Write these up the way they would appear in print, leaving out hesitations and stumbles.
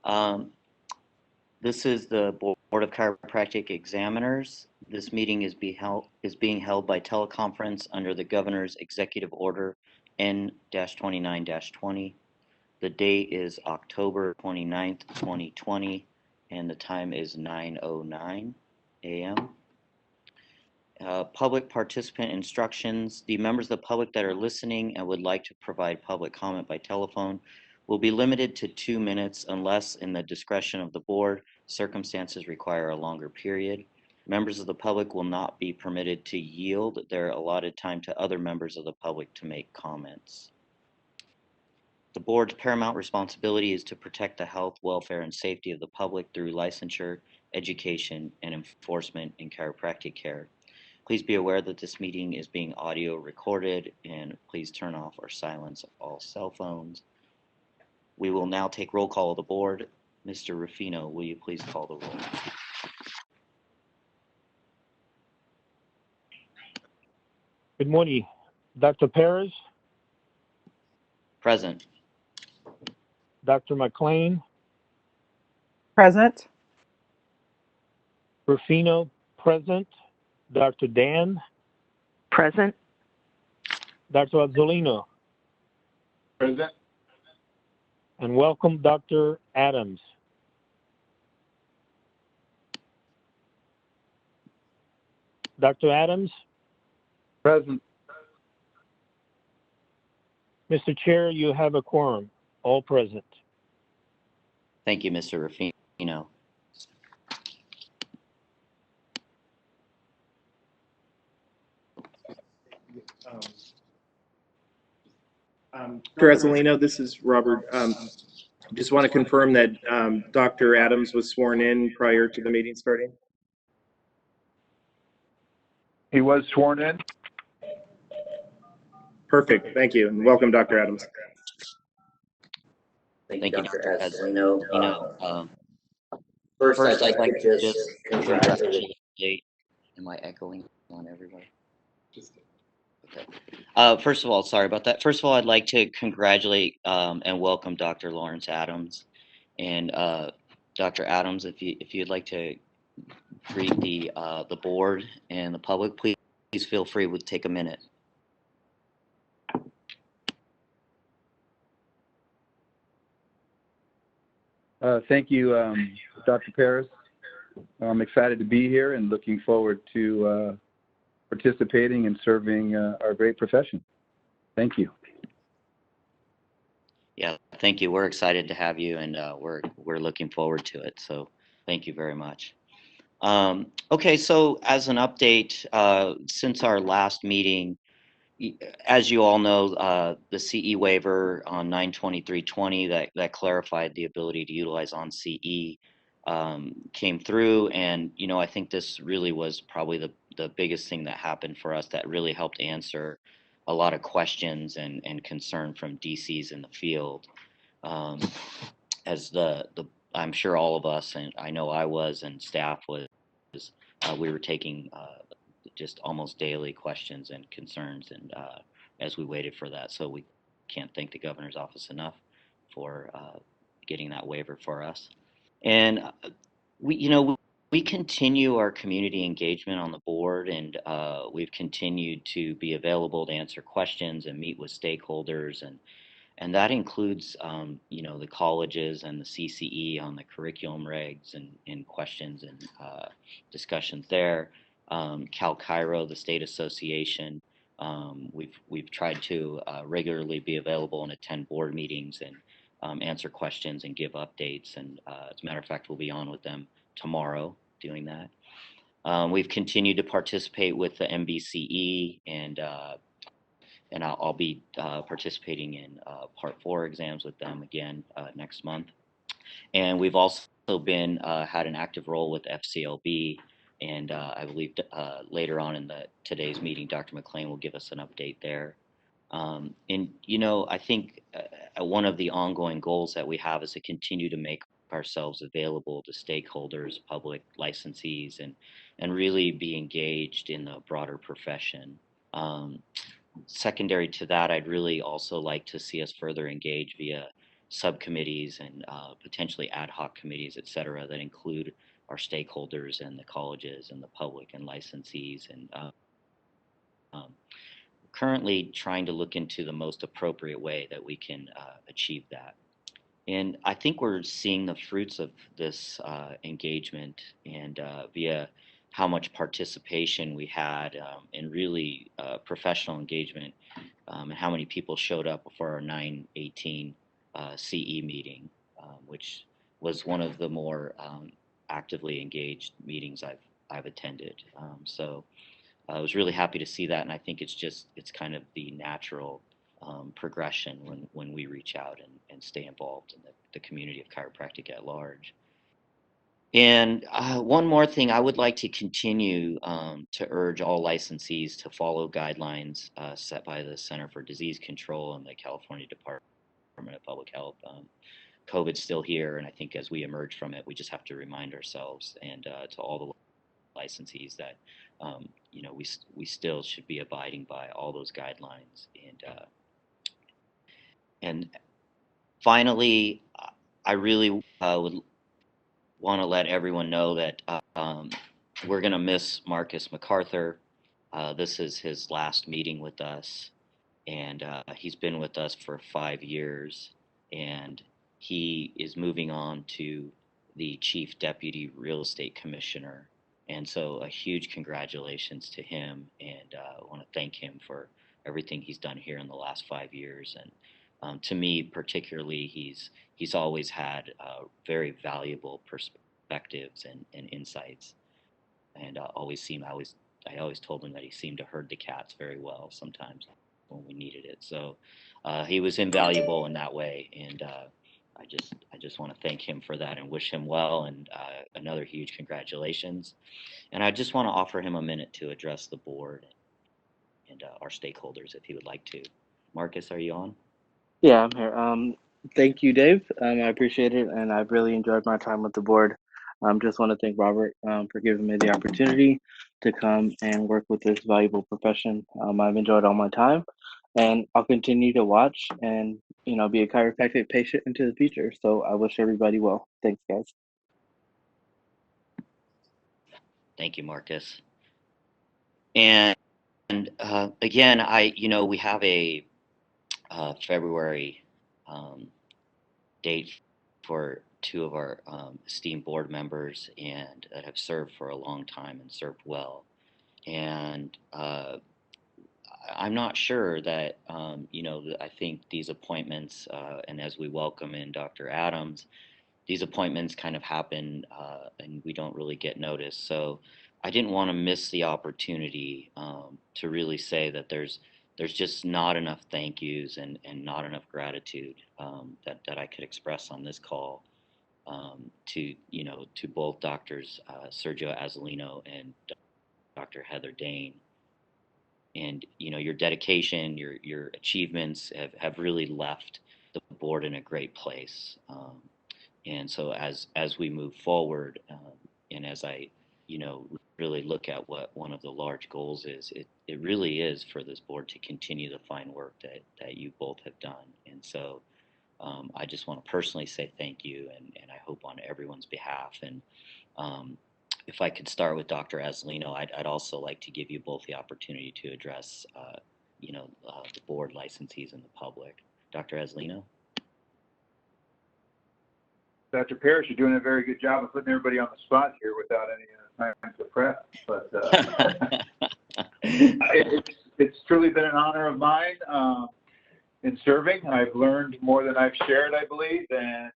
Um, this is the Board of Chiropractic Examiners. This meeting is being held by teleconference under the Governor's Executive Order N-29-20. The date is October 29th, 2020, and the time is 9:09 a.m. Public participant instructions. The members of the public that are listening and would like to provide public comment by telephone will be limited to 2 minutes unless, in the discretion of the board, circumstances require a longer period. Members of the public will not be permitted to yield their allotted time to other members of the public to make comments. The board's paramount responsibility is to protect the health, welfare, and safety of the public through licensure, education, and enforcement in chiropractic care. Please be aware that this meeting is being audio recorded, and please turn off or silence all cell phones. We will now take roll call of the board. Mr. Ruffino, will you please call the roll? Good morning. Dr. Perez, Present. Dr. McLean, Present. Ruffino, present. Dr. Dan, Present. Dr. Azzolino, Present. and welcome Dr. Adams. Dr. Adams, Present. Mr. Chair, you have a quorum, all present. Thank you, Mr. Ruffino. Dr. Azzolino, this is Robert. Just want to confirm that Dr. Adams was sworn in prior to the meeting starting. He was sworn in. Perfect. Thank you. And welcome, Dr. Adams. Thank you, Dr. Azzolino. First, I'd like to just congratulate. Am I echoing on everybody? Okay. First of all, sorry about that. First of all, I'd like to congratulate and welcome Dr. Lawrence Adams. And Dr. Adams, if you'd like to greet the board and the public, please feel free to take a minute. Thank you, Dr. Paris. I'm excited to be here and looking forward to participating and serving our great profession. Thank you. Yeah, thank you. We're excited to have you, and we're looking forward to it. So thank you very much. Okay, so as an update, since our last meeting, as you all know, the CE waiver on 9/23/20 that clarified the ability to utilize on CE came through, and I think this really was probably the biggest thing that happened for us that really helped answer a lot of questions and concern from DCs in the field. As I'm sure all of us, and I know I was, and staff was, we were taking just almost daily questions and concerns, and as we waited for that. So we can't thank the governor's office enough for getting that waiver for us. And we continue our community engagement on the board, and we've continued to be available to answer questions and meet with stakeholders, and that includes the colleges and the CCE on the curriculum regs and questions and discussions there. Cal Chiro, the state association, we've tried to regularly be available and attend board meetings and answer questions and give updates. And as a matter of fact, we'll be on with them tomorrow doing that. We've continued to participate with the MBCE, and I'll be participating in Part 4 exams with them again next month. And we've also been had an active role with FCLB. And I believe later on in today's meeting, Dr. McLean will give us an update there. And, I think one of the ongoing goals that we have is to continue to make ourselves available to stakeholders, public licensees, and really be engaged in the broader profession. Secondary to that, I'd really also like to see us further engage via subcommittees and potentially ad hoc committees, et cetera, that include our stakeholders and the colleges and the public and licensees, and um, currently trying to look into the most appropriate way that we can achieve that. And I think we're seeing the fruits of this engagement and via how much participation we had and really professional engagement, and how many people showed up for our 9/18 CE meeting, which was one of the more actively engaged meetings I've attended. So I was really happy to see that, and I think it's kind of the natural progression when we reach out and stay involved in the community of chiropractic at large. And one more thing, I would like to continue to urge all licensees to follow guidelines set by the Center for Disease Control and the California Department of Public Health. COVID's still here, and I think as we emerge from it, we just have to remind ourselves and to all the licensees that we still should be abiding by all those guidelines. And finally, I really would want to let everyone know that we're going to miss Marcus MacArthur. This is his last meeting with us, and he's been with us for 5 years, and he is moving on to the Chief Deputy Real Estate Commissioner. And so a huge congratulations to him, and I want to thank him for everything he's done here in the last 5 years. And to me, particularly, he's always had very valuable perspectives and insights, and I always told him that he seemed to herd the cats very well sometimes when we needed it. So he was invaluable in that way, and I just want to thank him for that and wish him well, and another huge congratulations. And I just want to offer him a minute to address the board and our stakeholders if he would like to. Marcus, are you on? Yeah, I'm here. Thank you, Dave. I appreciate it, and I've really enjoyed my time with the board. Just want to thank Robert for giving me the opportunity to come and work with this valuable profession. I've enjoyed all my time, and I'll continue to watch and be a chiropractic patient into the future. So I wish everybody well. Thanks, guys. Thank you, Marcus. And again, we have a February date for two of our esteemed board members and that have served for a long time and served well. And I'm not sure that, I think these appointments, and as we welcome in Dr. Adams, these appointments kind of happen and we don't really get noticed. So I didn't want to miss the opportunity to really say that there's just not enough thank yous and not enough gratitude that I could express on this call to both doctors Sergio Azzolino and Dr. Heather Dane. And your dedication, your achievements have really left the board in a great place. And so as we move forward, and as I really look at what one of the large goals is, it really is for this board to continue the fine work that you both have done. And so I just want to personally say thank you, and I hope on everyone's behalf. And if I could start with Dr. Azzolino, I'd also like to give you both the opportunity to address the board, licensees, and the public. Dr. Azzolino? Dr. Parrish, you're doing a very good job of putting everybody on the spot here without any time to prep. But it's truly been an honor of mine in serving. I've learned more than I've shared, I believe. And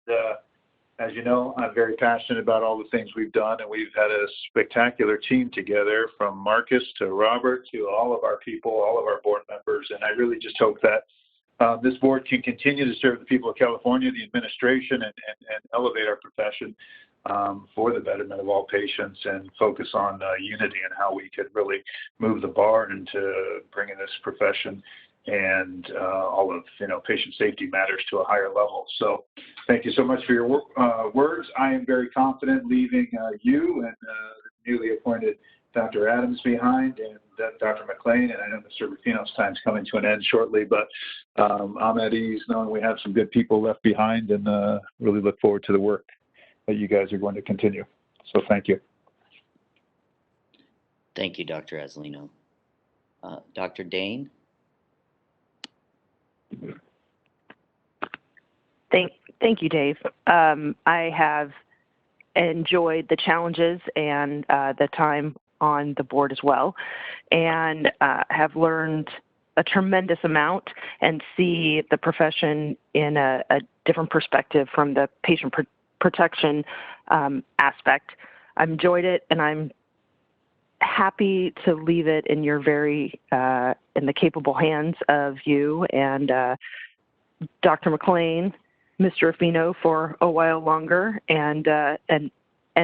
as you know, I'm very passionate about all the things we've done. And we've had a spectacular team together, from Marcus to Robert to all of our people, all of our board members. And I really just hope that this board can continue to serve the people of California, the administration, and elevate our profession for the betterment of all patients, and focus on unity and how we could really move the bar into bringing this profession and all of patient safety matters to a higher level. So thank you so much for your words. I am very confident leaving you and newly appointed Dr. Adams behind and Dr. McLean, and I know Mr. Rufino's time's coming to an end shortly, but I'm at ease knowing we have some good people left behind, and really look forward to the work that you guys are going to continue. So thank you. Thank you, Dr. Azzolino. Dr. Dane? Thank you, Dave. I have enjoyed the challenges and the time on the board as well, and have learned a tremendous amount and see the profession in a different perspective from the patient protection aspect. I've enjoyed it, and I'm happy to leave it in your in the capable hands of you and Dr. McLean, Mr. Rufino for a while longer, and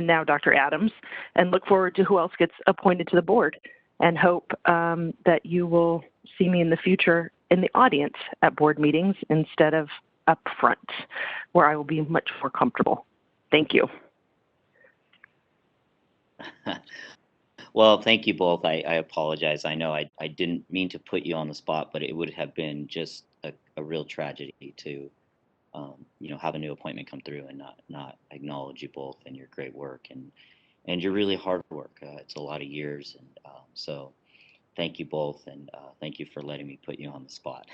now Dr. Adams, and look forward to who else gets appointed to the board, and hope that you will see me in the future in the audience at board meetings instead of up front, where I will be much more comfortable. Thank you. Well, thank you both. I apologize. I know I didn't mean to put you on the spot, but it would have been just a real tragedy to have a new appointment come through and not acknowledge you both and your great work and your really hard work. It's a lot of years, and so thank you both, and thank you for letting me put you on the spot.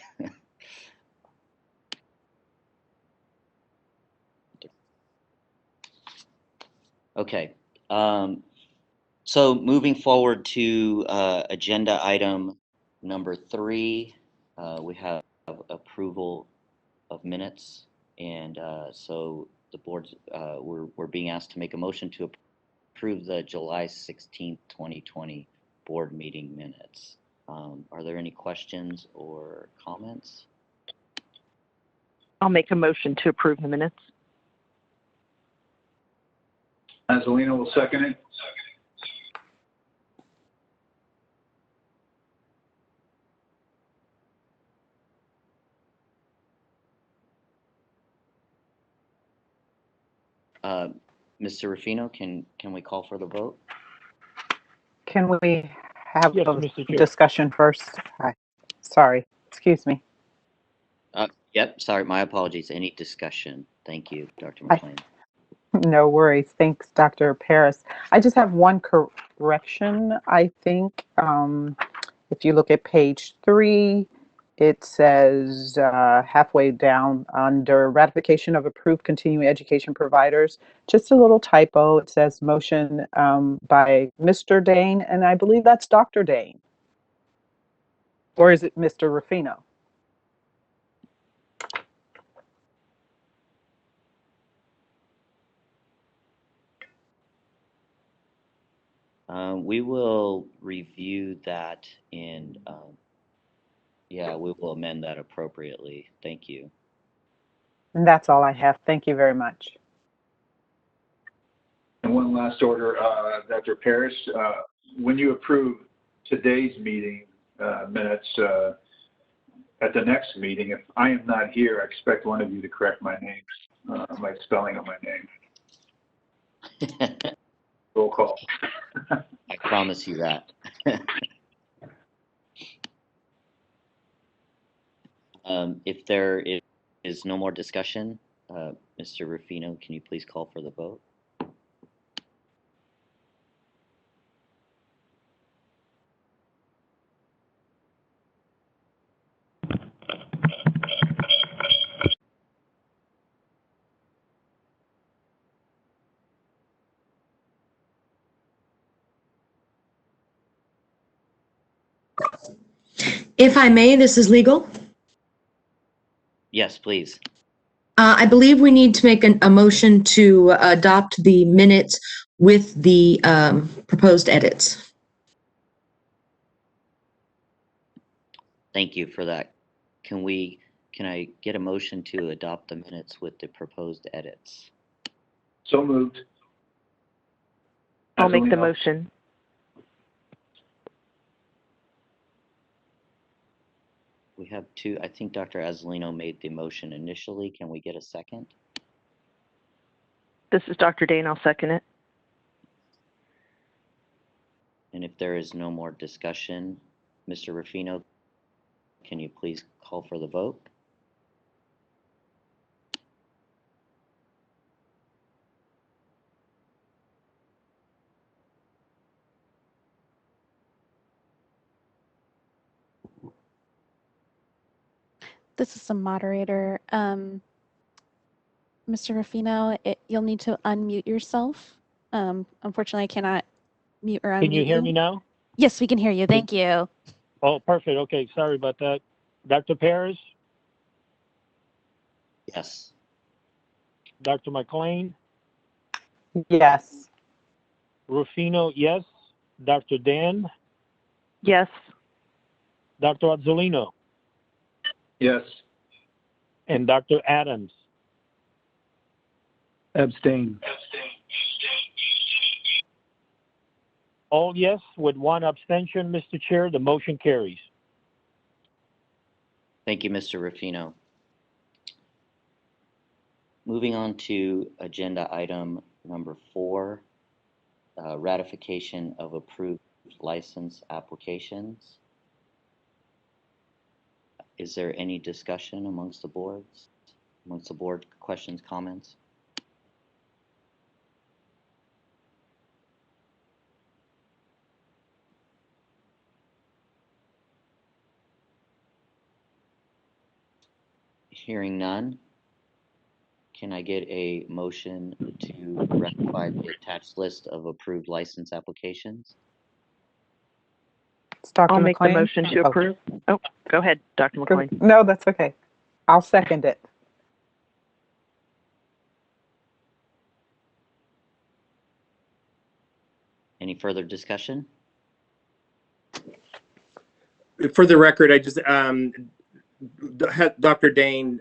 Okay. So moving forward to agenda item number 3, we have approval of minutes, and so the board's we're being asked to make a motion to approve the July 16th, 2020 board meeting minutes. Are there any questions or comments? I'll make a motion to approve the minutes. Azzolino will second it. Mr. Rufino, can we call for the vote? Can we have Yes, a Mr. Chair. discussion first? Hi. Sorry, excuse me. Yep, sorry, my apologies. Any discussion? Thank you, Dr. McLean. No worries. Thanks, Dr. Paris. I just have one correction, I think. If you look at page 3, it says halfway down under ratification of approved continuing education providers, just a little typo. It says motion by Mr. Dane, and I believe that's Dr. Dane. Or is it Mr. Rufino? We will review that and yeah, we will amend that appropriately. Thank you. And that's all I have. Thank you very much. And one last order, Dr. Parrish, when you approve today's meeting minutes at the next meeting, if I am not here, I expect one of you to correct my name, my spelling of my name. Roll call. I promise you that. If there is no more discussion, Mr. Rufino, can you please call for the vote? If I may, this is legal. Yes, please. I believe we need to make a motion to adopt the minutes with the proposed edits. Thank you for that. Can I get a motion to adopt the minutes with the proposed edits? So moved. I'll make the Azzolino. motion. We have two. I think Dr. Azzolino made the motion initially. Can we get a second? This is Dr. Dane. I'll second it. And And if there is no more discussion, Mr. Ruffino, can you please call for the vote? This is the moderator. Mr. Ruffino, you'll need to unmute yourself. Unfortunately, I cannot mute or unmute Can you hear me now? Yes, we can hear you. Thank you. Oh, perfect. Okay, sorry about that. Dr. Paris, Yes. Dr. McLean, Yes. Rufino, yes. Dr. Dan, Yes. Dr. Azzolino, Yes. and Dr. Adams. Abstain. All yes with one abstention, Mr. Chair. The motion carries. Thank you, Mr. Ruffino. Moving on to agenda item number 4, ratification of approved license applications. Is there any discussion amongst the board, questions, comments? Hearing none, can I get a motion to ratify the attached list of approved license applications? It's Dr. I'll make the McLean. motion to approve. Oh, go ahead, Dr. McLean. No, that's okay. I'll second it. Any further discussion? For the record, I just, Dr. Dane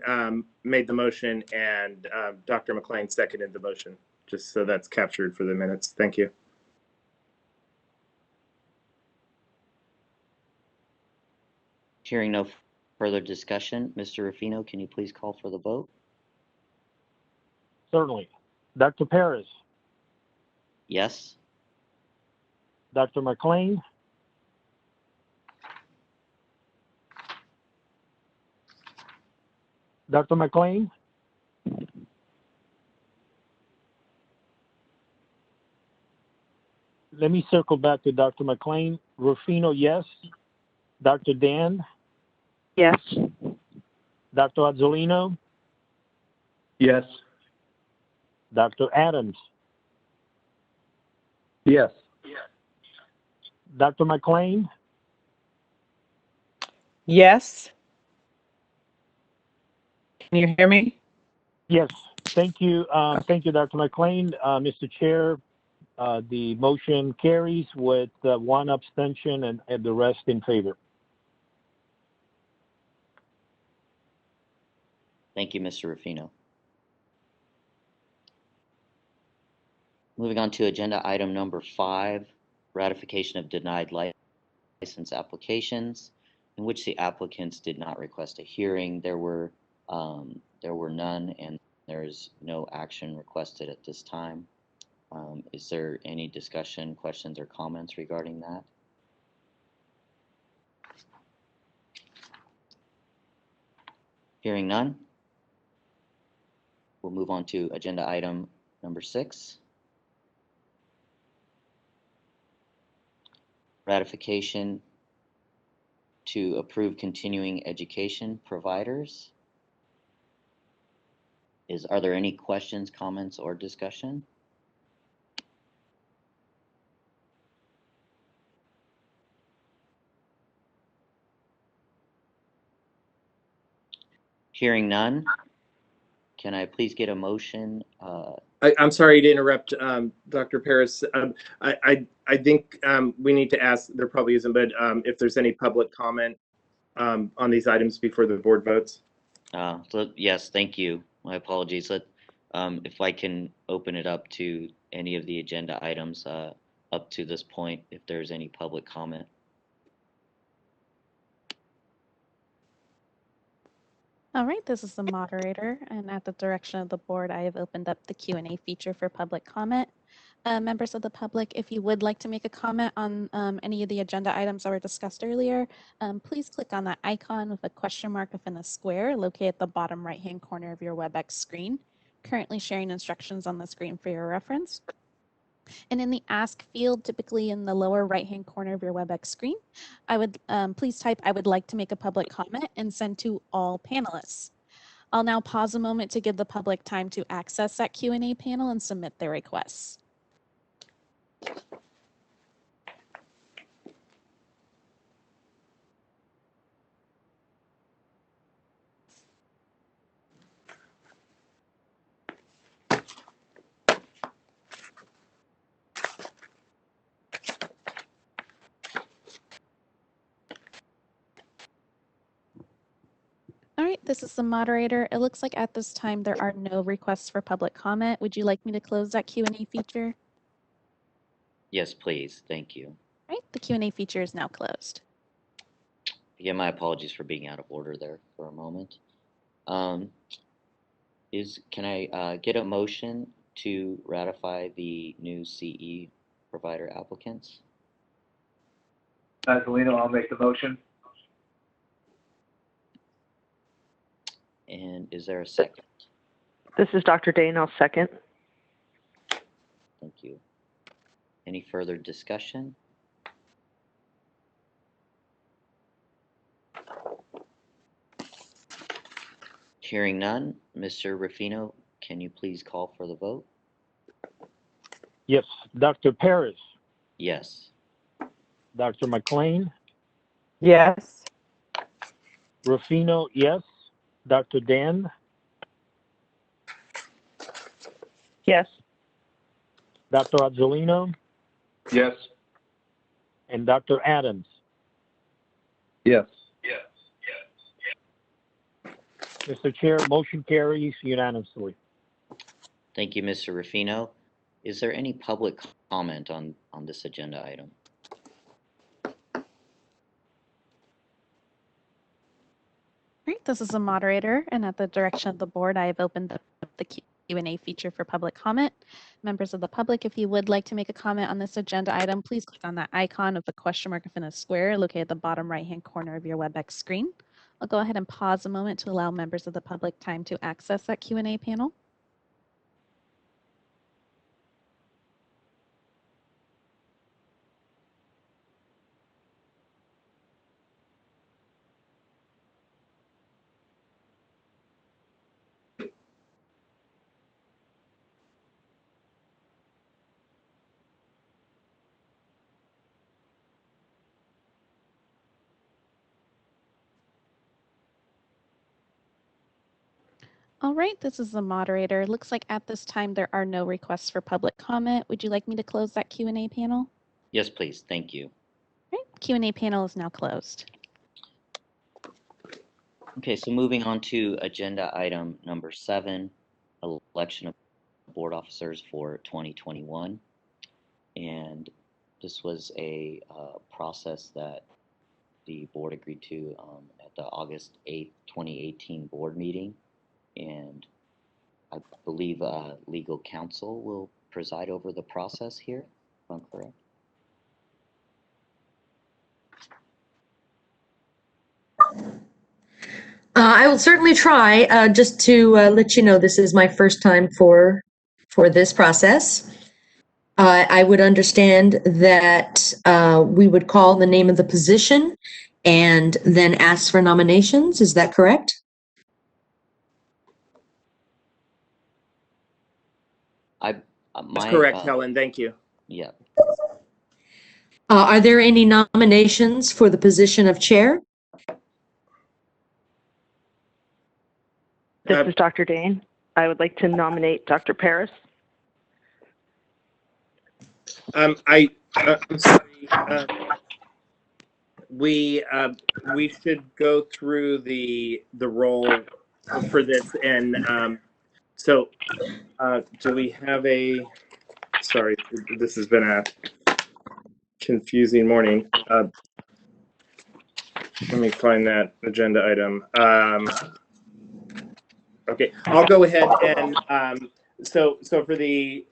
made the motion and Dr. McLean seconded the motion, just so that's captured for the minutes. Thank you. Hearing no further discussion, Mr. Ruffino, can you please call for the vote? Certainly. Dr. Paris, Yes. Dr. McLean, Dr. McLean, let me circle back to Dr. McLean. Rufino, yes. Dr. Dan, Yes. Dr. Azzolino, Yes. Dr. Adams, Yes. Dr. McLean, Yes. Can you hear me? yes. Thank you. Thank you, Dr. McLean. Mr. Chair, the motion carries with one abstention and the rest in favor. Thank you, Mr. Ruffino. Moving on to agenda item number 5, ratification of denied license applications in which the applicants did not request a hearing. There were none, and there's no action requested at this time. Is there any discussion, questions, or comments regarding that? Hearing none, we'll move on to agenda item number 6. Ratification to approve continuing education providers. Are there any questions, comments, or discussion? Hearing none, can I please get a motion? I'm sorry to interrupt, Dr. Paris. I think we need to ask, there probably isn't, but if there's any public comment on these items before the board votes. Yes, thank you. My apologies. If I can open it up to any of the agenda items up to this point, if there's any public comment. All right, this is the moderator, and at the direction of the board, I have opened up the Q&A feature for public comment. Members of the public, if you would like to make a comment on any of the agenda items that were discussed earlier, please click on that icon with a question mark within a square located at the bottom right-hand corner of your WebEx screen. Currently sharing instructions on the screen for your reference. And in the Ask field, typically in the lower right-hand corner of your WebEx screen, I would please type, "I would like to make a public comment," and send to all panelists. I'll now pause a moment to give the public time to access that Q&A panel and submit their requests. All right, this is the moderator. It looks like at this time there are no requests for public comment. Would you like me to close that Q&A feature? Yes, please. Thank you. All right, the Q&A feature is now closed. Again, my apologies for being out of order there for a moment. Can I get a motion to ratify the new CE provider applicants? Natalino, I'll make the motion. And is there a second? This is Dr. Dane. I'll second. Thank you. Any further discussion? Hearing none, Mr. Ruffino, can you please call for the vote? Yes. Dr. Paris, Yes. Dr. McLean, Yes. Ruffino, yes. Dr. Dan, Yes. Dr. Azzolino, Yes. and Dr. Adams. Yes. Mr. Chair, motion carries unanimously. Thank you, Mr. Ruffino. Is there any public comment on this agenda item? Great, this is the moderator, and at the direction of the board, I have opened up the Q&A feature for public comment. Members of the public, if you would like to make a comment on this agenda item, please click on that icon of the question mark within a square located at the bottom right-hand corner of your WebEx screen. I'll go ahead and pause a moment to allow members of the public time to access that Q&A panel. All right, this is the moderator. Looks like at this time there are no requests for public comment. Would you like me to close that Q&A panel? Yes, please. Thank you. All right, Q&A panel is now closed. Okay, so moving on to agenda item number 7, election of board officers for 2021. And this was a process that the board agreed to at the August 8th, 2018 board meeting. And I believe legal counsel will preside over the process here, if I'm correct. I will certainly try. Just to let you know, this is my first time for this process. I would understand that we would call the name of the position and then ask for nominations. Is that correct? That's correct, Helen. Thank you. Yeah. Are there any nominations for the position of chair? This is Dr. Dane. I would like to nominate Dr. Paris. I'm sorry. We should go through the role for this, and so do we have a? Sorry, this has been a confusing morning. Let me find that agenda item. Okay, I'll go ahead and So for the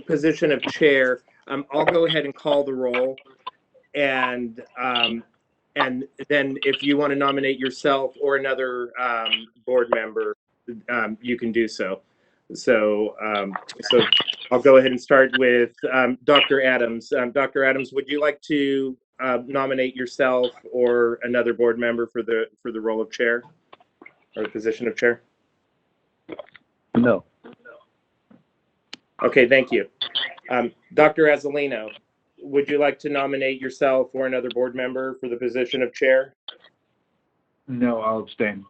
position of chair, I'll go ahead and call the roll, and then if you want to nominate yourself or another board member, you can do so. So I'll go ahead and start with Dr. Adams. Dr. Adams, would you like to nominate yourself or another board member for the role of chair or the position of chair? No. Okay, thank you. Dr. Azzolino, would you like to nominate yourself or another board member for the position of chair? No, I'll abstain.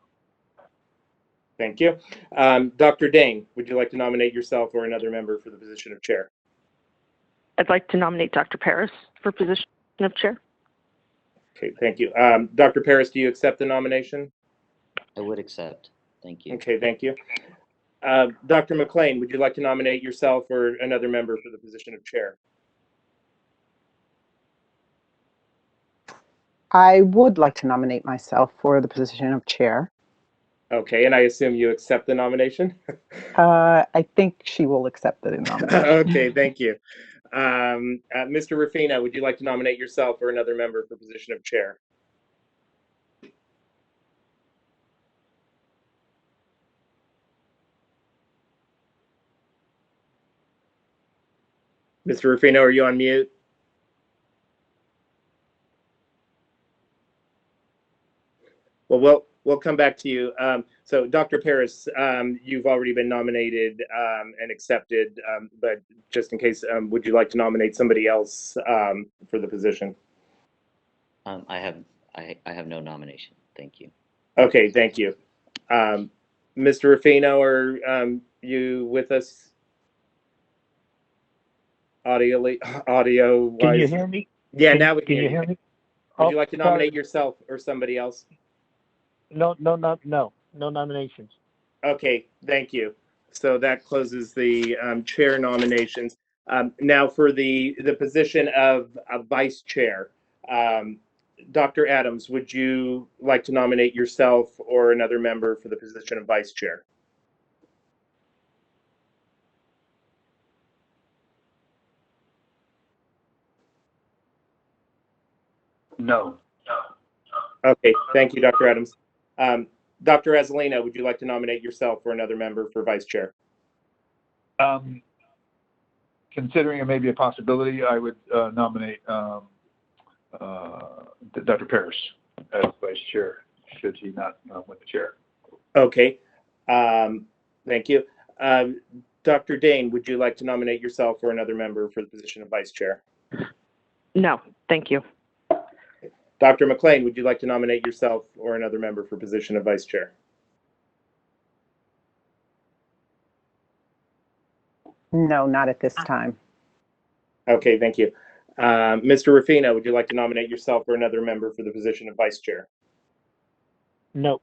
Thank you. Dr. Dane, would you like to nominate yourself or another member for the position of chair? I'd like to nominate Dr. Paris for position of chair. Okay, thank you. Dr. Paris, do you accept the nomination? I would accept. Thank you. Okay, thank you. Dr. McLean, would you like to nominate yourself or another member for the position of chair? I would like to nominate myself for the position of chair. Okay, and I assume you accept the nomination? I think she will accept the nomination. Okay, thank you. Mr. Rufino, would you like to nominate yourself or another member for position of chair? Mr. Rufino, are you on mute? Well, we'll come back to you. So, Dr. Paris, you've already been nominated and accepted, but just in case, would you like to nominate somebody else for the position? I have no nomination. Thank you. Okay, thank you. Mr. Rufino, are you with us? Audio wise? Can you hear me? Yeah, now we can you hear me? Would you like to nominate sorry. yourself or somebody else? No nominations. Okay, thank you. So that closes the chair nominations. Now for the position of vice chair, Dr. Adams, would you like to nominate yourself or another member for the position of vice chair? No. Okay, thank you, Dr. Adams. Dr. Azzolino, would you like to nominate yourself or another member for vice chair? Considering it may be a possibility, I would nominate Dr. Paris as vice chair, should he not win the chair. Okay, thank you. Dr. Dane, would you like to nominate yourself or another member for the position of vice chair? No, thank you. Dr. McLean, would you like to nominate yourself or another member for position of vice chair? No, not at this time. Okay, thank you. Mr. Rufino, would you like to nominate yourself or another member for the position of vice chair? No.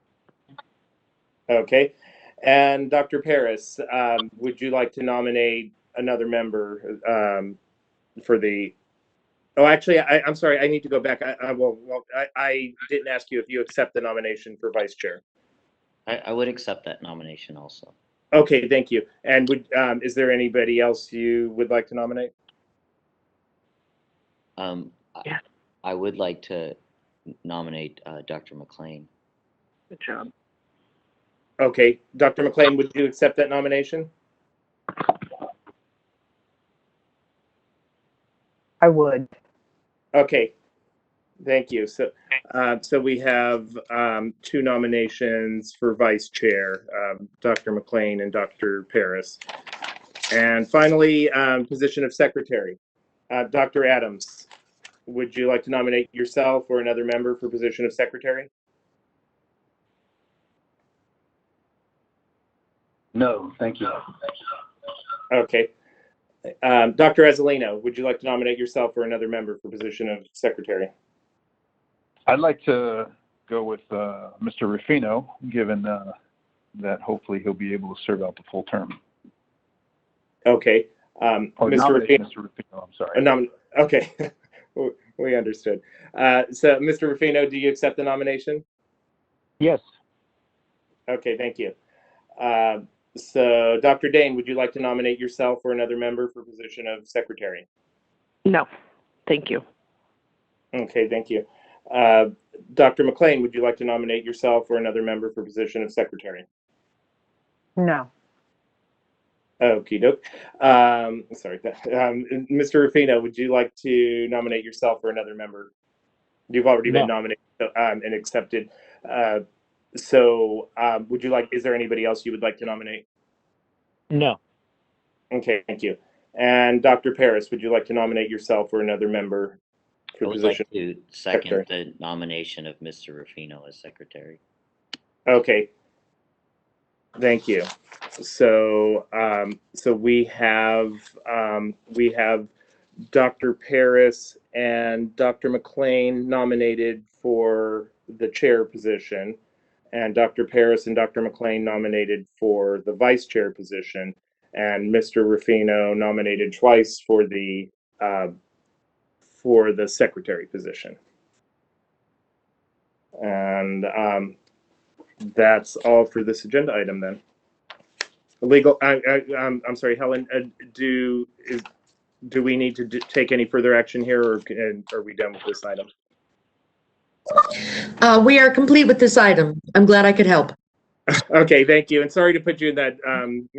Okay. And Dr. Paris, would you like to nominate another member for the... Oh, actually, I'm sorry. I need to go back. I didn't ask you if you accept the nomination for vice chair. I would accept that nomination also. Okay, thank you. And is there anybody else you would like to nominate? Yeah. I would like to nominate Dr. McLean. Good job. Okay, Dr. McLean, would you accept that nomination? I would. Okay, thank you. So we have two nominations for vice chair, Dr. McLean and Dr. Paris. And finally, position of secretary. Dr. Adams, would you like to nominate yourself or another member for position of secretary? No, thank you. Okay. Dr. Azzolino, would you like to nominate yourself or another member for position of secretary? I'd like to go with Mr. Rufino, given that hopefully he'll be able to serve out the full term. Okay. Or Mr. Rufino. Mr. Rufino, I'm sorry. Okay. We understood. So, Mr. Rufino, do you accept the nomination? Yes. Okay, thank you. So, Dr. Dane, would you like to nominate yourself or another member for position of secretary? No, thank you. Okay, thank you. Dr. McLean, would you like to nominate yourself or another member for position of secretary? No. Okie doke. Sorry. Mr. Rufino, would you like to nominate yourself or another member? You've already been No. nominated and accepted. Would you like, is there anybody else you would like to nominate? No. Okay, thank you. And Dr. Paris, would you like to nominate yourself or another member for I would position? like to second the nomination of Mr. Rufino as secretary. Okay. Thank you. So, we have Dr. Paris and Dr. McLean nominated for the chair position, and Dr. Paris and Dr. McLean nominated for the vice chair position, and Mr. Rufino nominated twice for the secretary position. And that's all for this agenda item then. Legal. I'm sorry, Helen. Do we need to take any further action here, or are we done with this item? We are complete with this item. I'm glad I could help. Okay, thank you. And sorry to put you in that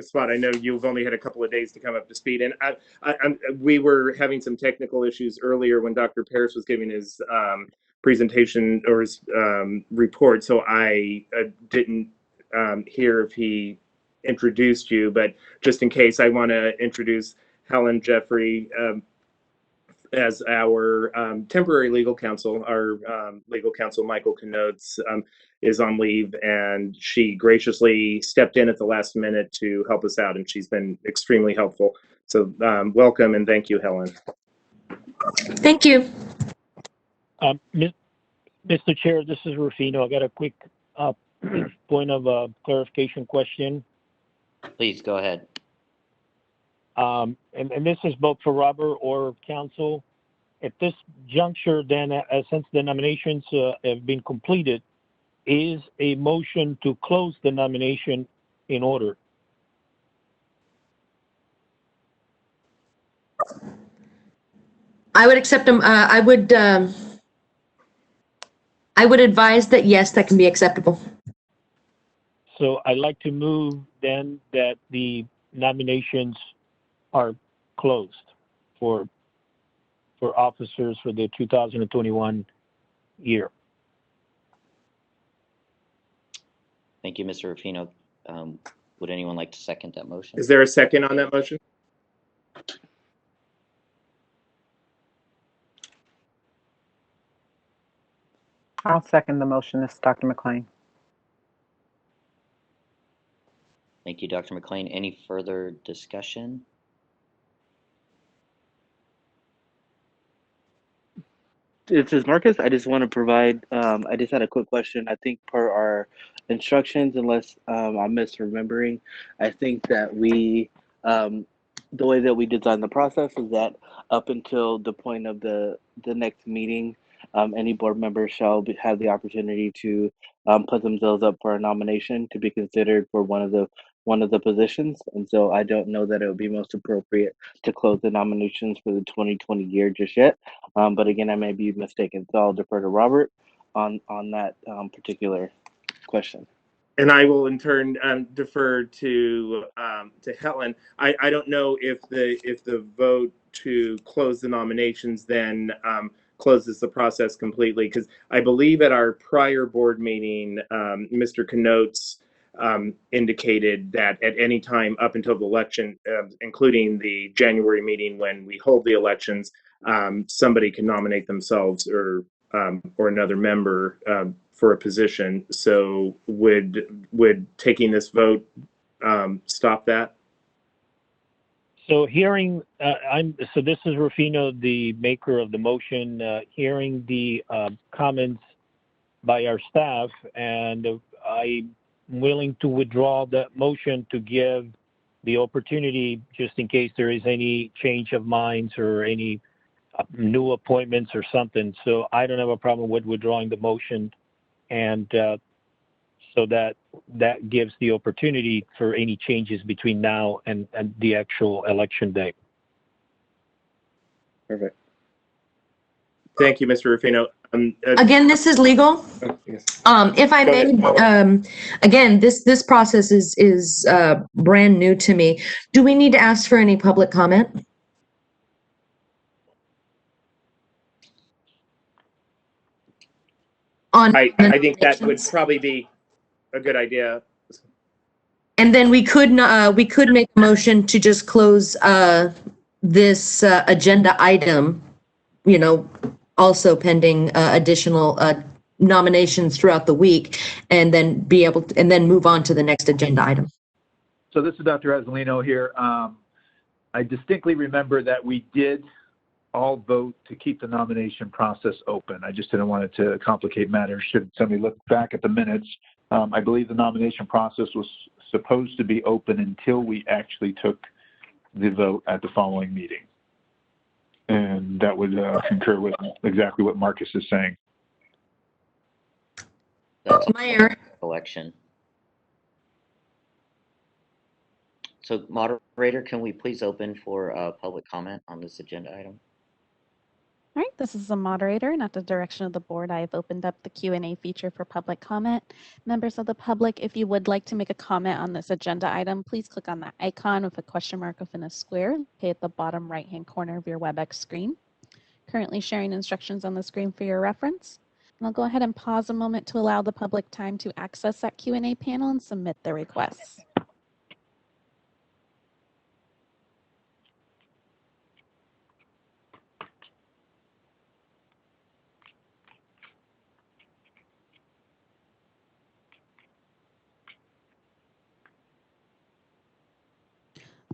spot. I know you've only had a couple of days to come up to speed. And we were having some technical issues earlier when Dr. Paris was giving his presentation or his report. So I didn't hear if he introduced you. But just in case, I want to introduce Helen Jeffrey as our temporary legal counsel. Our legal counsel, Michael Knotes, is on leave, and she graciously stepped in at the last minute to help us out, and she's been extremely helpful. So welcome, and thank you, Helen. Thank you. Mr. Chair, this is Rufino. I got a quick point of clarification question. Please go ahead. And this is both for Robert or counsel. At this juncture, then, since the nominations have been completed, is a motion to close the nomination in order? I would accept them. I would advise that yes, that can be acceptable. So I'd like to move then that the nominations are closed for officers for the 2021 year. Thank you, Mr. Rufino. Would anyone like to second that motion? Is there a second on that motion? I'll second the motion. This is Dr. McLean. Thank you, Dr. McLean. Any further discussion? This is Marcus. I just want to provide, I just had a quick question. I think per our instructions, unless I'm misremembering, I think that we, the way that we designed the process is that up until the point of the next meeting, any board member shall have the opportunity to put themselves up for a nomination to be considered for one of the positions. And so I don't know that it would be most appropriate to close the nominations for the 2020 year just yet. But again, I may be mistaken. So I'll defer to Robert on that particular question. And I will in turn defer to Helen. I don't know if the vote to close the nominations then closes the process completely, because I believe at our prior board meeting, Mr. Knotes indicated that at any time up until the election, including the January meeting when we hold the elections, somebody can nominate themselves or another member for a position. So would taking this vote stop that? So hearing, so this is Rufino, the maker of the motion, hearing the comments by our staff, and I'm willing to withdraw that motion to give the opportunity, just in case there is any change of minds or any new appointments or something. So I don't have a problem with withdrawing the motion. And so that gives the opportunity for any changes between now and the actual election day. Perfect. Thank you, Mr. Rufino. Again, this is legal. Yes. If I Go may, ahead. again, this process is brand new to me. Do we need to ask for any public comment? I think that would probably be a good idea. And then we could make a motion to just close this agenda item, you know, also pending additional nominations throughout the week, and then and then move on to the next agenda item. So this is Dr. Azzolino here. I distinctly remember that we did all vote to keep the nomination process open. I just didn't want it to complicate matters. Should somebody look back at the minutes, I believe the nomination process was supposed to be open until we actually took the vote at the following meeting. And that would concur with exactly what Marcus is saying. That's Mayor. election. So moderator, can we please open for public comment on this agenda item? All right, this is the moderator, and at the direction of the board, I have opened up the Q&A feature for public comment. Members of the public, if you would like to make a comment on this agenda item, please click on that icon with a question mark within a square located at the bottom right-hand corner of your WebEx screen. Currently sharing instructions on the screen for your reference. And I'll go ahead and pause a moment to allow the public time to access that Q&A panel and submit their requests.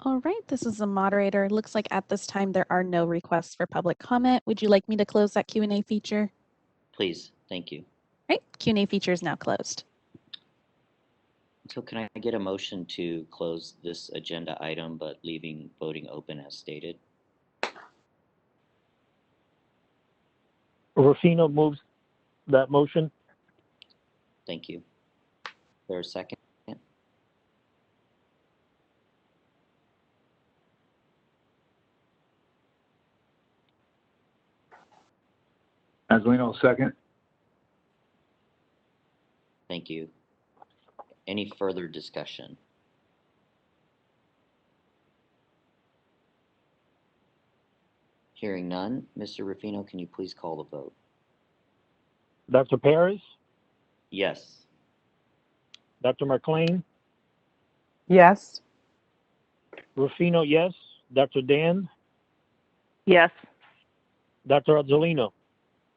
All right, this is the moderator. Looks like at this time there are no requests for public comment. Would you like me to close that Q&A feature? Please, thank you. All right, Q&A feature is now closed. So can I get a motion to close this agenda item, but leaving voting open as stated? Rufino moves that motion. Thank you. Is there a second? Azzolino, second. Thank you. Any further discussion? Hearing none, Mr. Rufino, can you please call the vote? Dr. Paris, Yes. Dr. McLean, Yes. Rufino, yes. Dr. Dan, Yes. Dr. Azzolino,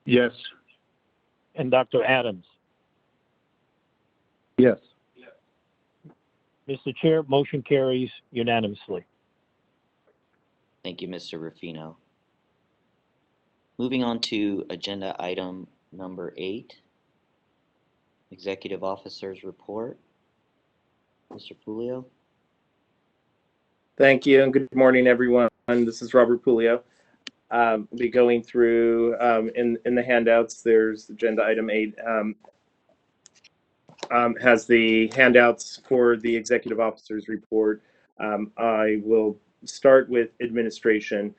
Yes. and Dr. Adams. Yes. Mr. Chair, motion carries unanimously. Thank you, Mr. Rufino. Moving on to agenda item number 8, Executive Officer's Report. Mr. Pulio. Thank you, and good morning, everyone. This is Robert Pulio. We'll be going through, in the handouts, there's agenda item 8, has the handouts for the Executive Officer's Report. I will start with administration.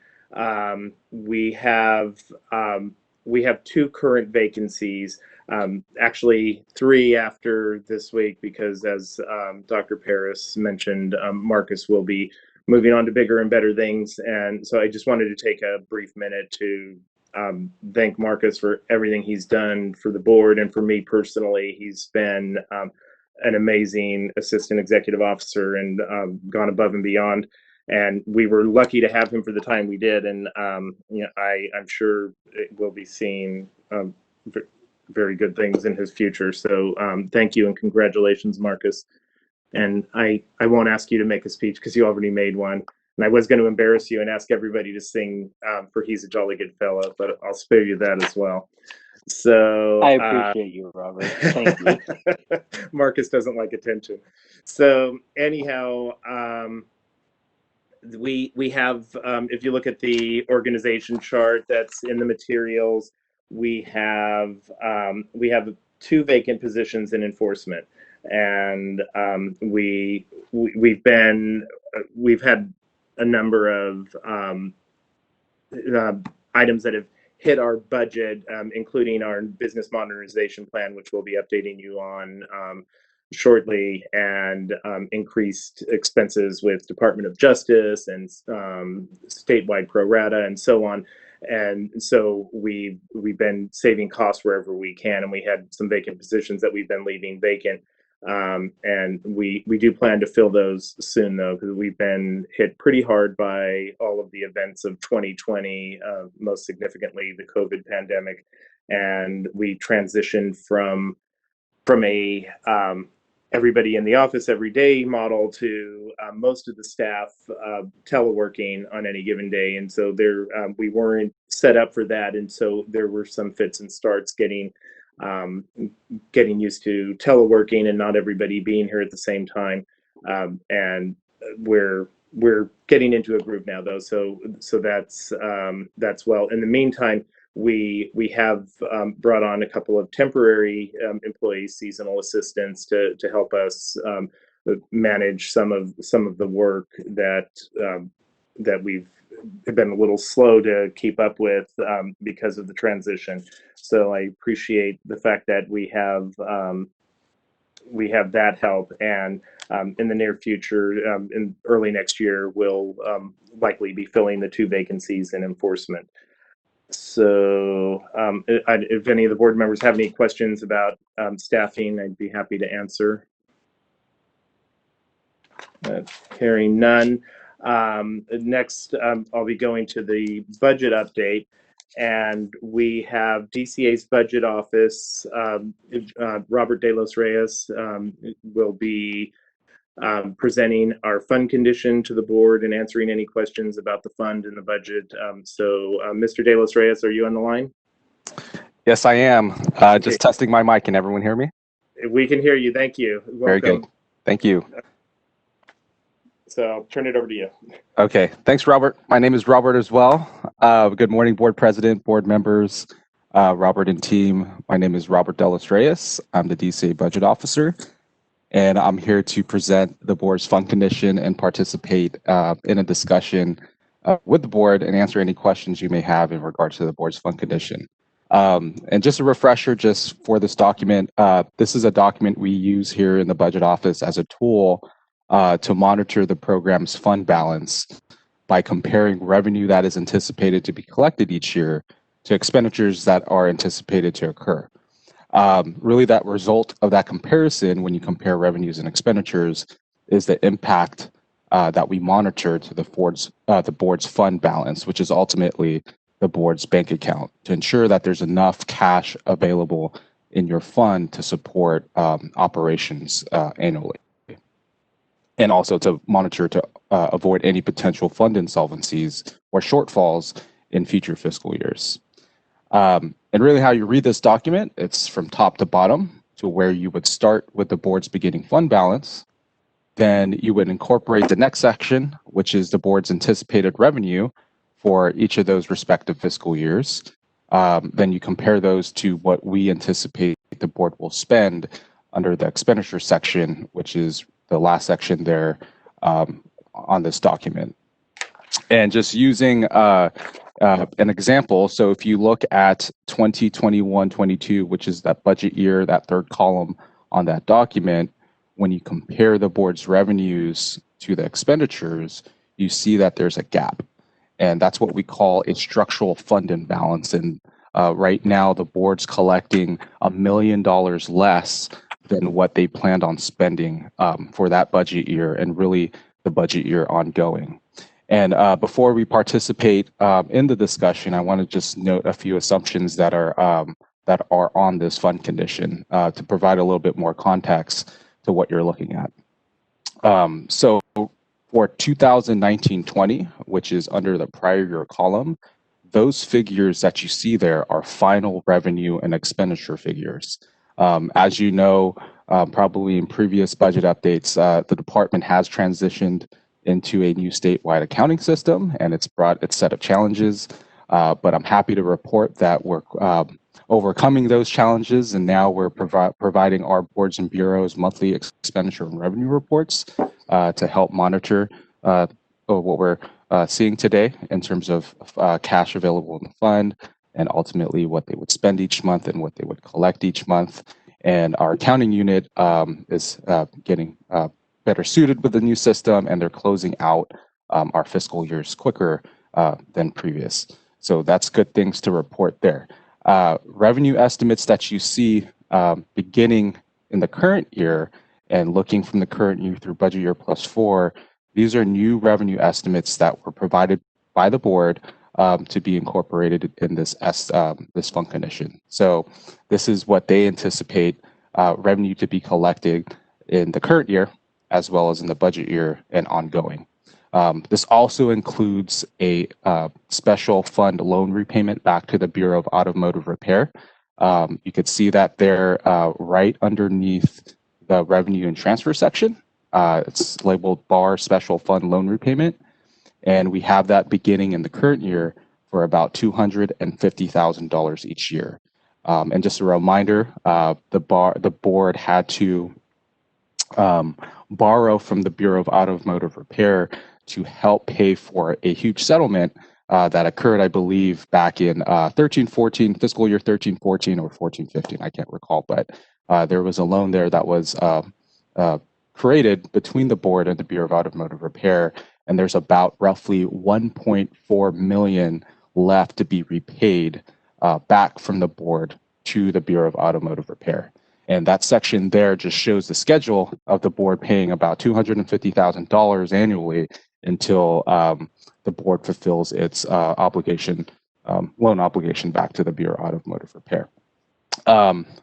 We have 2 current vacancies, actually 3 after this week, because as Dr. Paris mentioned, Marcus will be moving on to bigger and better things. And so I just wanted to take a brief minute to thank Marcus for everything he's done for the board and for me personally. He's been an amazing assistant executive officer and gone above and beyond. And we were lucky to have him for the time we did. And you know, I'm sure we'll be seeing very good things in his future. So thank you and congratulations, Marcus. And I won't ask you to make a speech because you already made one. And I was going to embarrass you and ask everybody to sing for He's a Jolly Good Fellow, but I'll spare you that as well. So I appreciate you, Robert. Thank you. Marcus doesn't like attention. So anyhow, we have, if you look at the organization chart that's in the materials, we have 2 vacant positions in enforcement. and we've had a number of items that have hit our budget, including our business modernization plan, which we'll be updating you on shortly, and increased expenses with Department of Justice and statewide pro rata and so on. And so we've been saving costs wherever we can, and we had some vacant positions that we've been leaving vacant. And we do plan to fill those soon, though, because we've been hit pretty hard by all of the events of 2020, most significantly the COVID pandemic. And we transitioned from a everybody in the office every day model to most of the staff teleworking on any given day. And so we weren't set up for that. And so there were some fits and starts getting used to teleworking and not everybody being here at the same time. And we're getting into a groove now, though. So that's well. In the meantime, we have brought on a couple of temporary employees, seasonal assistants, to help us manage some of the work that we've been a little slow to keep up with because of the transition. So I appreciate the fact that we have that help, and in the near future, in early next year, we'll likely be filling the 2 vacancies in enforcement. So if any of the board members have any questions about staffing, I'd be happy to answer. Hearing none. Next, I'll be going to the budget update, and we have DCA's budget office. Robert De Los Reyes will be presenting our fund condition to the board and answering any questions about the fund and the budget. So Mr. De Los Reyes, are you on the line? Yes, I am. Just testing my mic. Can everyone hear me? We can hear you. Thank you. Welcome. Very good. Thank you. So I'll turn it over to you. Okay. Thanks, Robert. My name is Robert as well. Good morning, board president, board members, Robert and team. My name is Robert De Los Reyes. I'm the DCA budget officer, and I'm here to present the board's fund condition and participate in a discussion with the board and answer any questions you may have in regards to the board's fund condition. And just a refresher, just for this document, this is a document we use here in the budget office as a tool to monitor the program's fund balance by comparing revenue that is anticipated to be collected each year to expenditures that are anticipated to occur. Really, that result of that comparison, when you compare revenues and expenditures, is the impact that we monitor to the board's fund balance, which is ultimately the board's bank account, to ensure that there's enough cash available in your fund to support operations annually, and also to monitor to avoid any potential fund insolvencies or shortfalls in future fiscal years. And really, how you read this document, it's from top to bottom to where you would start with the board's beginning fund balance. Then you would incorporate the next section, which is the board's anticipated revenue for each of those respective fiscal years. Then you compare those to what we anticipate the board will spend under the expenditure section, which is the last section there on this document. And just using an example, so if you look at 2021-22, which is that budget year, that third column on that document, when you compare the board's revenues to the expenditures, you see that there's a gap. And that's what we call a structural fund imbalance. And right now, the board's collecting $1 million less than what they planned on spending for that budget year, and really the budget year ongoing. And before we participate in the discussion, I want to just note a few assumptions that are on this fund condition to provide a little bit more context to what you're looking at. So for 2019-20, which is under the prior year column, those figures that you see there are final revenue and expenditure figures. As you know, probably in previous budget updates, the department has transitioned into a new statewide accounting system, and it's brought its set of challenges. But I'm happy to report that we're overcoming those challenges, and now we're providing our boards and bureaus monthly expenditure and revenue reports to help monitor what we're seeing today in terms of cash available in the fund, and ultimately what they would spend each month and what they would collect each month. And our accounting unit is getting better suited with the new system, and they're closing out our fiscal years quicker than previous. So that's good things to report there. Revenue estimates that you see beginning in the current year and looking from the current year through budget year +4, these are new revenue estimates that were provided by the board to be incorporated in this fund condition. So this is what they anticipate revenue to be collected in the current year, as well as in the budget year and ongoing. This also includes a special fund loan repayment back to the Bureau of Automotive Repair. You could see that there right underneath the revenue and transfer section. It's labeled bar special fund loan repayment. And we have that beginning in the current year for about $250,000 each year. And just a reminder, the board had to borrow from the Bureau of Automotive Repair to help pay for a huge settlement that occurred, I believe, back in 13-14, fiscal year 13-14 or 14-15, I can't recall, but there was a loan there that was created between the board and the Bureau of Automotive Repair, and there's about roughly $1.4 million left to be repaid back from the board to the Bureau of Automotive Repair. And that section there just shows the schedule of the board paying about $250,000 annually until the board fulfills its loan obligation back to the Bureau of Automotive Repair.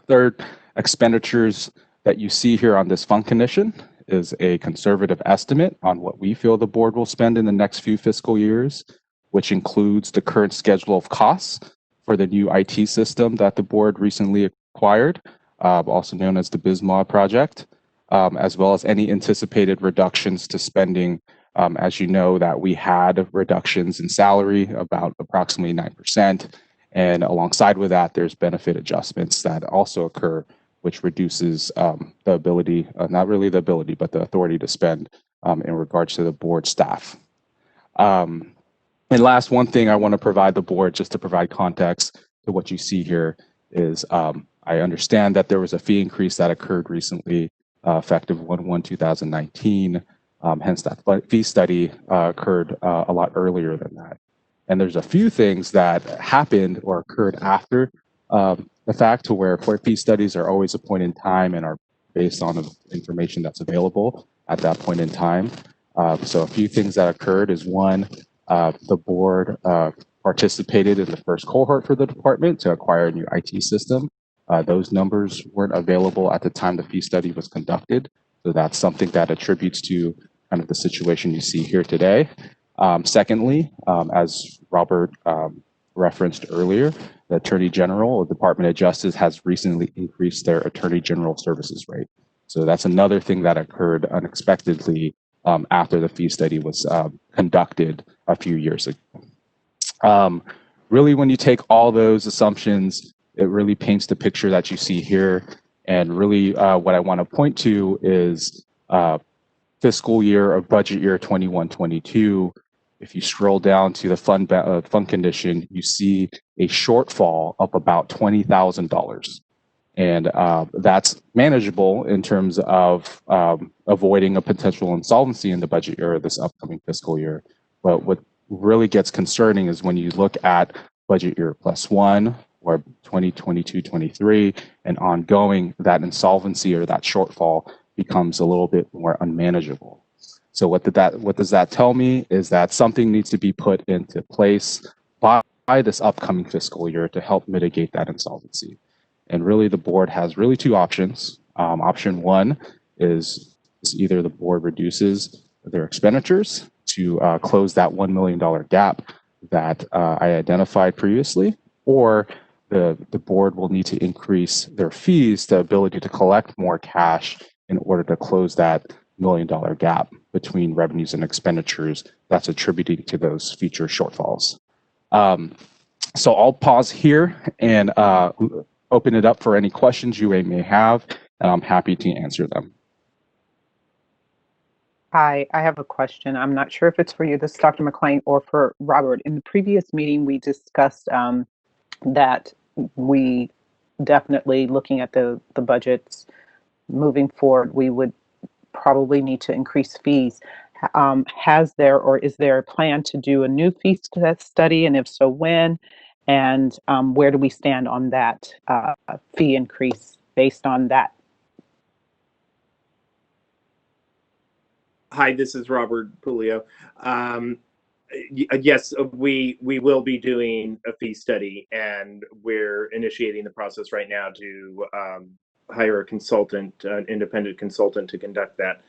Third, expenditures that you see here on this fund condition is a conservative estimate on what we feel the board will spend in the next few fiscal years, which includes the current schedule of costs for the new IT system that the board recently acquired, also known as the BizMod project, as well as any anticipated reductions to spending. As you know, that we had reductions in salary, about approximately 9%. And alongside with that, there's benefit adjustments that also occur, which reduces the ability, not really the ability, but the authority to spend in regards to the board staff. And last, one thing I want to provide the board, just to provide context to what you see here, is I understand that there was a fee increase that occurred recently, effective 1/1/2019. Hence, that fee study occurred a lot earlier than that. And there's a few things that happened or occurred after the fact, to where fee studies are always a point in time and are based on the information that's available at that point in time. So a few things that occurred is, one, the board participated in the first cohort for the department to acquire a new IT system. Those numbers weren't available at the time the fee study was conducted. So that's something that attributes to kind of the situation you see here today. Secondly, as Robert referenced earlier, the Attorney General or Department of Justice has recently increased their Attorney General services rate. So that's another thing that occurred unexpectedly after the fee study was conducted a few years ago. Really, when you take all those assumptions, it really paints the picture that you see here. And really what I want to point to is fiscal year of budget year 21-22. If you scroll down to the fund condition, you see a shortfall of about $20,000. And that's manageable in terms of avoiding a potential insolvency in the budget year of this upcoming fiscal year. But what really gets concerning is when you look at budget year +1 or 2022-23 and ongoing, that insolvency or that shortfall becomes a little bit more unmanageable. So what does that tell me is that something needs to be put into place by this upcoming fiscal year to help mitigate that insolvency. And really, the board has really two options. Option one is either the board reduces their expenditures to close that $1 million gap that I identified previously, or the board will need to increase their fees, the ability to collect more cash in order to close that $1 million gap between revenues and expenditures that's attributing to those future shortfalls. So I'll pause here and open it up for any questions you may have, and I'm happy to answer them. Hi, I have a question. I'm not sure if it's for you, this is Dr. McLean, or for Robert. In the previous meeting, we discussed that we definitely, looking at the budgets moving forward, we would probably need to increase fees. Has there, or is there a plan to do a new fee study, and if so, when? And where do we stand on that fee increase based on that? Hi, this is Robert Pulio. Yes, we will be doing a fee study, and we're initiating the process right now to hire a consultant, an independent consultant, to conduct that.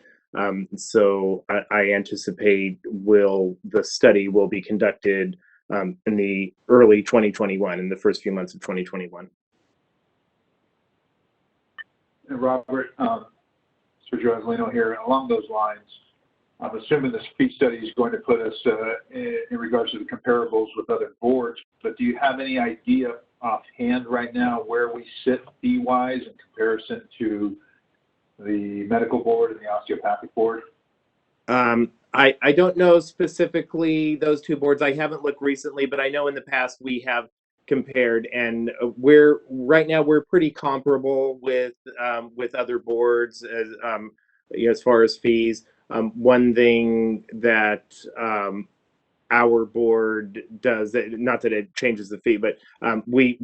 So I anticipate the study will be conducted in the early 2021, in the first few months of 2021. And Robert, Sergio Azzolino here, and along those lines, I'm assuming this fee study is going to put us in regards to the comparables with other boards, but do you have any idea offhand right now where we sit fee-wise in comparison to the medical board and the osteopathic board? I don't know specifically those two boards. I haven't looked recently, but I know in the past we have compared, and right now we're pretty comparable with other boards as far as fees. One thing that our board does, not that it changes the fee, but we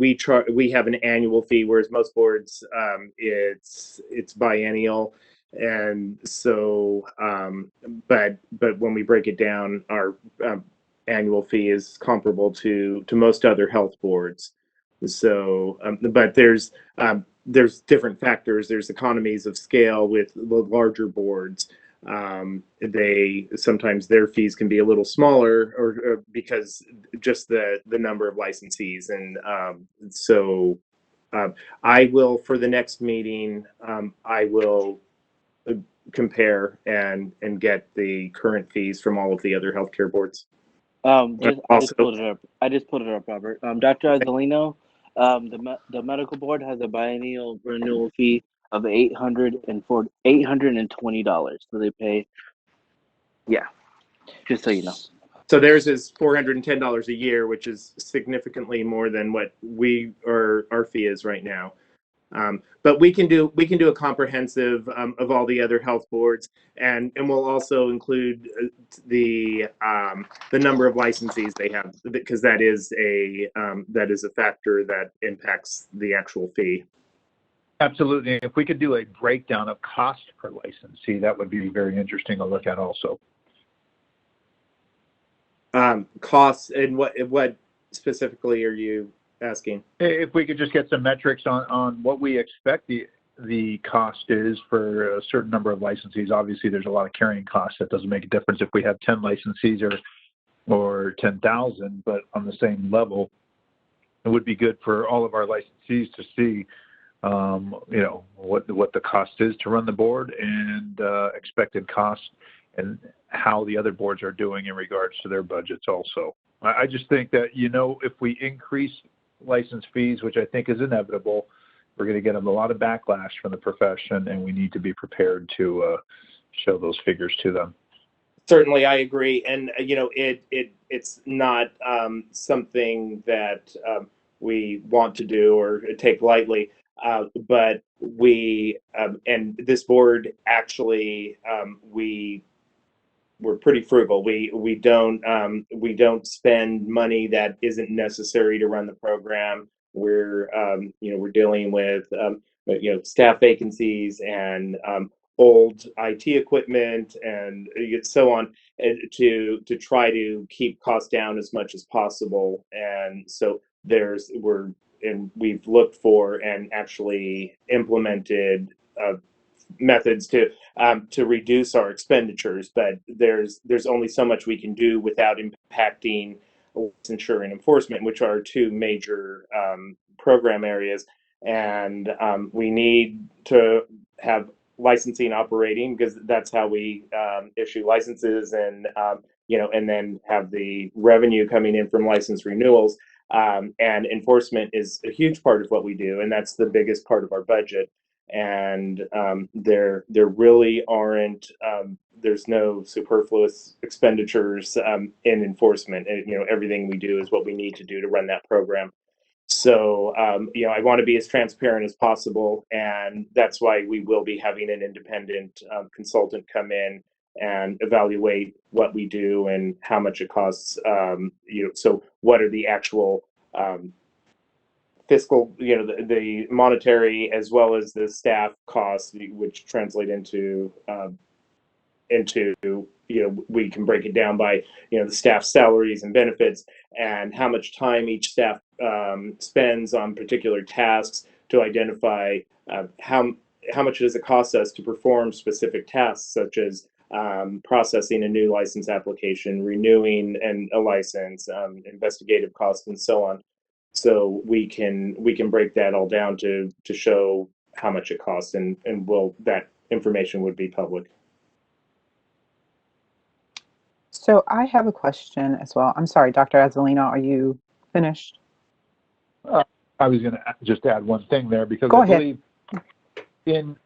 have an annual fee, whereas most boards it's biennial. And so but when we break it down, our annual fee is comparable to most other health boards. So but there's different factors. There's economies of scale with the larger boards. They sometimes their fees can be a little smaller, or because just the number of licensees. And so I will, for the next meeting, I will compare and get the current fees from all of the other healthcare boards. I just pulled it up. Robert. Dr. Azzolino, the medical board has a biennial renewal fee of $820. So they pay, yeah, just so you know. So theirs is $410 a year, which is significantly more than what our fee is right now. But we can do a comprehensive of all the other health boards, and we'll also include the number of licensees they have, because that is a factor that impacts the actual fee. Absolutely. If we could do a breakdown of cost per licensee, that would be very interesting to look at also. Costs, and what specifically are you asking? If we could just get some metrics on what we expect the cost is for a certain number of licensees. Obviously, there's a lot of carrying costs. That doesn't make a difference if we have 10 licensees or 10,000, but on the same level, it would be good for all of our licensees to see, what the cost is to run the board, and expected costs, and how the other boards are doing in regards to their budgets also. I just think that, if we increase license fees, which I think is inevitable, we're going to get a lot of backlash from the profession, and we need to be prepared to show those figures to them. Certainly, I agree, and it's not something that we want to do or take lightly, but we and this board actually we're pretty frugal. We don't spend money that isn't necessary to run the program. We're dealing with staff vacancies and old IT equipment and so on, to try to keep costs down as much as possible. And so we've looked for and actually implemented methods to reduce our expenditures, but there's only so much we can do without impacting licensure and enforcement, which are two major program areas. And we need to have licensing operating, because that's how we issue licenses, and and then have the revenue coming in from license renewals. And enforcement is a huge part of what we do, and that's the biggest part of our budget. And there really aren't there's no superfluous expenditures in enforcement. And, everything we do is what we need to do to run that program. So, I want to be as transparent as possible, and that's why we will be having an independent consultant come in and evaluate what we do and how much it costs. So what are the actual fiscal, the monetary as well as the staff costs, which translate into we can break it down by the staff salaries and benefits and how much time each staff spends on particular tasks to identify how much does it cost us to perform specific tasks, such as processing a new license application, renewing a license, investigative costs, and so on. So we can break that all down to show how much it costs, and that information would be public. So I have a question as well. I'm sorry, Dr. Azzolina, are you finished? I was going to just add one thing there, because Go I ahead. believe in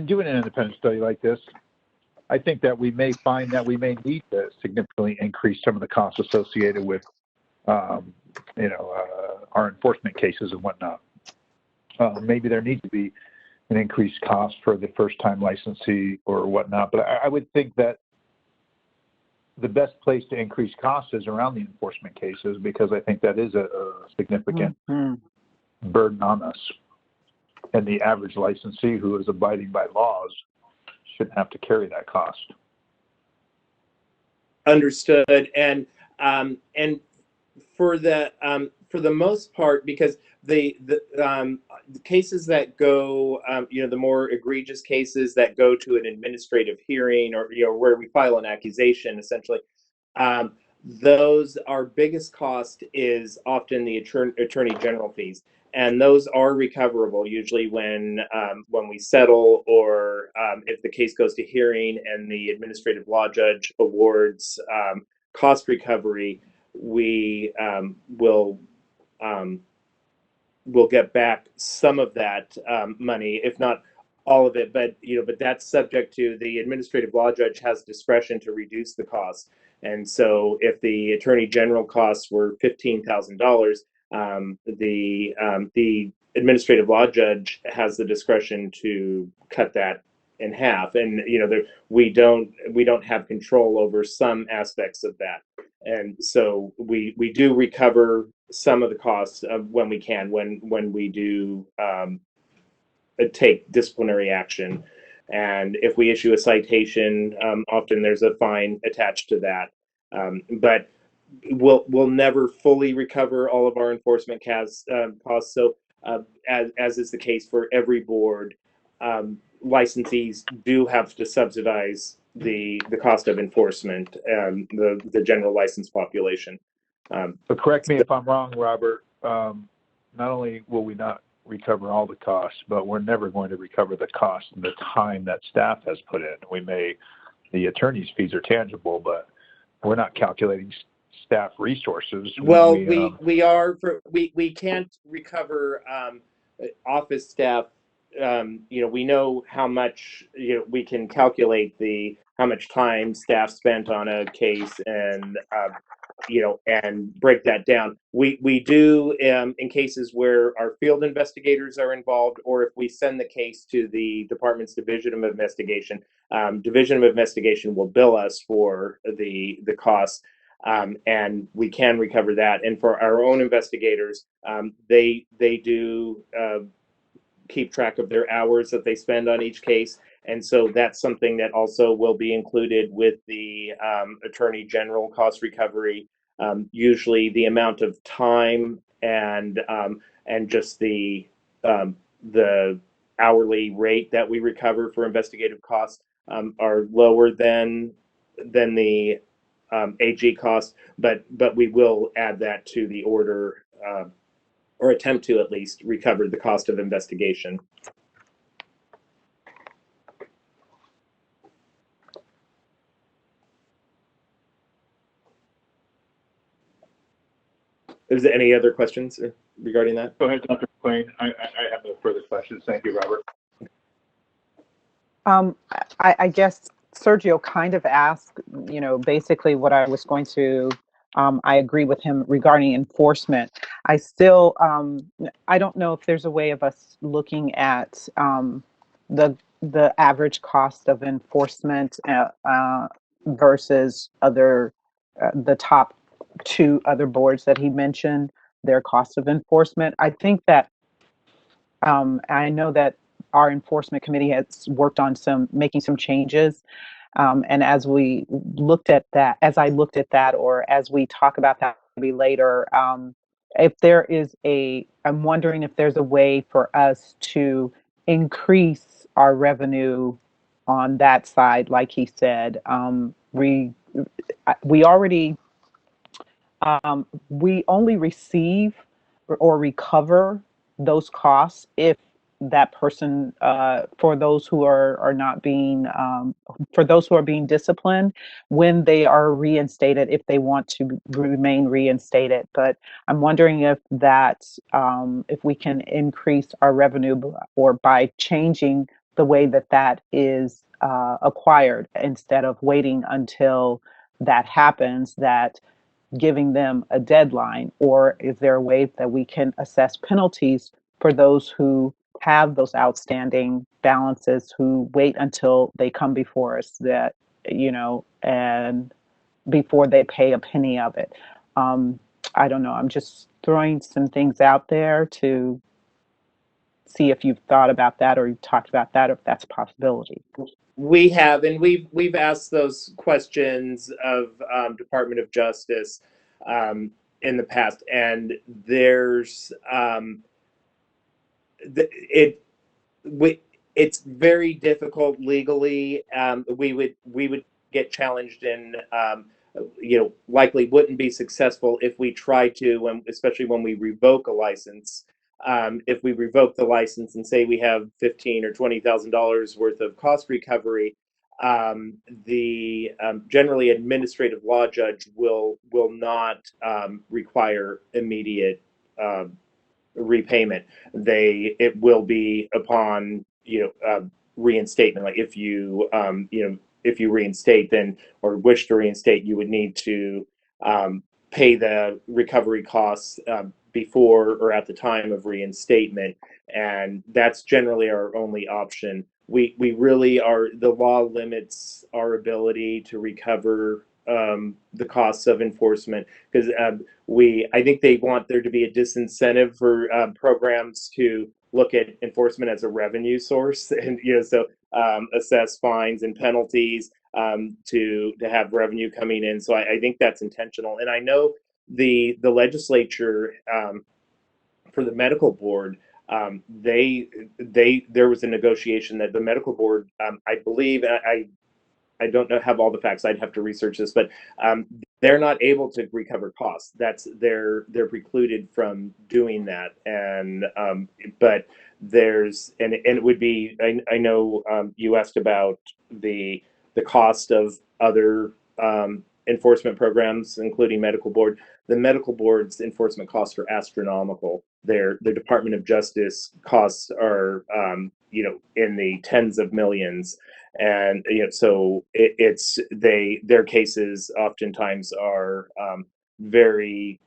doing an independent study like this, I think that we may find that we may need to significantly increase some of the costs associated with, our enforcement cases and whatnot. Maybe there needs to be an increased cost for the first-time licensee or whatnot, but I would think that the best place to increase costs is around the enforcement cases, because I think that is a significant burden on us. And the average licensee who is abiding by laws shouldn't have to carry that cost. Understood. And for the most part, because the cases that go, the more egregious cases that go to an administrative hearing, or where we file an accusation, essentially, those, our biggest cost is often the attorney general fees, and those are recoverable usually when we settle, or if the case goes to hearing and the administrative law judge awards cost recovery. We will get back some of that money, if not all of it. But that's subject to the administrative law judge has discretion to reduce the cost. And so, if the attorney general costs were $15,000, the administrative law judge has the discretion to cut that in half. And we don't have control over some aspects of that. And so we do recover some of the costs when we can, when we do take disciplinary action. And if we issue a citation, often there's a fine attached to that. But we'll never fully recover all of our enforcement costs. So as is the case for every board, licensees do have to subsidize the cost of enforcement, the general license population. But correct me if I'm wrong, Robert. Not only will we not recover all the costs, but we're never going to recover the cost and the time that staff has put in. The attorney's fees are tangible, but we're not calculating staff resources. Well, we can't recover office staff. We know how much, we can calculate how much time staff spent on a case, and and break that down. We do in cases where our field investigators are involved, or if we send the case to the department's Division of Investigation. Division of Investigation will bill us for the costs. And we can recover that. And for our own investigators, they do keep track of their hours that they spend on each case. And so that's something that also will be included with the attorney general cost recovery. Usually the amount of time and just the hourly rate that we recover for investigative costs are lower than the AG cost, but we will add that to the order, or attempt to at least recover the cost of investigation. Is there any other questions regarding that? Go ahead, Dr. McLean. I have no further questions. Thank you, Robert. I guess Sergio kind of asked, basically what I was going to, I agree with him regarding enforcement. I still, I don't know if there's a way of us looking at the average cost of enforcement versus the top two other boards that he mentioned, their cost of enforcement. I think that I know that our enforcement committee has worked on making some changes. And as we looked at that, or as we talk about that maybe later, if there is I'm wondering if there's a way for us to increase our revenue on that side, like he said. We already, we only receive or recover those costs if that person, for those who are not being, for those who are being disciplined, when they are reinstated, if they want to remain reinstated. But I'm wondering if if we can increase our revenue or by changing the way that is acquired, instead of waiting until that happens, that giving them a deadline, or is there a way that we can assess penalties for those who have those outstanding balances, who wait until they come before us, that, and before they pay a penny of it? I don't know. I'm just throwing some things out there to see if you've thought about that or you've talked about that, or if that's a possibility. We have, and we've asked those questions of Department of Justice in the past, and there's it's very difficult legally. We would get challenged, and likely wouldn't be successful if we try to, especially when we revoke a license. If we revoke the license and say we have $15,000 or $20,000 worth of cost recovery, the generally administrative law judge will not require immediate repayment. It will be upon reinstatement. Like if you reinstate, then, or wish to reinstate, you would need to pay the recovery costs before or at the time of reinstatement, and that's generally our only option. We really are, the law limits our ability to recover the costs of enforcement, because I think they want there to be a disincentive for programs to look at enforcement as a revenue source, and so assess fines and penalties to have revenue coming in. So I think that's intentional, and I know the legislature for the medical board, there was a negotiation that the medical board, I believe, I don't have all the facts. I'd have to research this, but they're not able to recover costs. They're precluded from doing that. And but it would be, I know you asked about the cost of other enforcement programs, including medical board. The medical board's enforcement costs are astronomical. The Department of Justice costs are in the tens of millions. And so their cases oftentimes are very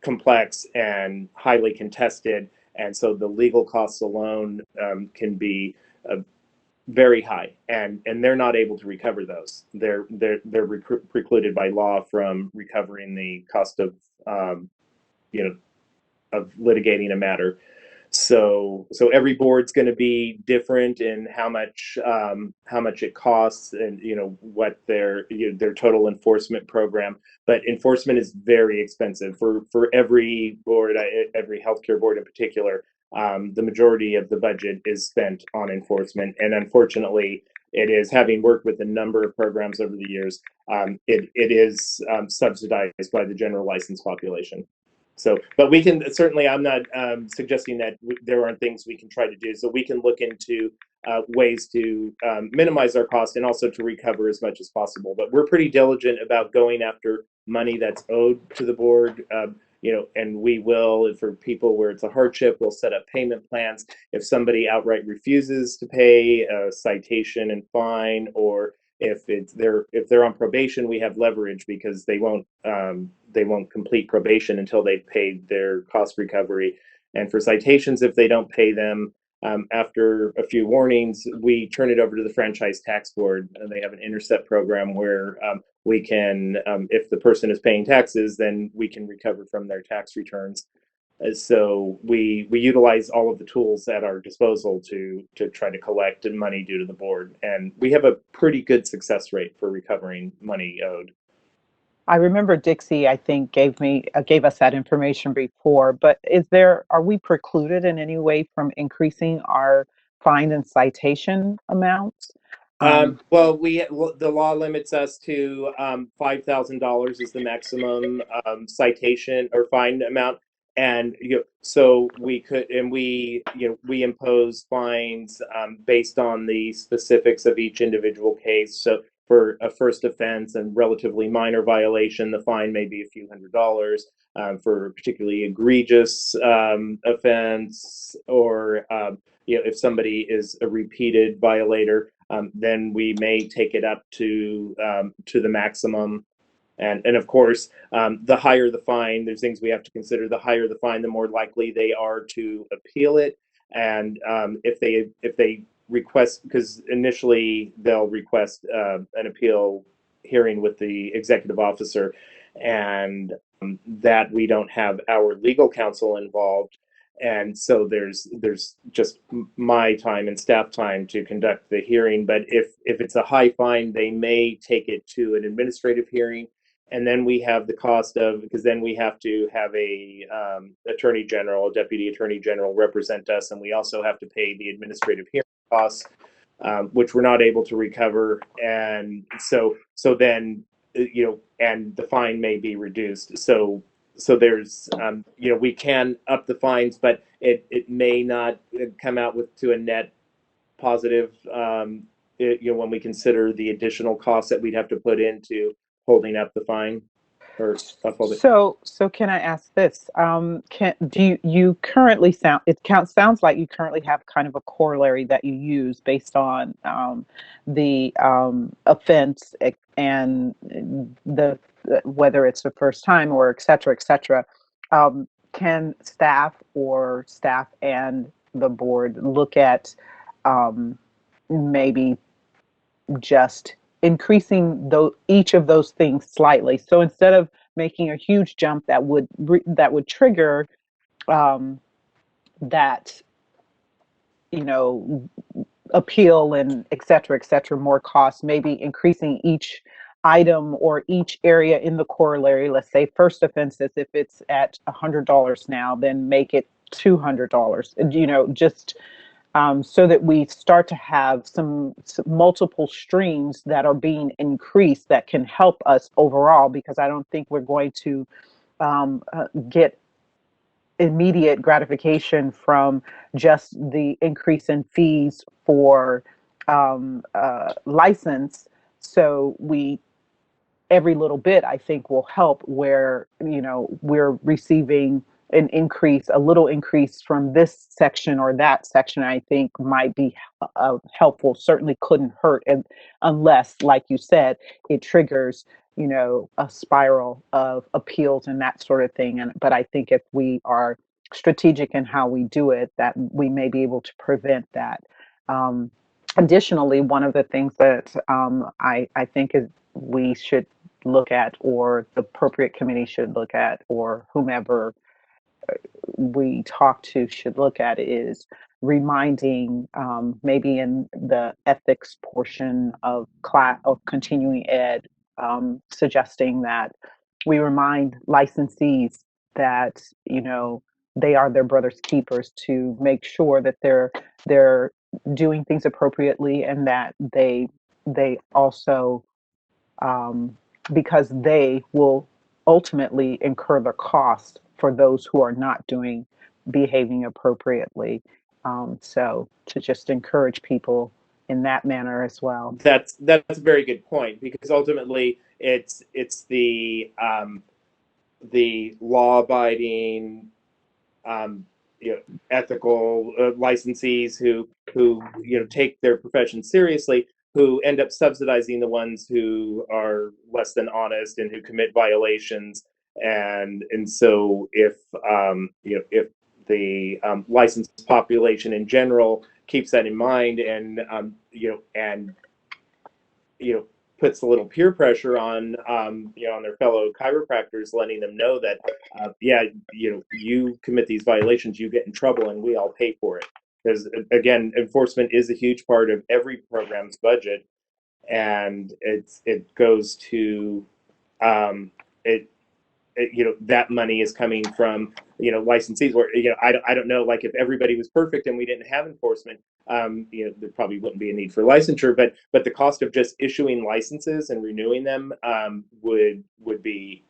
complex and highly contested, and so the legal costs alone can be very high, and they're not able to recover those. They're precluded by law from recovering the cost of of litigating a matter. So every board's going to be different in how much it costs, and what their total enforcement program. But enforcement is very expensive for every board, every healthcare board in particular. The majority of the budget is spent on enforcement, and unfortunately, it is, having worked with a number of programs over the years, it is subsidized by the general license population. So, but we can certainly, I'm not suggesting that there aren't things we can try to do. So we can look into ways to minimize our cost and also to recover as much as possible. But we're pretty diligent about going after money that's owed to the board. and we will, for people where it's a hardship, we'll set up payment plans. If somebody outright refuses to pay a citation and fine, or if they're on probation, we have leverage because they won't complete probation until they've paid their cost recovery. And for citations, if they don't pay them after a few warnings, we turn it over to the Franchise Tax Board. They have an intercept program where we can, if the person is paying taxes, then we can recover from their tax returns. So we utilize all of the tools at our disposal to try to collect money due to the board, and we have a pretty good success rate for recovering money owed. I remember Dixie, I think, gave us that information before, but are we precluded in any way from increasing our fine and citation amounts? Well, the law limits us to $5,000 is the maximum citation or fine amount, and so we impose fines based on the specifics of each individual case. So for a first offense and relatively minor violation, the fine may be a few $100s. For a particularly egregious offense, or if somebody is a repeated violator, then we may take it up to the maximum. And of course, the higher the fine, there's things we have to consider. The higher the fine, the more likely they are to appeal it. And if they request, because initially they'll request an appeal hearing with the executive officer, and that we don't have our legal counsel involved. And so there's just my time and staff time to conduct the hearing. But if it's a high fine, they may take it to an administrative hearing, and then we have the cost of, because then we have to have a attorney general, deputy attorney general represent us, and we also have to pay the administrative hearing costs, which we're not able to recover. And so then and the fine may be reduced. So there's we can up the fines, but it may not come out to a net positive when we consider the additional costs that we'd have to put into holding up the fine or upholding. So can I ask this? Do you currently sounds like you currently have kind of a corollary that you use based on the offense and the whether it's the first time or et cetera. Can staff and the board look at maybe just increasing each of those things slightly? So instead of making a huge jump that would trigger that appeal and et cetera, more costs, maybe increasing each item or each area in the corollary. Let's say first offenses, if it's at $100 now, then make it $200. Just so that we start to have some multiple streams that are being increased that can help us overall, because I don't think we're going to get immediate gratification from just the increase in fees for license. So every little bit, I think, will help, where we're receiving a little increase from this section or that section. I think might be helpful. Certainly couldn't hurt, and unless, like you said, it triggers a spiral of appeals and that sort of thing. But I think if we are strategic in how we do it, that we may be able to prevent that. Additionally, one of the things that I think is we should look at, or the appropriate committee should look at, or whomever we talk to should look at, is reminding, maybe in the ethics portion of class of continuing ed, suggesting that we remind licensees that they are their brother's keepers, to make sure that they're doing things appropriately, and that they also, because they will ultimately incur the cost for those who are not behaving appropriately. So to just encourage people in that manner as well. That's a very good point, because ultimately it's the the law-abiding, ethical licensees who take their profession seriously, who end up subsidizing the ones who are less than honest and who commit violations. And so if if the licensed population in general keeps that in mind, and puts a little peer pressure on on their fellow chiropractors, letting them know that you commit these violations, you get in trouble, and we all pay for it. Because again, enforcement is a huge part of every program's budget, and it goes to it that money is coming from licensees, where I don't know, like, if everybody was perfect and we didn't have enforcement, there probably wouldn't be a need for licensure, but the cost of just issuing licenses and renewing them would be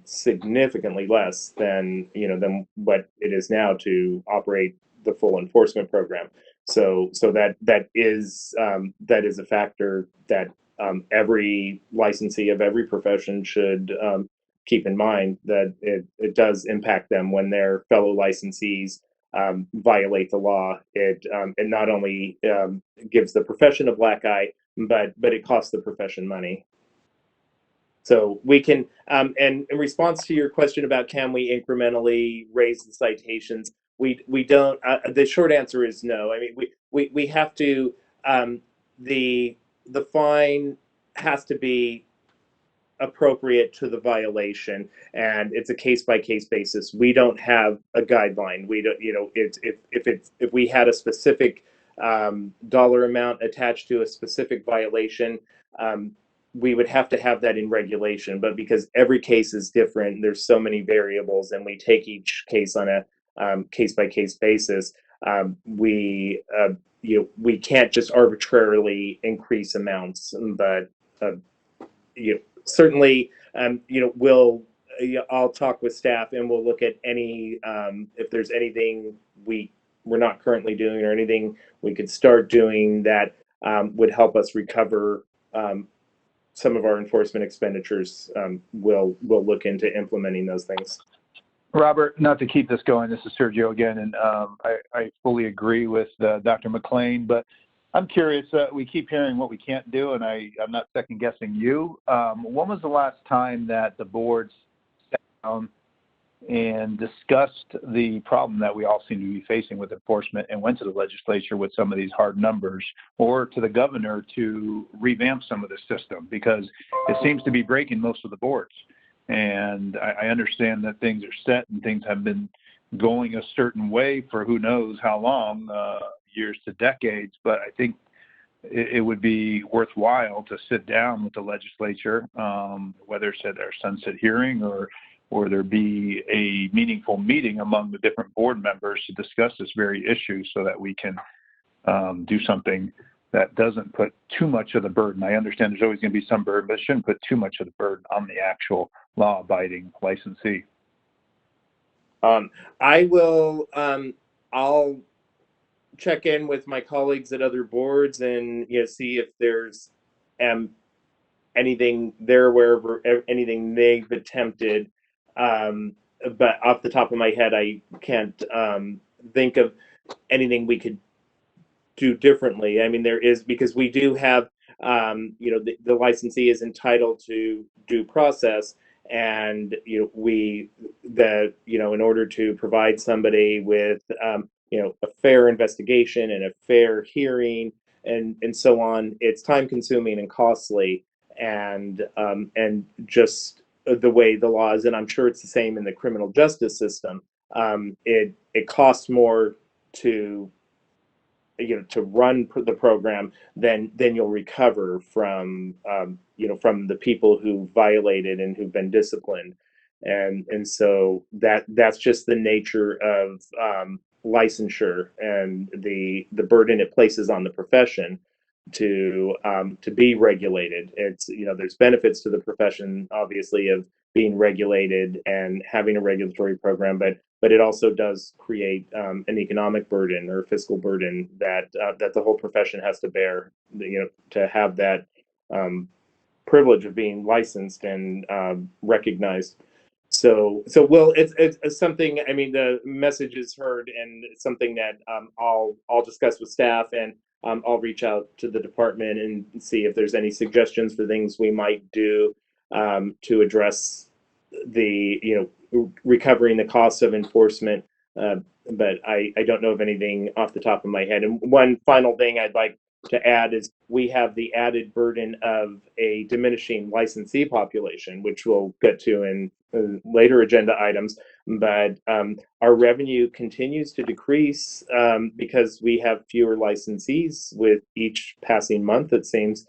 significantly less than what it is now to operate the full enforcement program. So that is a factor that every licensee of every profession should keep in mind, that it does impact them when their fellow licensees violate the law. It not only gives the profession a black eye, but it costs the profession money. So we can, and in response to your question about can we incrementally raise the citations, we don't. The short answer is no. I mean, we have to. The fine has to be appropriate to the violation, and it's a case-by-case basis. We don't have a guideline. We don't, if we had a specific dollar amount attached to a specific violation, we would have to have that in regulation. But because every case is different, there's so many variables, and we take each case on a case-by-case basis. We can't just arbitrarily increase amounts, but certainly, I'll talk with staff, and we'll look at any, if there's anything we're not currently doing, or anything we could start doing that would help us recover some of our enforcement expenditures. We'll look into implementing those things. Robert, not to keep this going, this is Sergio again, and I fully agree with Dr. McLean, but I'm curious, we keep hearing what we can't do, and I'm not second guessing you. When was the last time that the board sat down and discussed the problem that we all seem to be facing with enforcement, and went to the legislature with some of these hard numbers, or to the governor to revamp some of the system? Because it seems to be breaking most of the boards. And I understand that things are set and things have been going a certain way for who knows how long, years to decades, but I think it would be worthwhile to sit down with the legislature, whether it's at our sunset hearing or there be a meaningful meeting among the different board members to discuss this very issue, so that we can do something that doesn't put too much of the burden. I understand there's always going to be some burden, but it shouldn't put too much of the burden on the actual law-abiding licensee. I will. I'll check in with my colleagues at other boards and see if there's anything they're aware of, or anything they've attempted. But off the top of my head, I can't think of anything we could do differently. I mean, there is, because we do have, the licensee is entitled to due process, and in order to provide somebody with a fair investigation and a fair hearing and so on, it's time consuming and costly, and just the way the law is, and I'm sure it's the same in the criminal justice system. It costs more to run the program than you'll recover from from the people who violated and who've been disciplined, and so that's just the nature of licensure and the burden it places on the profession to be regulated. It's there's benefits to the profession, obviously, of being regulated and having a regulatory program, but it also does create an economic burden or fiscal burden that the whole profession has to bear. To have that privilege of being licensed and recognized. Well, it's something. I mean, the message is heard, and it's something that I'll discuss with staff, and I'll reach out to the department and see if there's any suggestions for things we might do to address the recovering the cost of enforcement. But I don't know of anything off the top of my head. And one final thing I'd like to add is we have the added burden of a diminishing licensee population, which we'll get to in later agenda items. But our revenue continues to decrease because we have fewer licensees with each passing month, it seems.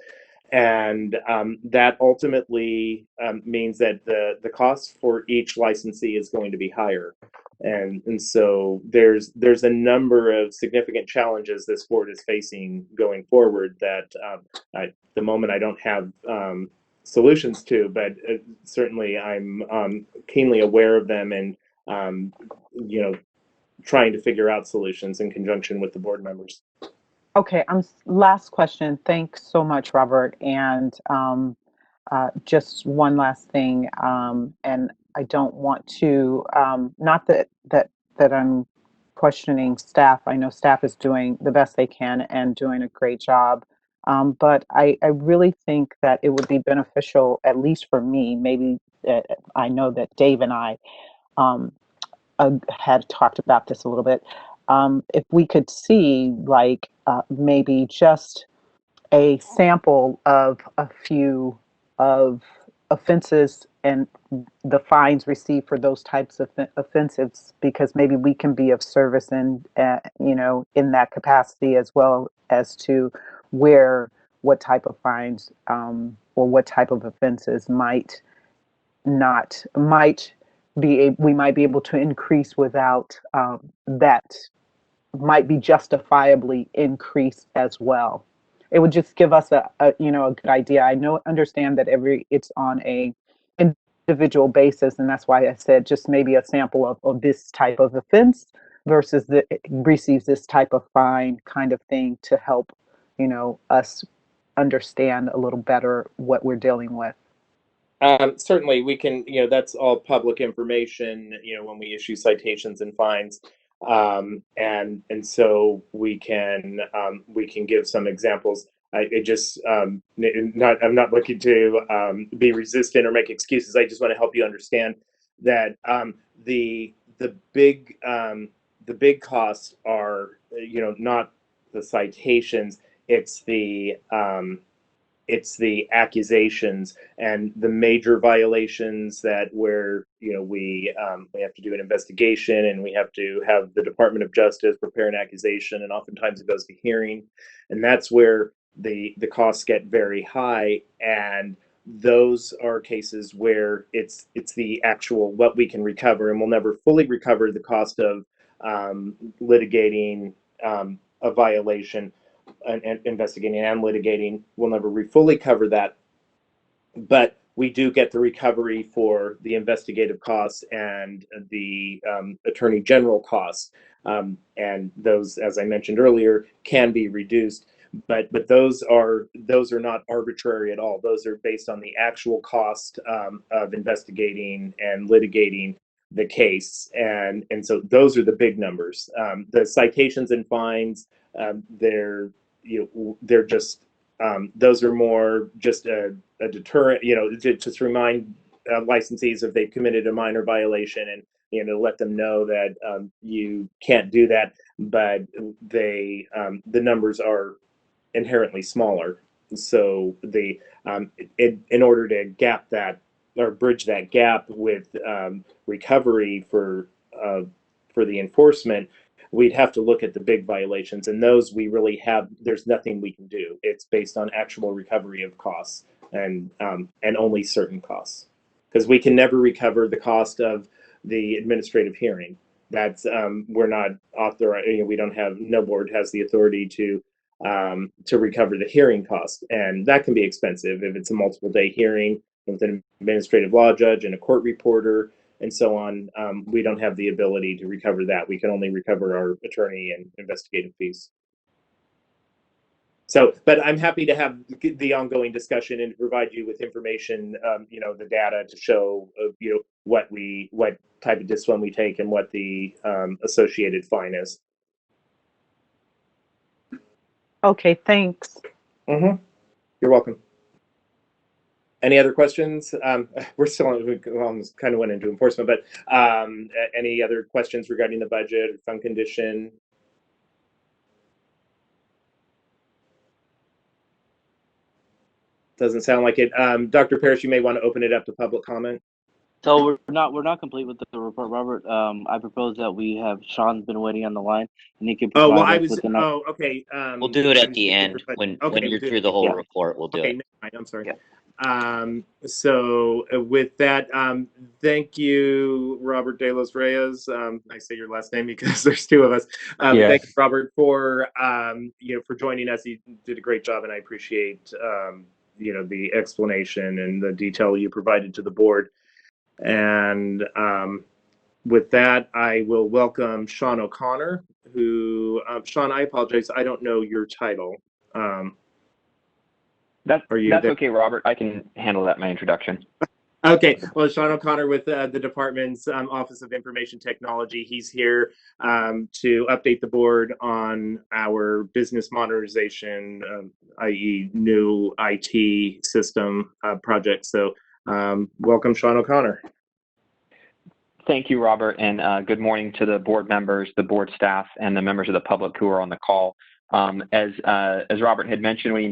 And that ultimately means that the cost for each licensee is going to be higher. And so there's a number of significant challenges this board is facing going forward that at the moment I don't have solutions to, but certainly I'm keenly aware of them, and trying to figure out solutions in conjunction with the board members. Okay, last question. Thanks so much, Robert. And just one last thing, and I don't want to, not that I'm questioning staff. I know staff is doing the best they can and doing a great job. But I really think that it would be beneficial, at least for me, maybe I know that Dave and I had talked about this a little bit. If we could see like maybe just a sample of a few of offenses and the fines received for those types of offenses, because maybe we can be of service in in that capacity, as well as to what type of fines or what type of offenses might we might be able to increase without that might be justifiably increased as well. It would just give us a good idea. I understand that it's on a individual basis, and that's why I said just maybe a sample of this type of offense versus receives this type of fine kind of thing, to help us understand a little better what we're dealing with. Certainly, we can. That's all public information. When we issue citations and fines, and so we can give some examples. I'm not looking to be resistant or make excuses. I just want to help you understand that the big costs are not the citations. It's the accusations and the major violations where we have to do an investigation, and we have to have the Department of Justice prepare an accusation, and oftentimes it goes to hearing, and that's where the costs get very high. And those are cases where it's the actual what we can recover, and we'll never fully recover the cost of litigating a violation. And investigating and litigating will never fully cover that, but we do get the recovery for the investigative costs and the attorney general costs, and those, as I mentioned earlier, can be reduced. But those are not arbitrary at all. Those are based on the actual cost of investigating and litigating the case, and so those are the big numbers. The citations and fines, they're just those are more just a deterrent, to just remind licensees if they've committed a minor violation, and let them know that you can't do that. But the numbers are inherently smaller, so in order to gap that or bridge that gap with recovery for the enforcement, we'd have to look at the big violations, and those there's nothing we can do. It's based on actual recovery of costs, and only certain costs, because we can never recover the cost of the administrative hearing. That's we're not authorized. We don't have, no board has the authority to recover the hearing cost, and that can be expensive if it's a multiple day hearing with an administrative law judge and a court reporter and so on. We don't have the ability to recover that. We can only recover our attorney and investigative fees. So, but I'm happy to have the ongoing discussion and provide you with information, the data to show, what type of discipline we take and what the associated fine is. Okay, thanks. Mm-hmm. You're welcome. Any other questions? We almost kind of went into enforcement, but any other questions regarding the budget or fund condition? Doesn't sound like it. Dr. Parrish, you may want to open it up to public comment. So we're not complete with the report, Robert. I propose that we have Sean's been waiting on the line, and he can provide us with okay. We'll do it at the end when you're through the whole report. We'll do it. Never mind. I'm sorry. Yeah. So with that, thank you, Robert De Los Reyes. I say your last name because there's two of us. Yes. Thank you, Robert, for for joining us. You did a great job, and I appreciate the explanation and the detail you provided to the board. And with that, I will welcome Sean O'Connor, who, Sean, I apologize, I don't know your title. That's okay, Robert. I can handle that in my introduction. Okay, well, Sean O'Connor with the department's Office of Information Technology. He's here to update the board on our business modernization, i.e. new IT system project. So welcome, Sean O'Connor. Thank you, Robert, and good morning to the board members, the board staff, and the members of the public who are on the call. As Robert had mentioned when he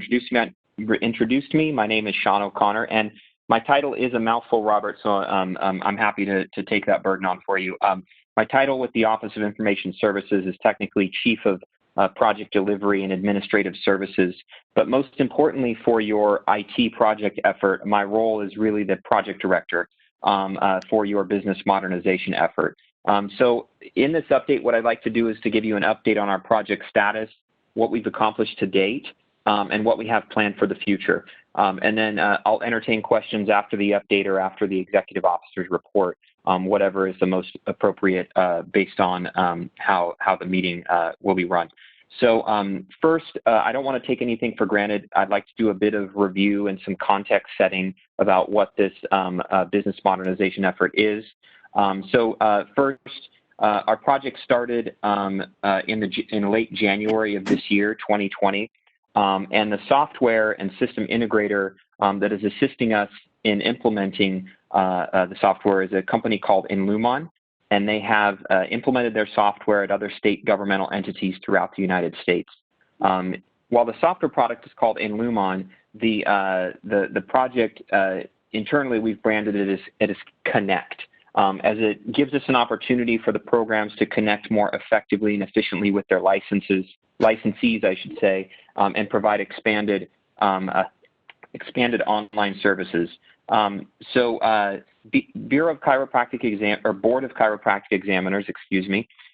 introduced me, my name is Sean O'Connor, and my title is a mouthful, Robert, so I'm happy to take that burden on for you. My title with the Office of Information Services is technically Chief of Project Delivery and Administrative Services, but most importantly for your IT project effort, my role is really the project director for your business modernization effort. So in this update, what I'd like to do is to give you an update on our project status, what we've accomplished to date, and what we have planned for the future. And then I'll entertain questions after the update or after the executive officer's report, whatever is the most appropriate based on how the meeting will be run. So first, I don't want to take anything for granted. I'd like to do a bit of review and some context setting about what this business modernization effort is. First, our project started in late January of this year, 2020, and the software and system integrator that is assisting us in implementing the software is a company called Inlumon, and they have implemented their software at other state governmental entities throughout the United States. While the software product is called Inlumon, the project internally we've branded it as Connect, as it gives us an opportunity for the programs to connect more effectively and efficiently with their licensees, I should say, and provide expanded online services. Bureau of Chiropractic Board of Chiropractic Examiners,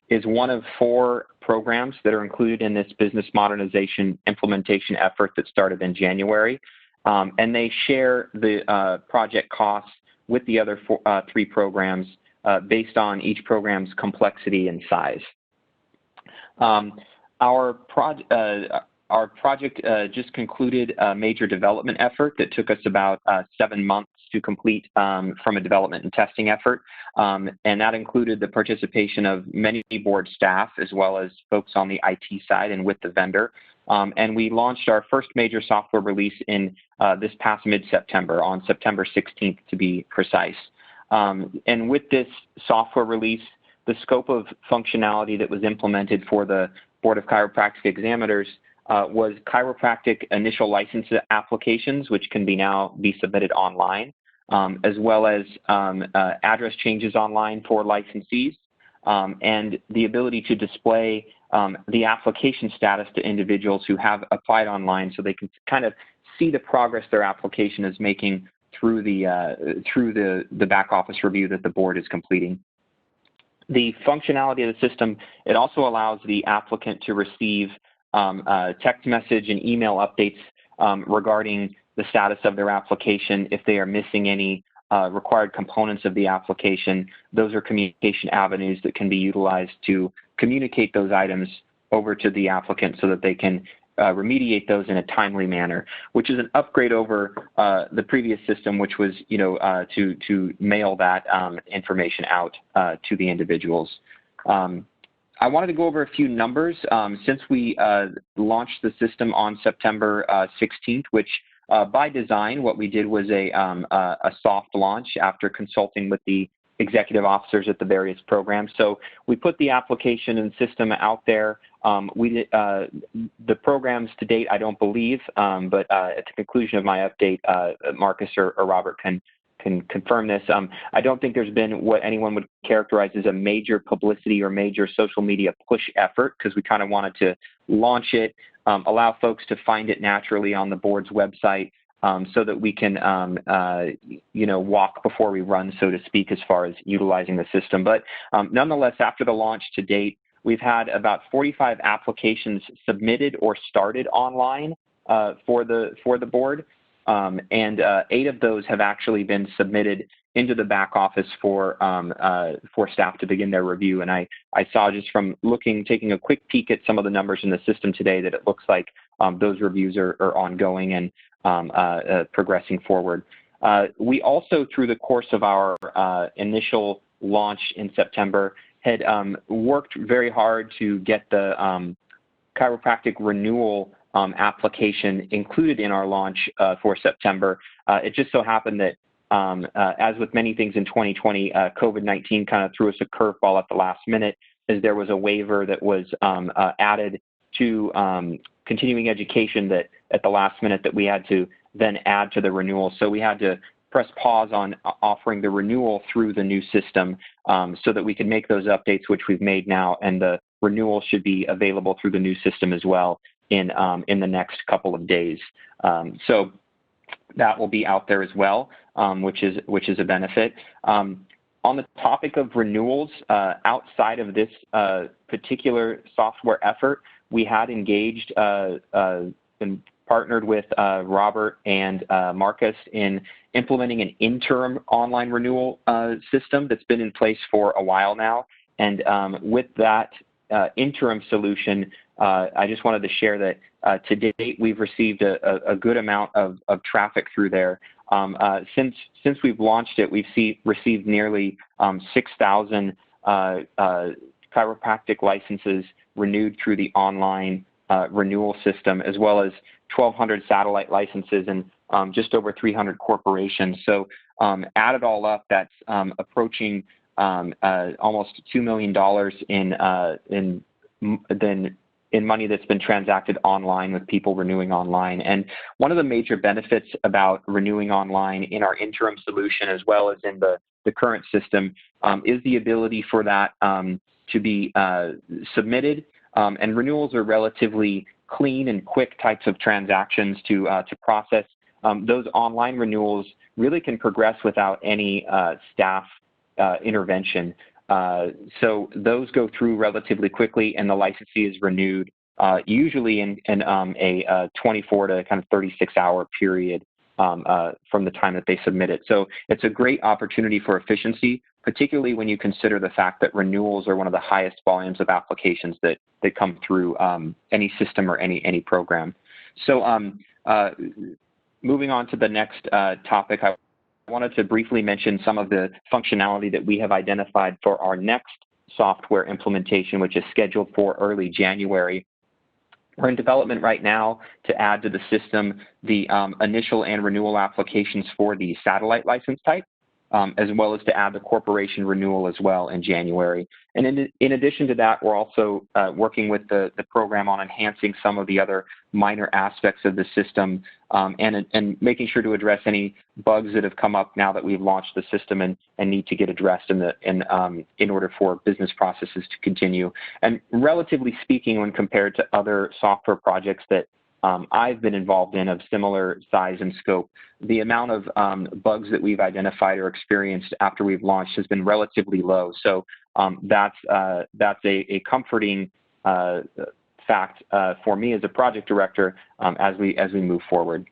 is one of 4 programs that are included in this business modernization implementation effort that started in January. And they share the project costs with the other 3 programs based on each program's complexity and size. Our project just concluded a major development effort that took us about 7 months to complete from a development and testing effort. And that included the participation of many board staff as well as folks on the IT side and with the vendor. And we launched our first major software release in this past mid-September, on September 16th to be precise. And with this software release, the scope of functionality that was implemented for the Board of Chiropractic Examiners was chiropractic initial license applications, which can now be submitted online, as well as address changes online for licensees, and the ability to display the application status to individuals who have applied online, so they can kind of see the progress their application is making through the back office review that the board is completing. The functionality of the system, it also allows the applicant to receive text message and email updates regarding the status of their application. If they are missing any required components of the application, those are communication avenues that can be utilized to communicate those items over to the applicant so that they can remediate those in a timely manner, which is an upgrade over the previous system, which was, to mail that information out to the individuals. I wanted to go over a few numbers. Since we launched the system on September 16th, which by design, what we did was a soft launch after consulting with the executive officers at the various programs. So we put the application and system out there. The programs to date, I don't believe, but at the conclusion of my update, Marcus or Robert can confirm this. I don't think there's been what anyone would characterize as a major publicity or major social media push effort, because we kind of wanted to launch it, allow folks to find it naturally on the board's website, so that we can, walk before we run, so to speak, as far as utilizing the system. But nonetheless, after the launch to date, we've had about 45 applications submitted or started online for the board. And 8 of those have actually been submitted into the back office for staff to begin their review. And I saw just from taking a quick peek at some of the numbers in the system today that it looks like those reviews are ongoing and progressing forward. We also, through the course of our initial launch in September, had worked very hard to get the chiropractic renewal application included in our launch for September. It just so happened that, as with many things in 2020, COVID-19 kind of threw us a curveball at the last minute, as there was a waiver that was added to continuing education that at the last minute that we had to then add to the renewal. So we had to press pause on offering the renewal through the new system so that we could make those updates, which we've made now, and the renewal should be available through the new system as well in the next couple of days. So that will be out there as well, which is a benefit. On the topic of renewals, outside of this particular software effort, we had engaged and partnered with Robert and Marcus in implementing an interim online renewal system that's been in place for a while now. And with that interim solution, I just wanted to share that to date we've received a good amount of traffic through there. Since we've launched it, we've received nearly 6,000 chiropractic licenses renewed through the online renewal system, as well as 1,200 satellite licenses and just over 300 corporations. So add it all up, that's approaching almost $2 million in money that's been transacted online with people renewing online. And one of the major benefits about renewing online in our interim solution, as well as in the current system, is the ability for that to be submitted. And renewals are relatively clean and quick types of transactions to process. Those online renewals really can progress without any staff intervention. So those go through relatively quickly, and the licensee is renewed usually in a 24 to kind of 36-hour period from the time that they submit it. So it's a great opportunity for efficiency, particularly when you consider the fact that renewals are one of the highest volumes of applications that come through any system or any program. So moving on to the next topic, I wanted to briefly mention some of the functionality that we have identified for our next software implementation, which is scheduled for early January. We're in development right now to add to the system the initial and renewal applications for the satellite license type, as well as to add the corporation renewal as well in January. And in addition to that, we're also working with the program on enhancing some of the other minor aspects of the system and making sure to address any bugs that have come up now that we've launched the system and need to get addressed in order for business processes to continue. And relatively speaking, when compared to other software projects that I've been involved in of similar size and scope, the amount of bugs that we've identified or experienced after we've launched has been relatively low. So that's a comforting fact for me as a project director as we move forward.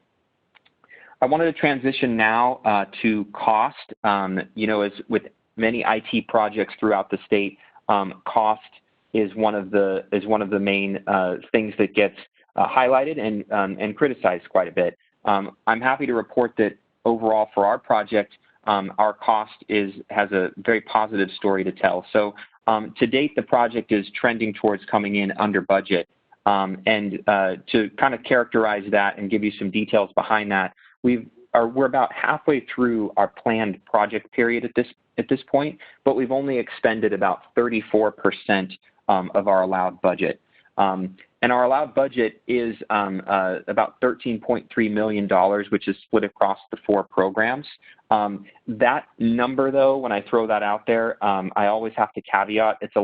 I wanted to transition now to cost. As with many IT projects throughout the state, cost is one of the main things that gets highlighted and criticized quite a bit. I'm happy to report that overall for our project, our cost has a very positive story to tell. So to date, the project is trending towards coming in under budget. And to kind of characterize that and give you some details behind that, we're about halfway through our planned project period at this point, but we've only expended about 34% of our allowed budget. And our allowed budget is about $13.3 million, which is split across the 4 programs. That number, though, when I throw that out there, I always have to caveat it's a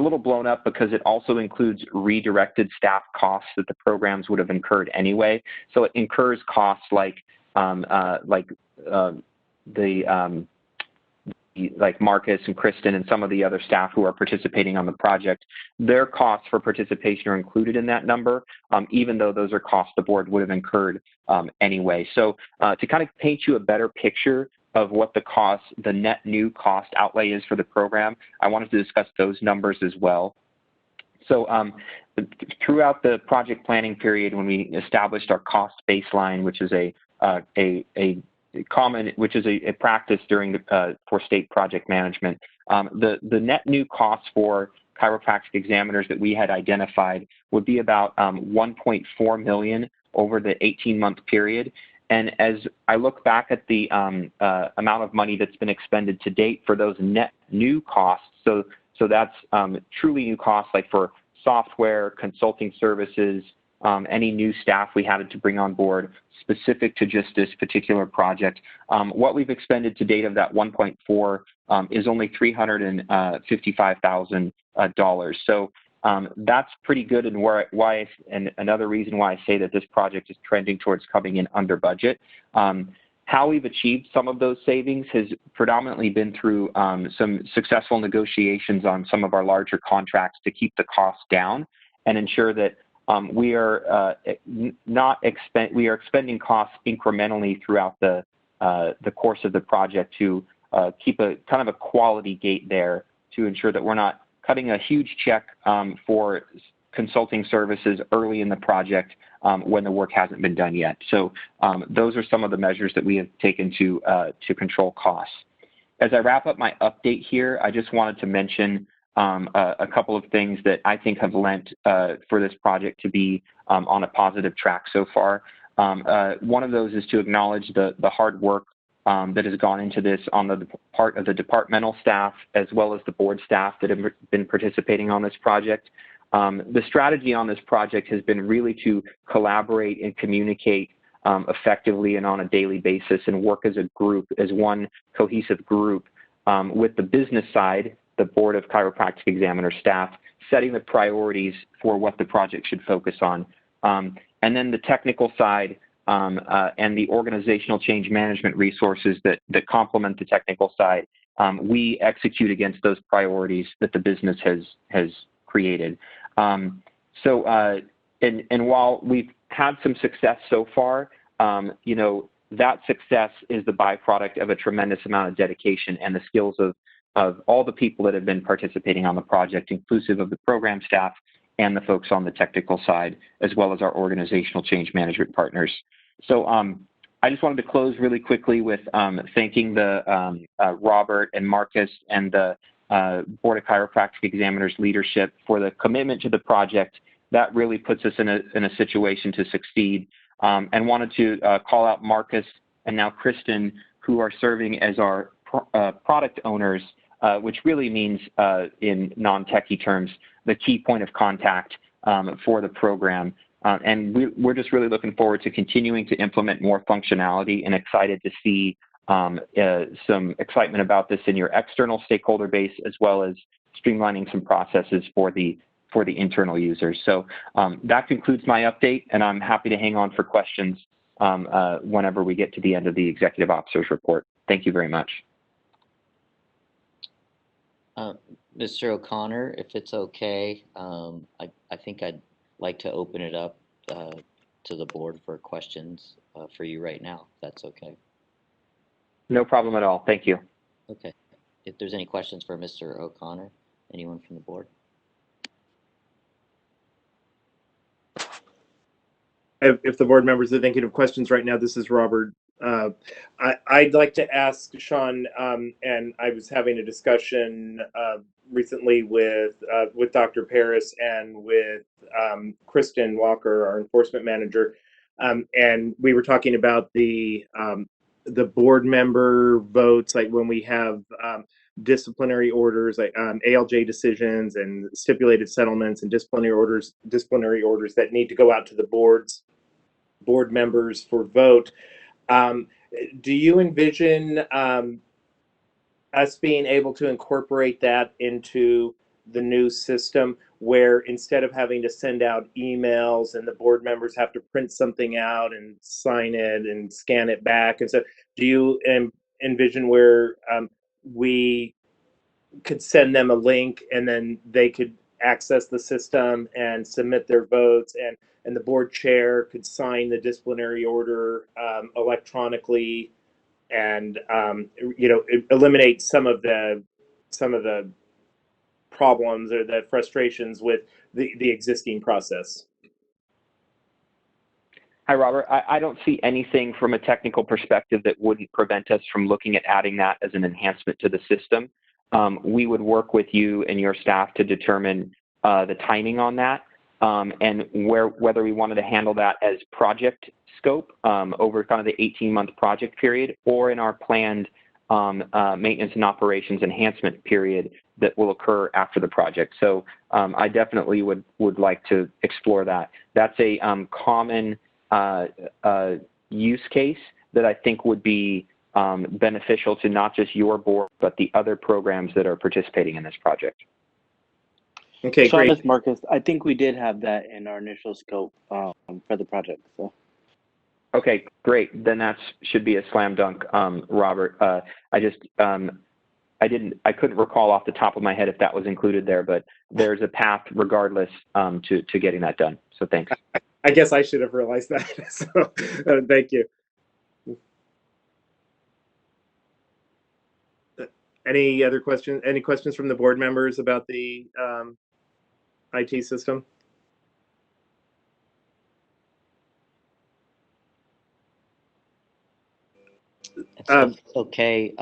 little blown up because it also includes redirected staff costs that the programs would have incurred anyway. So it incurs costs like Marcus and Kristen and some of the other staff who are participating on the project. Their costs for participation are included in that number, even though those are costs the board would have incurred anyway. So to kind of paint you a better picture of what the net new cost outlay is for the program, I wanted to discuss those numbers as well. So throughout the project planning period, when we established our cost baseline, which is a practice during for state project management, the net new costs for chiropractic examiners that we had identified would be about $1.4 million over the 18-month period. And as I look back at the amount of money that's been expended to date for those net new costs, so that's truly new costs like for software, consulting services, any new staff we had to bring on board specific to just this particular project. What we've expended to date of that 1.4 is only $355,000. So that's pretty good, and another reason why I say that this project is trending towards coming in under budget. How we've achieved some of those savings has predominantly been through some successful negotiations on some of our larger contracts to keep the costs down and ensure that we are expending costs incrementally throughout the course of the project to keep a kind of a quality gate there to ensure that we're not cutting a huge check for consulting services early in the project when the work hasn't been done yet. So those are some of the measures that we have taken to control costs. As I wrap up my update here, I just wanted to mention a couple of things that I think have lent for this project to be on a positive track so far. One of those is to acknowledge the hard work that has gone into this on the part of the departmental staff as well as the board staff that have been participating on this project. The strategy on this project has been really to collaborate and communicate effectively and on a daily basis and work as a group, as one cohesive group with the business side, the Board of Chiropractic Examiner staff, setting the priorities for what the project should focus on. And then the technical side and the organizational change management resources that complement the technical side, we execute against those priorities that the business has created. And while we've had some success so far, that success is the byproduct of a tremendous amount of dedication and the skills of all the people that have been participating on the project, inclusive of the program staff and the folks on the technical side, as well as our organizational change management partners. So I just wanted to close really quickly with thanking the Robert and Marcus and the Board of Chiropractic Examiners leadership for the commitment to the project. That really puts us in a situation to succeed. And wanted to call out Marcus and now Kristen, who are serving as our product owners, which really means in non-techie terms, the key point of contact for the program. And we're just really looking forward to continuing to implement more functionality and excited to see some excitement about this in your external stakeholder base, as well as streamlining some processes for the internal users. So that concludes my update, and I'm happy to hang on for questions whenever we get to the end of the Executive Officer's report. Thank you very much. Mr. O'Connor, if it's okay, I think I'd like to open it up to the board for questions for you right now, if that's okay. No problem at all. Thank you. Okay. If there's any questions for Mr. O'Connor, anyone from the board? if the board members are thinking of questions right now, this is Robert. I'd like to ask Sean, and I was having a discussion recently with Dr. Paris and with Kristen Walker, our enforcement manager, and we were talking about the board member votes, like when we have disciplinary orders, like ALJ decisions and stipulated settlements and disciplinary orders that need to go out to the board members for vote. Do you envision us being able to incorporate that into the new system, where instead of having to send out emails and the board members have to print something out and sign it and scan it back? And so do you envision where we could send them a link and then they could access the system and submit their votes, and the board chair could sign the disciplinary order electronically, and eliminate some of the problems or the frustrations with the existing process? Hi, Robert. I don't see anything from a technical perspective that wouldn't prevent us from looking at adding that as an enhancement to the system. We would work with you and your staff to determine the timing on that, and whether we wanted to handle that as project scope over kind of the 18-month project period, or in our planned maintenance and operations enhancement period that will occur after the project. So I definitely would like to explore that. That's a common use case that I think would be beneficial to not just your board, but the other programs that are participating in this project. Okay, Sean, great. this is Marcus. I think we did have that in our initial scope for the project. So. Okay, great. Then that should be a slam dunk, Robert. I couldn't recall off the top of my head if that was included there, but there's a path regardless to getting that done. So thanks. I guess I should have realized that. So thank you. Any other questions? Any questions from the board members about the IT system? Okay,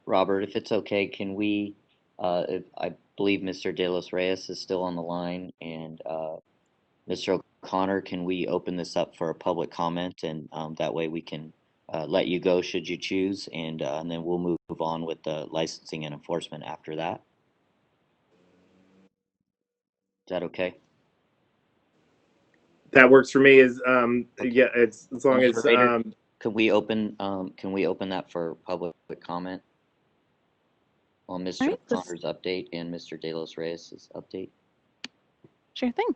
Robert, if it's okay, can we, I believe Mr. De Los Reyes is still on the line, and Mr. O'Connor, can we open this up for a public comment, and that way we can let you go should you choose, and then we'll move on with the licensing and enforcement after that. Is that okay? That works for me. Okay. Yeah, it's as long as Can we open that for public comment on Mr. O'Connor's update and Mr. De Los Reyes' update? Sure thing.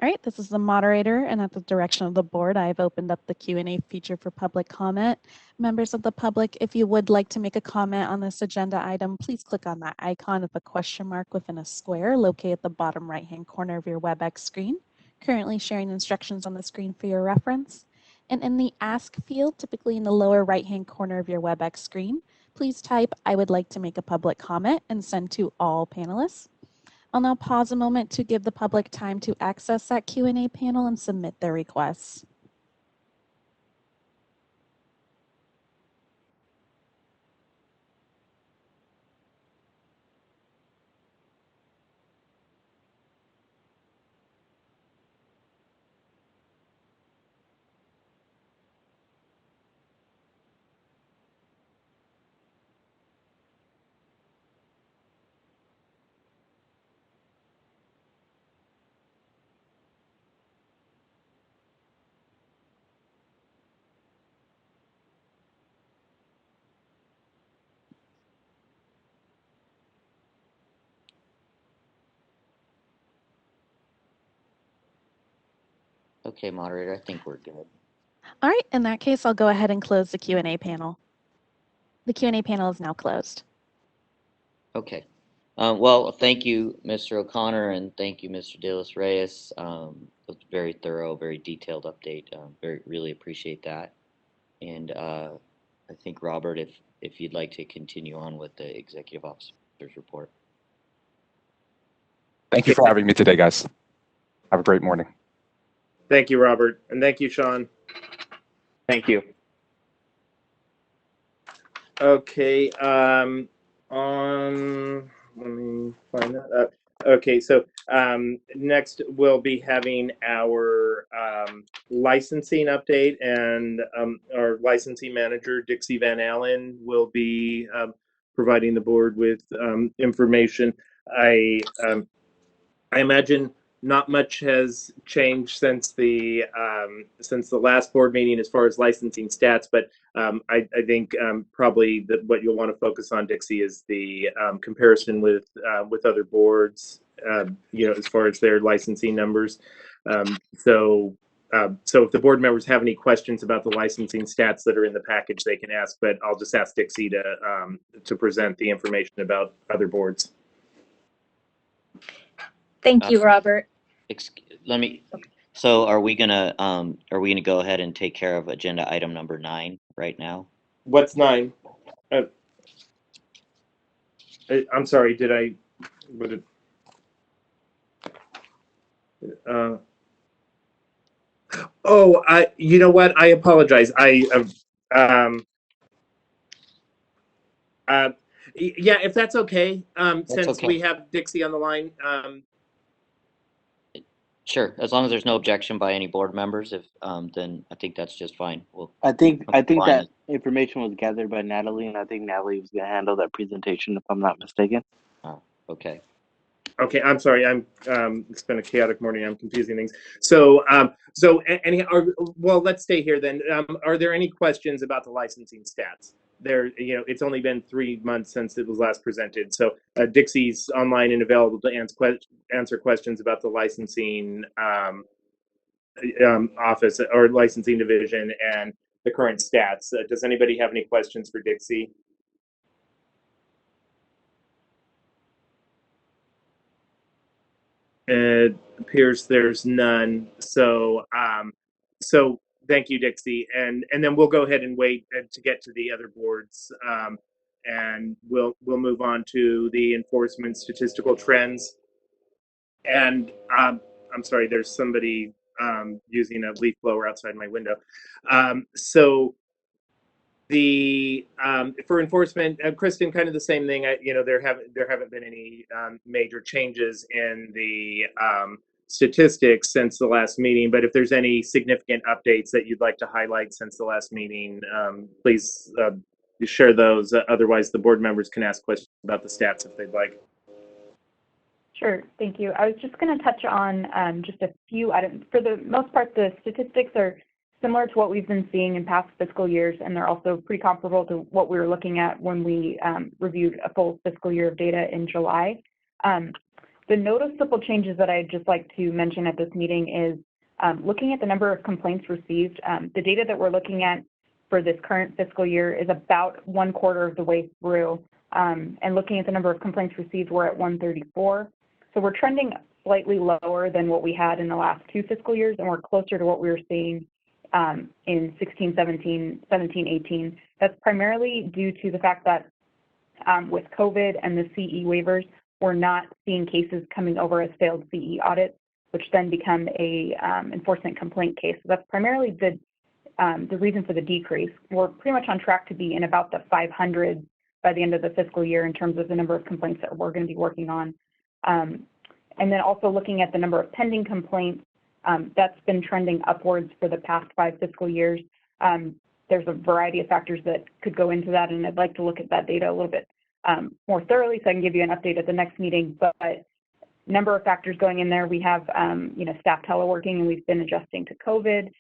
All right, this is the moderator, and at the direction of the board, I've opened up the Q&A feature for public comment. Members of the public, if you would like to make a comment on this agenda item, please click on that icon with a question mark within a square located at the bottom right-hand corner of your WebEx screen. Currently sharing instructions on the screen for your reference. And in the Ask field, typically in the lower right-hand corner of your WebEx screen, please type, "I would like to make a public comment," and send to all panelists. I'll now pause a moment to give the public time to access that Q&A panel and submit their requests. Okay, moderator, I think we're good. All right, in that case, I'll go ahead and close the Q&A panel. The Q&A panel is now closed. Okay. Well, thank you, Mr. O'Connor, and thank you, Mr. De Los Reyes. It was very thorough, very detailed update. Really appreciate that. And I think, Robert, if you'd like to continue on with the executive officer's report. Thank you for having me today, guys. Have a great morning. Thank you, Robert. And thank you, Sean. Thank you. Okay, let me find that up. Okay, so next we'll be having our licensing update, and our licensing manager, Dixie Van Allen, will be providing the board with information. I imagine not much has changed since the last board meeting as far as licensing stats, but I think probably that what you'll want to focus on, Dixie, is the comparison with other boards, as far as their licensing numbers. So if the board members have any questions about the licensing stats that are in the package, they can ask. But I'll just ask Dixie to present the information about other boards. Thank you, Robert. So are we gonna go ahead and take care of agenda item number 9 right now? What's 9? I'm sorry. Did I? What did? You know what? I apologize. Yeah, if that's okay. Since okay. we have Dixie on the line. Sure, as long as there's no objection by any board members, then I think that's just fine. I think that information was gathered by Natalie, and I think Natalie was going to handle that presentation, if I'm not mistaken. Oh, okay. Okay, I'm sorry. It's been a chaotic morning. I'm confusing things. Well, let's stay here then. Are there any questions about the licensing stats? It's only been 3 months since it was last presented. So Dixie's online and available to answer questions about the licensing office or licensing division and the current stats. Does anybody have any questions for Dixie? It appears there's none. So thank you, Dixie. And then we'll go ahead and wait to get to the other boards. And we'll move on to the enforcement statistical trends. And I'm sorry, there's somebody using a leaf blower outside my window. So for enforcement, Kristen, kind of the same thing. There haven't been any major changes in the statistics since the last meeting. But if there's any significant updates that you'd like to highlight since the last meeting, please share those. Otherwise, the board members can ask questions about the stats if they'd like. Sure, thank you. I was just going to touch on just a few items. For the most part, the statistics are similar to what we've been seeing in past fiscal years, and they're also pretty comparable to what we were looking at when we reviewed a full fiscal year of data in July. The noticeable changes that I'd just like to mention at this meeting is looking at the number of complaints received. The data that we're looking at for this current fiscal year is about 1/4 of the way through, and looking at the number of complaints received, we're at 134. So we're trending slightly lower than what we had in the last 2 fiscal years, and we're closer to what we were seeing in 16, 17, 18. That's primarily due to the fact that with COVID and the CE waivers, we're not seeing cases coming over as failed CE audits, which then become a enforcement complaint case. So that's primarily the reason for the decrease. We're pretty much on track to be in about the 500 by the end of the fiscal year in terms of the number of complaints that we're going to be working on. And then also looking at the number of pending complaints, that's been trending upwards for the past 5 fiscal years. There's a variety of factors that could go into that, and I'd like to look at that data a little bit more thoroughly so I can give you an update at the next meeting. But number of factors going in there. We have staff teleworking, and we've been adjusting to COVID.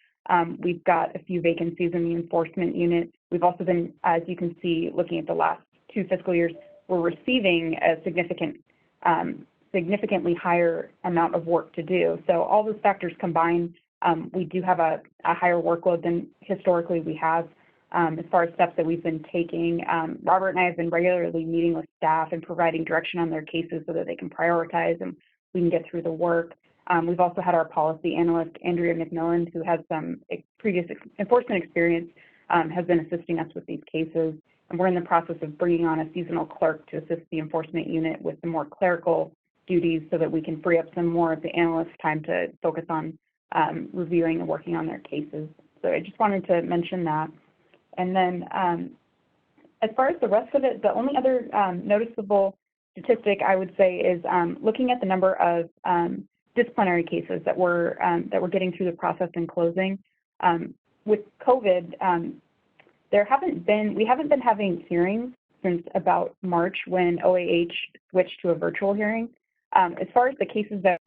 We've got a few vacancies in the enforcement unit. We've also been, as you can see, looking at the last 2 fiscal years, we're receiving a significantly higher amount of work to do. So all those factors combined, we do have a higher workload than historically we have as far as steps that we've been taking. Robert and I have been regularly meeting with staff and providing direction on their cases so that they can prioritize and we can get through the work. We've also had our policy analyst, Andrea McMillan, who has some previous enforcement experience, has been assisting us with these cases. And we're in the process of bringing on a seasonal clerk to assist the enforcement unit with the more clerical duties so that we can free up some more of the analyst time to focus on reviewing and working on their cases. So I just wanted to mention that. And then as far as the rest of it, the only other noticeable statistic I would say is looking at the number of disciplinary cases that we're getting through the process and closing. With COVID, we haven't been having hearings since about March when OAH switched to a virtual hearing. As far as the cases that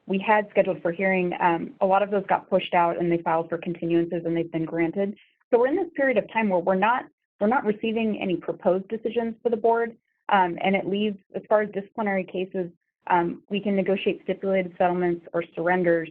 we had scheduled for hearing, a lot of those got pushed out and they filed for continuances and they've been granted. So we're in this period of time where we're not receiving any proposed decisions for the board, and it leaves, as far as disciplinary cases, we can negotiate stipulated settlements or surrenders,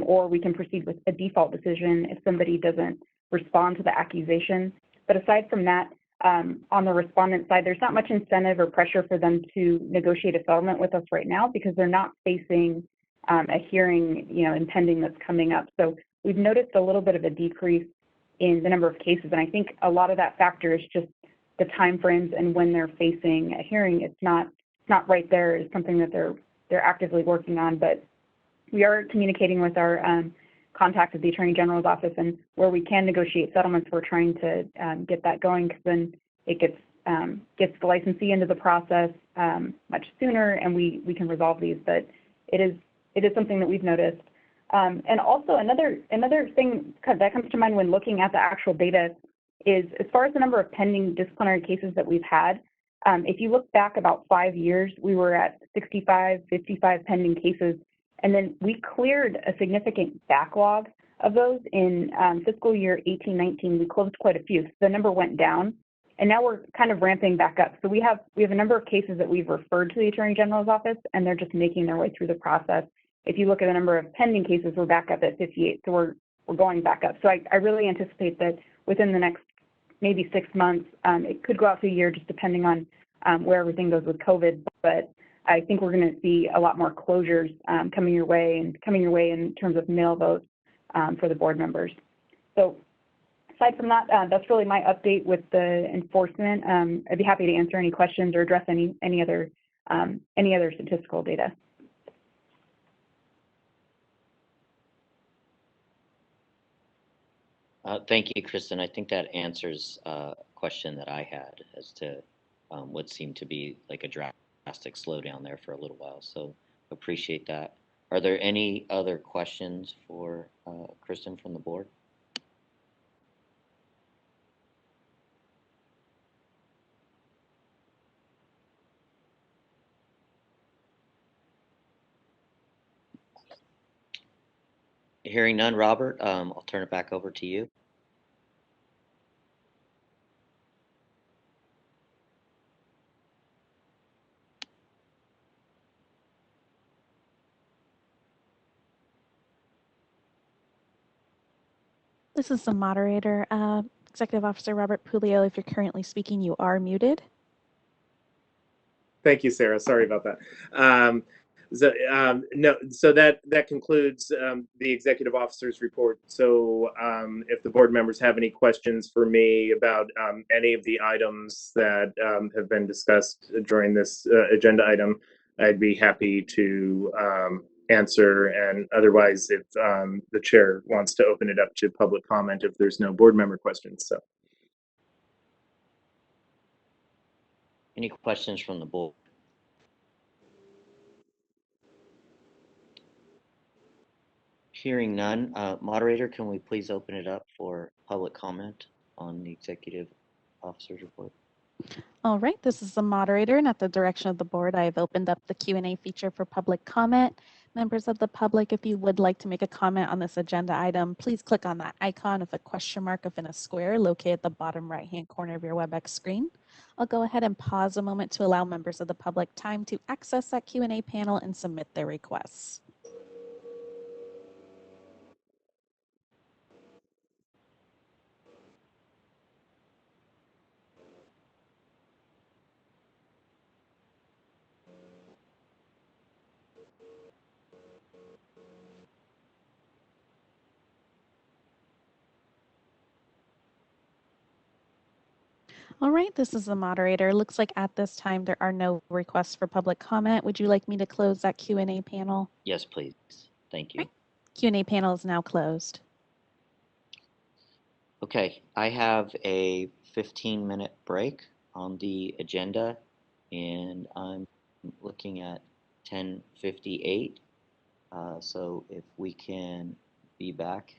or we can proceed with a default decision if somebody doesn't respond to the accusation. But aside from that, on the respondent side, there's not much incentive or pressure for them to negotiate a settlement with us right now because they're not facing a hearing, impending that's coming up. So we've noticed a little bit of a decrease in the number of cases, and I think a lot of that factor is just the time frames and when they're facing a hearing. It's not right there. It's something that they're actively working on, but we are communicating with our contact at the Attorney General's office, and where we can negotiate settlements, we're trying to get that going, because then it gets the licensee into the process much sooner, and we can resolve these. But it is something that we've noticed. And also another thing that comes to mind when looking at the actual data is, as far as the number of pending disciplinary cases that we've had, if you look back about 5 years, we were at 65, 55 pending cases, and then we cleared a significant backlog of those in fiscal year 18-19. We closed quite a few. So the number went down, and now we're kind of ramping back up. So we have a number of cases that we've referred to the Attorney General's office, and they're just making their way through the process. If you look at the number of pending cases, we're back up at 58. So we're going back up. So I really anticipate that within the next maybe 6 months, it could go out to a year, just depending on where everything goes with COVID. But I think we're going to see a lot more closures coming your way in terms of mail votes for the board members. So aside from that, that's really my update with the enforcement. I'd be happy to answer any questions or address any other statistical data. Thank you, Kristen. I think that answers a question that I had as to what seemed to be like a drastic slowdown there for a little while. So appreciate that. Are there any other questions for Kristen from the board? Hearing none, Robert, I'll turn it back over to you. This is the moderator. Executive Officer Robert Puleo, if you're currently speaking, you are muted. Thank you, Sarah. Sorry about that. So that concludes the executive officer's report. So if the board members have any questions for me about any of the items that have been discussed during this agenda item, I'd be happy to answer. And otherwise, if the chair wants to open it up to public comment, if there's no board member questions. So. Any questions from the board? Hearing none, moderator, can we please open it up for public comment on the executive officer's report? All right, this is the moderator, and at the direction of the board, I have opened up the Q&A feature for public comment. Members of the public, if you would like to make a comment on this agenda item, please click on that icon with a question mark within a square located at the bottom right-hand corner of your WebEx screen. I'll go ahead and pause a moment to allow members of the public time to access that Q&A panel and submit their requests. All right, this is the moderator. Looks like at this time there are no requests for public comment. Would you like me to close that Q&A panel? Yes, please. Thank you. Okay. Q&A panel is now closed. Okay, I have a 15-minute break on the agenda, and I'm looking at 10:58. So if we can be back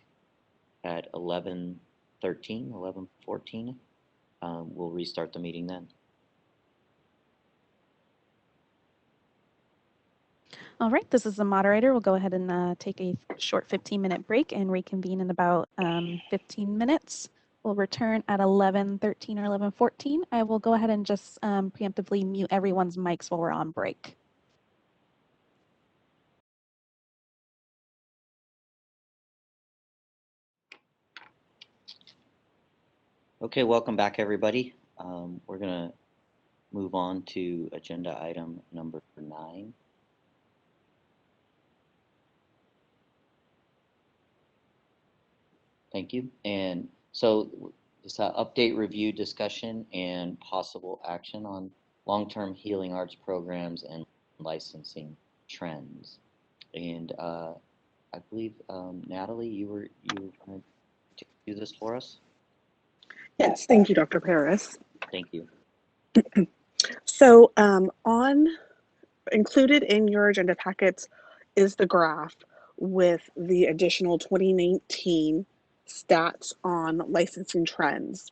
at 11:13, 11:14, we'll restart the meeting then. All right, this is the moderator. We'll go ahead and take a short 15-minute break and reconvene in about 15 minutes. We'll return at 11:13 or 11:14. I will go ahead and just preemptively mute everyone's mics while we're on break. Okay, welcome back, everybody. We're going to move on to agenda item number 9. Thank you. And so it's an update, review, discussion, and possible action on long-term healing arts programs and licensing trends. And I believe, Natalie, you were going to do this for us? Yes, thank you, Dr. Paris. Thank you. So included in your agenda packets is the graph with the additional 2019 stats on licensing trends.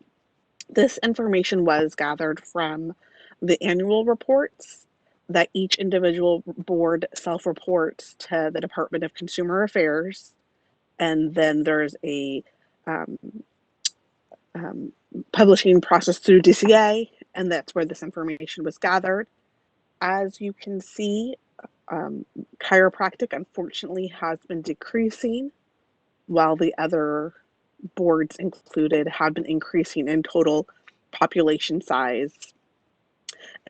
This information was gathered from the annual reports that each individual board self-reports to the Department of Consumer Affairs. And then there's a publishing process through DCA, and that's where this information was gathered. As you can see, chiropractic unfortunately has been decreasing, while the other boards included have been increasing in total population size.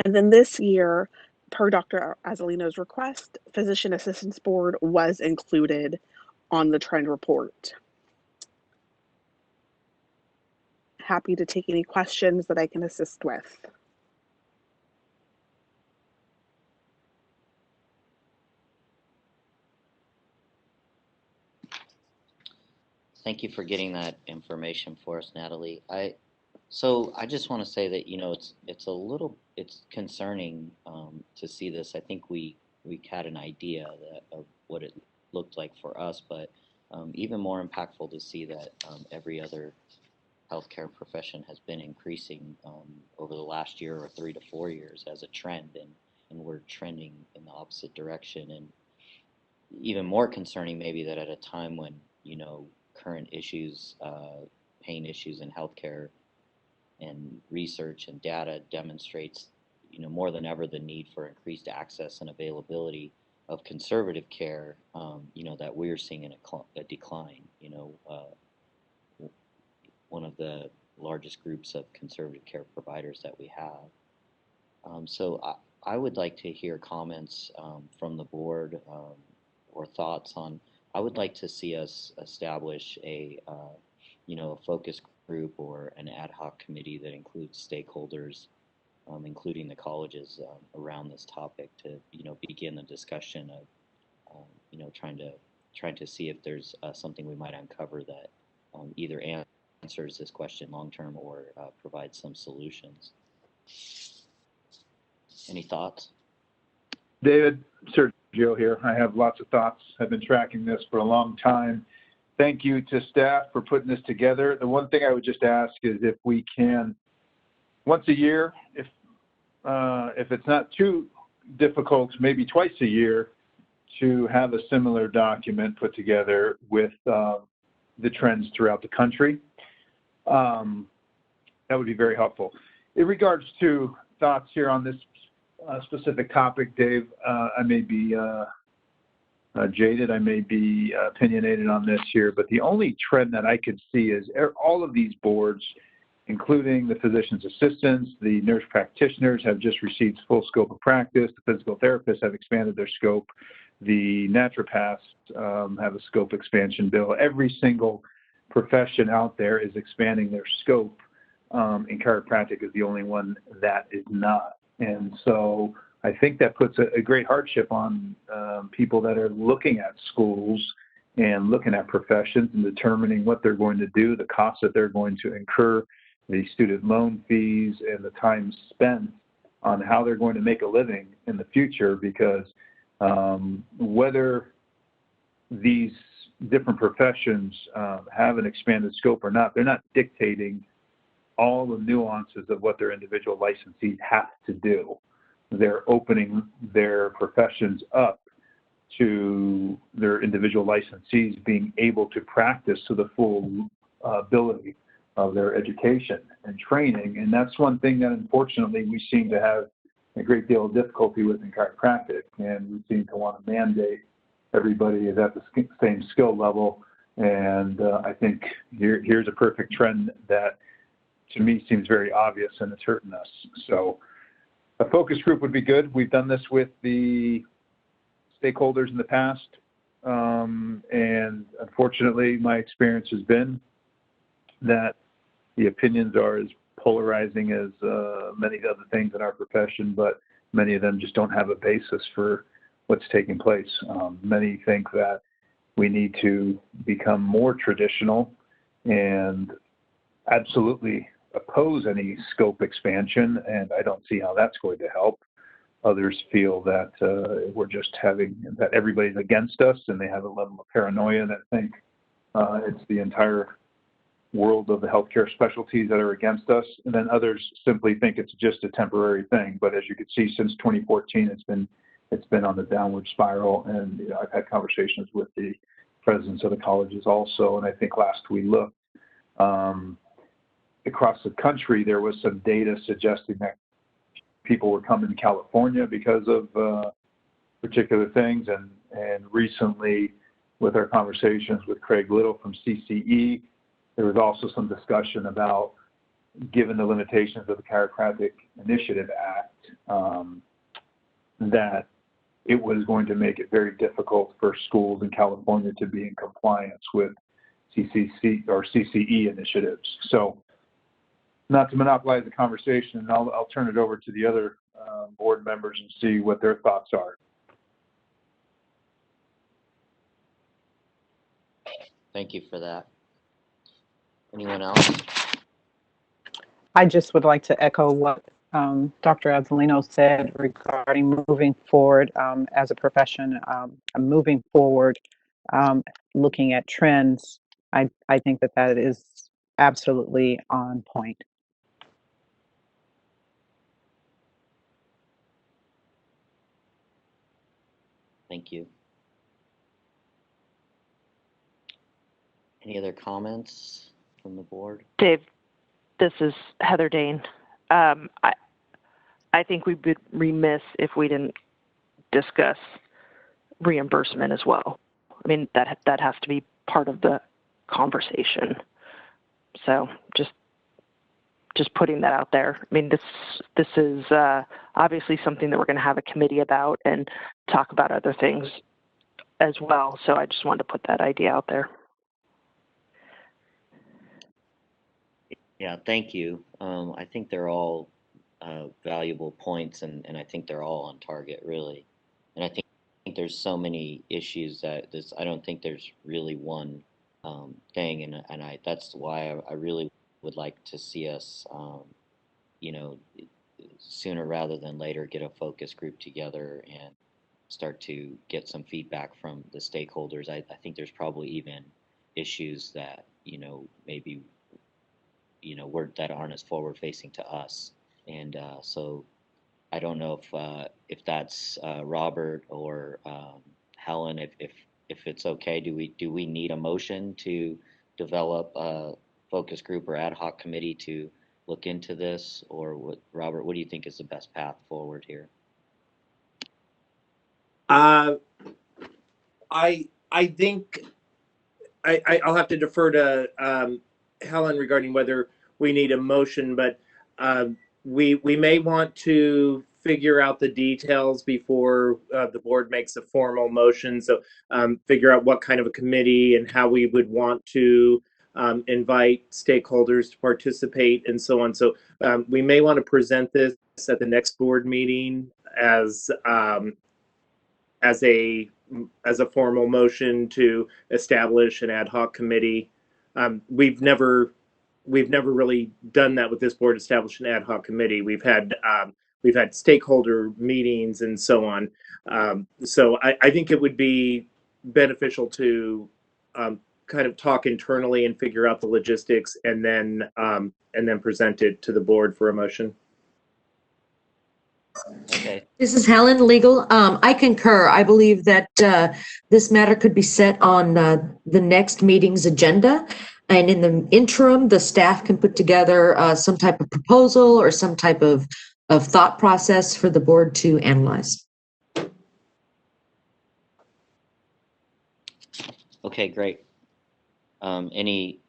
And then this year, per Dr. Azzolino's request, Physician Assistance Board was included on the trend report. Happy to take any questions that I can assist with. Thank you for getting that information for us, Natalie. So I just want to say that, you know, it's concerning to see this. I think we had an idea of what it looked like for us, but even more impactful to see that every other healthcare profession has been increasing over the last year or 3 to 4 years as a trend, and we're trending in the opposite direction. And even more concerning maybe that at a time when, you know, current issues, pain issues in healthcare and research and data demonstrates, you know, more than ever the need for increased access and availability of conservative care, you know, that we're seeing in a decline. You know, one of the largest groups of conservative care providers that we have. So I would like to hear comments from the board or thoughts on. I would like to see us establish a, you know, a focus group or an ad hoc committee that includes stakeholders, including the colleges, around this topic to, you know, begin the discussion of, you know, trying to see if there's something we might uncover that either answers this question long term or provides some solutions. Any thoughts? David, Sergio here. I have lots of thoughts. I've been tracking this for a long time. Thank you to staff for putting this together. The one thing I would just ask is if we can, once a year, if it's not too difficult, maybe twice a year, to have a similar document put together with the trends throughout the country. That would be very helpful. In regards to thoughts here on this specific topic, Dave, I may be jaded, I may be opinionated on this here, but the only trend that I could see is all of these boards, including the physician's assistants, the nurse practitioners have just received full scope of practice, the physical therapists have expanded their scope, the naturopaths have a scope expansion bill. Every single profession out there is expanding their scope, and chiropractic is the only one that is not. And so I think that puts a great hardship on people that are looking at schools and looking at professions and determining what they're going to do, the costs that they're going to incur, the student loan fees, and the time spent on how they're going to make a living in the future, because whether these different professions have an expanded scope or not, they're not dictating all the nuances of what their individual licensees have to do. They're opening their professions up to their individual licensees being able to practice to the full ability of their education and training. And that's one thing that unfortunately we seem to have a great deal of difficulty with in chiropractic, and we seem to want to mandate everybody is at the same skill level. And I think here's a perfect trend that to me seems very obvious, and it's hurting us. So a focus group would be good. We've done this with the stakeholders in the past, and unfortunately my experience has been that the opinions are as polarizing as many other things in our profession, but many of them just don't have a basis for what's taking place. Many think that we need to become more traditional and absolutely oppose any scope expansion, and I don't see how that's going to help. Others feel that we're just that everybody's against us, and they have a level of paranoia that think it's the entire world of the healthcare specialties that are against us. And then others simply think it's just a temporary thing. But as you can see, since 2014, it's been on the downward spiral. And I've had conversations with the presidents of the colleges also. And I think last we looked, across the country, there was some data suggesting that people were coming to California because of particular things. And recently, with our conversations with Craig Little from CCE, there was also some discussion about, given the limitations of the Chiropractic Initiative Act, that it was going to make it very difficult for schools in California to be in compliance with CCE initiatives. So, not to monopolize the conversation, I'll turn it over to the other board members and see what their thoughts are. Thank you for that. Anyone else? I just would like to echo what Dr. Azzolino said regarding moving forward as a profession, moving forward, looking at trends. I think that is absolutely on point. Thank you. Any other comments from the board? Dave, this is Heather Dane. I think we'd be remiss if we didn't discuss reimbursement as well. I mean, that has to be part of the conversation. So just putting that out there. I mean, this is obviously something that we're going to have a committee about and talk about other things as well. So I just wanted to put that idea out there. Yeah, thank you. I think they're all valuable points, and I think they're all on target, really. And I think there's so many issues that I don't think there's really one thing, and that's why I really would like to see us, sooner rather than later, get a focus group together and start to get some feedback from the stakeholders. I think there's probably even issues that maybe that aren't as forward facing to us, and so I don't know if that's Robert or Helen, if it's okay. Do we need a motion to develop a focus group or ad hoc committee to look into this, or what? Robert, what do you think is the best path forward here? I think I'll have to defer to Helen regarding whether we need a motion, but we may want to figure out the details before the board makes a formal motion. So figure out what kind of a committee and how we would want to invite stakeholders to participate and so on. So we may want to present this at the next board meeting as a as a formal motion to establish an ad hoc committee. We've never really done that with this board, establish an ad hoc committee. We've had stakeholder meetings and so on. So I think it would be beneficial to kind of talk internally and figure out the logistics, and then present it to the board for a motion. Okay. This is Helen, legal. I concur. I believe that this matter could be set on the next meeting's agenda. And in the interim, the staff can put together some type of proposal or some type of thought process for the board to analyze. Okay, great. Any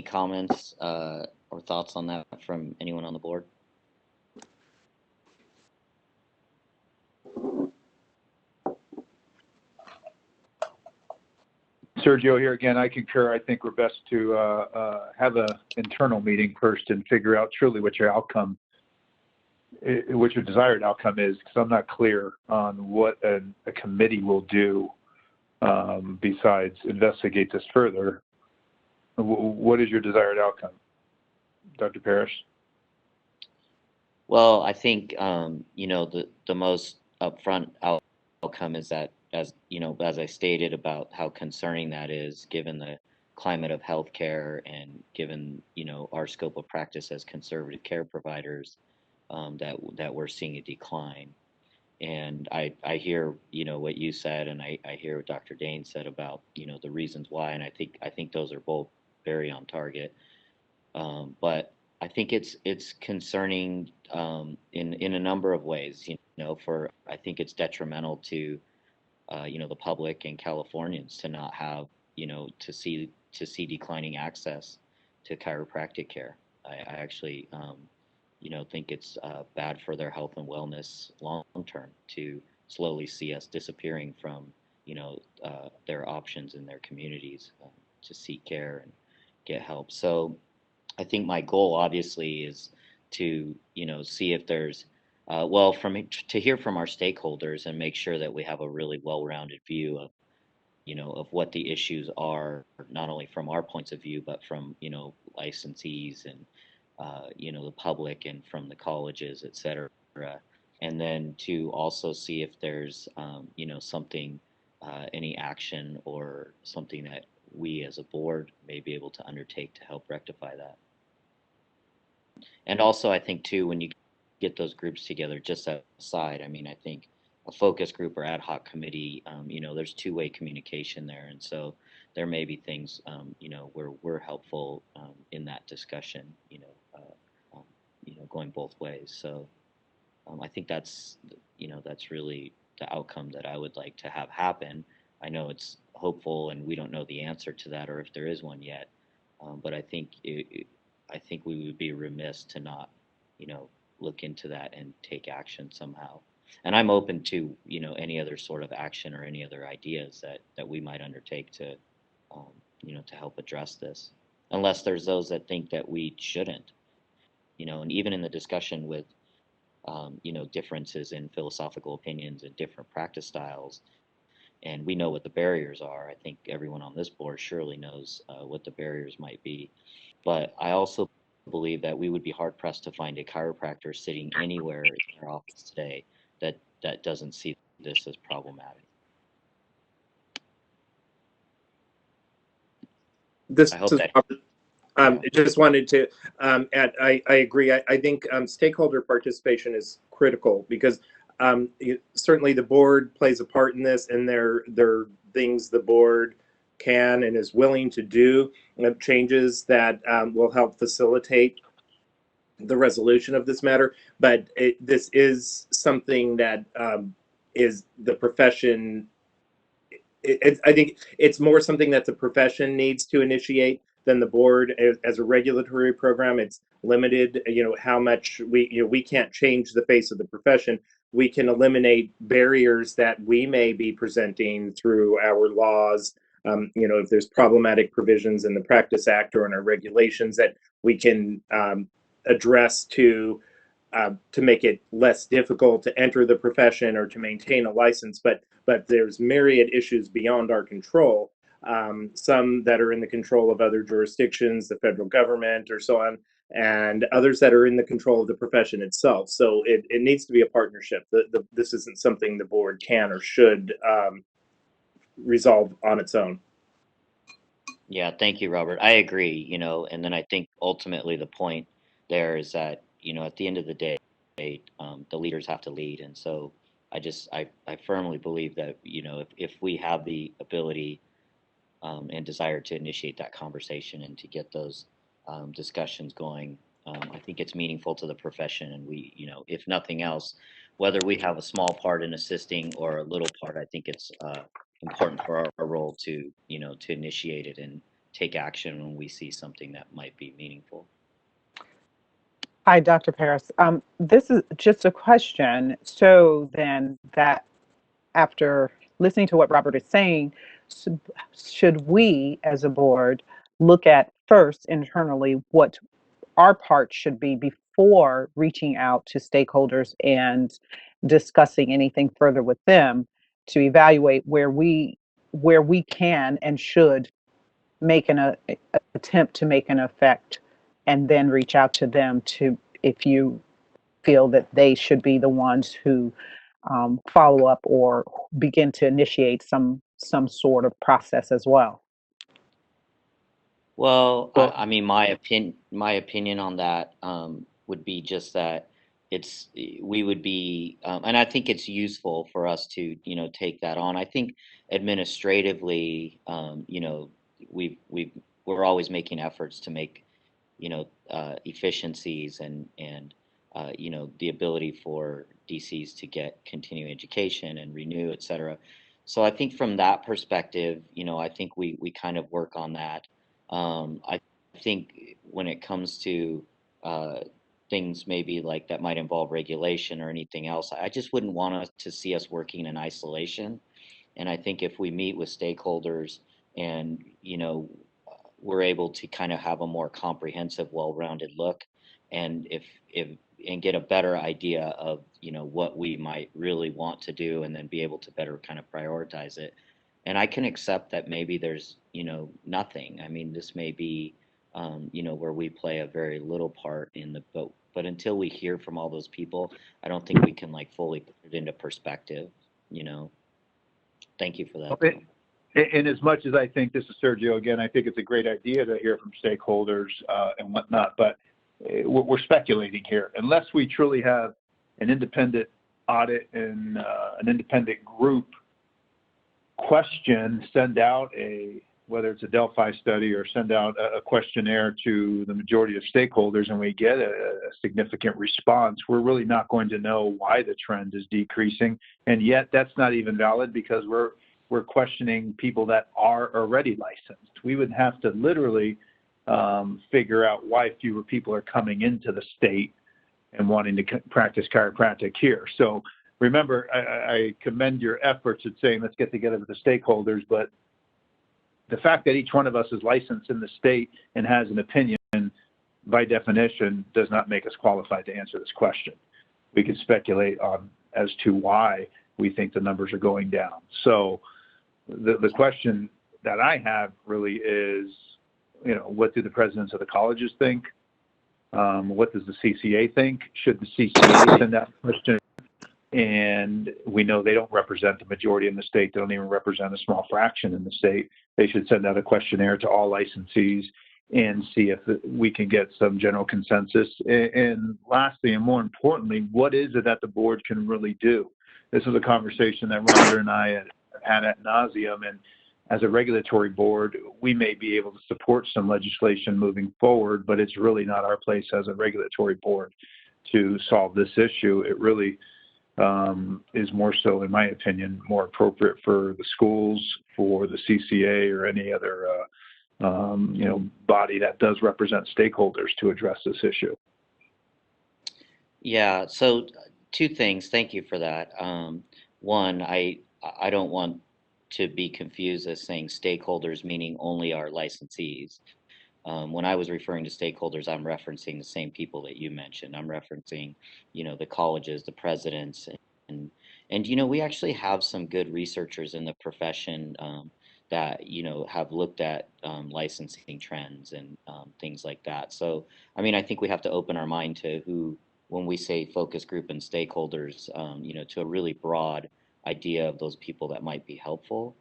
comments or thoughts on that from anyone on the board? Sergio here again. I concur. I think we're best to have an internal meeting first and figure out truly what your outcome, what your desired outcome is, because I'm not clear on what a committee will do besides investigate this further. What is your desired outcome, Dr. Parrish? Well, I think the most upfront outcome is that, as I stated about how concerning that is, given the climate of healthcare and given our scope of practice as conservative care providers, that we're seeing a decline. And I hear what you said, and I hear what Dr. Dane said about the reasons why, and I think those are both very on target. But I think it's concerning in a number of ways. I think it's detrimental to the public and Californians to not have to see declining access to chiropractic care. I actually think it's bad for their health and wellness long term to slowly see us disappearing from their options in their communities to seek care and get help. So I think my goal obviously is to see if there's to hear from our stakeholders and make sure that we have a really well-rounded view of of what the issues are, not only from our points of view, but from licensees and the public and from the colleges, et cetera. And then to also see if there's something, any action or something that we as a board may be able to undertake to help rectify that. And also, I think too, when you get those groups together, just aside, I mean, I think a focus group or ad hoc committee, there's two-way communication there, and so there may be things, where we're helpful in that discussion, going both ways. So I think that's really the outcome that I would like to have happen. I know it's hopeful, and we don't know the answer to that, or if there is one yet. But I think we would be remiss to not, look into that and take action somehow. And I'm open to, any other sort of action or any other ideas that we might undertake to, to help address this, unless there's those that think that we shouldn't, and even in the discussion with, differences in philosophical opinions and different practice styles, and we know what the barriers are. I think everyone on this board surely knows what the barriers might be. But I also believe that we would be hard pressed to find a chiropractor sitting anywhere in their office today that doesn't see this as problematic. This is Robert. Just wanted to add, I agree. I think stakeholder participation is critical because certainly the board plays a part in this, and there are things the board can and is willing to do, changes that will help facilitate the resolution of this matter. But this is something that is the profession. I think it's more something that the profession needs to initiate than the board. As a regulatory program, it's limited, how much we can't change the face of the profession. We can eliminate barriers that we may be presenting through our laws. If there's problematic provisions in the Practice Act or in our regulations that we can address to make it less difficult to enter the profession or to maintain a license. But but there's myriad issues beyond our control. Some that are in the control of other jurisdictions, the federal government, or so on, and others that are in the control of the profession itself. So it needs to be a partnership. This isn't something the board can or should resolve on its own. Yeah, thank you, Robert. I agree, and then I think ultimately the point there is that, at the end of the day, the leaders have to lead. And so I firmly believe that, if we have the ability and desire to initiate that conversation and to get those discussions going, I think it's meaningful to the profession. And we, if nothing else, whether we have a small part in assisting or a little part, I think it's important for our role to, to initiate it and take action when we see something that might be meaningful. Hi, Dr. Paris. This is just a question. So then that after listening to what Robert is saying, should we as a board look at first internally what our part should be before reaching out to stakeholders and discussing anything further with them to evaluate where we can and should make an attempt to make an effect, and then reach out to them to, if you feel that they should be the ones who follow up or begin to initiate some sort of process as well. Well, I mean, my opinion on that would be just that we would be, and I think it's useful for us to, take that on. I think administratively, we're always making efforts to make, efficiencies and the ability for DCs to get continuing education and renew, et cetera. So I think from that perspective, I think we kind of work on that. I think when it comes to things maybe like that might involve regulation or anything else, I just wouldn't want us to see us working in isolation. And I think if we meet with stakeholders and, we're able to kind of have a more comprehensive, well-rounded look, and and get a better idea of, what we might really want to do, and then be able to better kind of prioritize it. And I can accept that maybe there's, nothing. I mean, this may be, where we play a very little part in the boat. But until we hear from all those people, I don't think we can like fully put it into perspective. Thank you for that. Okay. And as much as I think, this is Sergio again, I think it's a great idea to hear from stakeholders and whatnot, but we're speculating here. Unless we truly have an independent audit and an independent group send out whether it's a Delphi study or send out a questionnaire to the majority of stakeholders, and we get a significant response, we're really not going to know why the trend is decreasing. And yet that's not even valid, because we're questioning people that are already licensed. We would have to literally figure out why fewer people are coming into the state and wanting to practice chiropractic here. So remember, I commend your efforts at saying let's get together with the stakeholders, but the fact that each one of us is licensed in the state and has an opinion, by definition, does not make us qualified to answer this question. We can speculate on as to why we think the numbers are going down. So the question that I have really is, what do the presidents of the colleges think? What does the CCA think? Should the CCA send out a question? And we know they don't represent the majority in the state. They don't even represent a small fraction in the state. They should send out a questionnaire to all licensees and see if we can get some general consensus. And lastly, and more importantly, what is it that the board can really do? This is a conversation that Robert and I have had ad nauseum, and as a regulatory board, we may be able to support some legislation moving forward, but it's really not our place as a regulatory board to solve this issue. It really is more so, in my opinion, more appropriate for the schools, for the CCA, or any other body that does represent stakeholders to address this issue. Yeah, so two things. Thank you for that. One, I don't want to be confused as saying stakeholders meaning only our licensees. When I was referring to stakeholders, I'm referencing the same people that you mentioned. I'm referencing, the colleges, the presidents, And, you know, we actually have some good researchers in the profession that, you know, have looked at licensing trends and things like that. So, I mean, I think we have to open our mind to who, when we say focus group and stakeholders, you know, to a really broad idea of those people that might be helpful.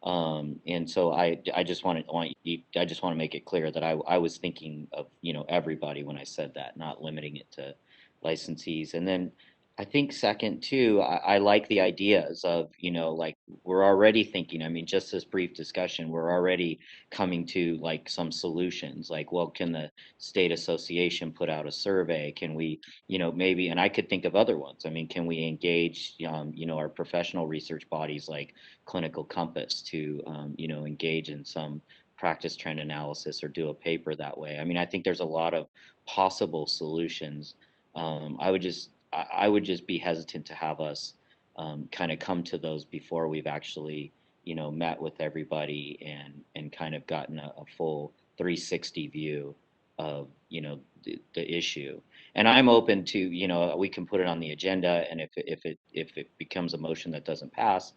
And so I just I just want to make it clear that I was thinking of, you know, everybody when I said that, not limiting it to licensees. And then I think second too, I like the ideas of, you know, like we're already thinking, I mean, just this brief discussion, we're already coming to like some solutions, like, well, can the state association put out a survey? Can we, you know, maybe, and I could think of other ones. I mean, can we engage, you know, our professional research bodies like Clinical Compass to, you know, engage in some practice trend analysis or do a paper that way? I mean, I think there's a lot of possible solutions. I would just be hesitant to have us kind of come to those before we've actually, you know, met with everybody and kind of gotten a full 360 view of, you know, the issue. And I'm open to, you know, we can put it on the agenda, and if it becomes a motion that doesn't pass,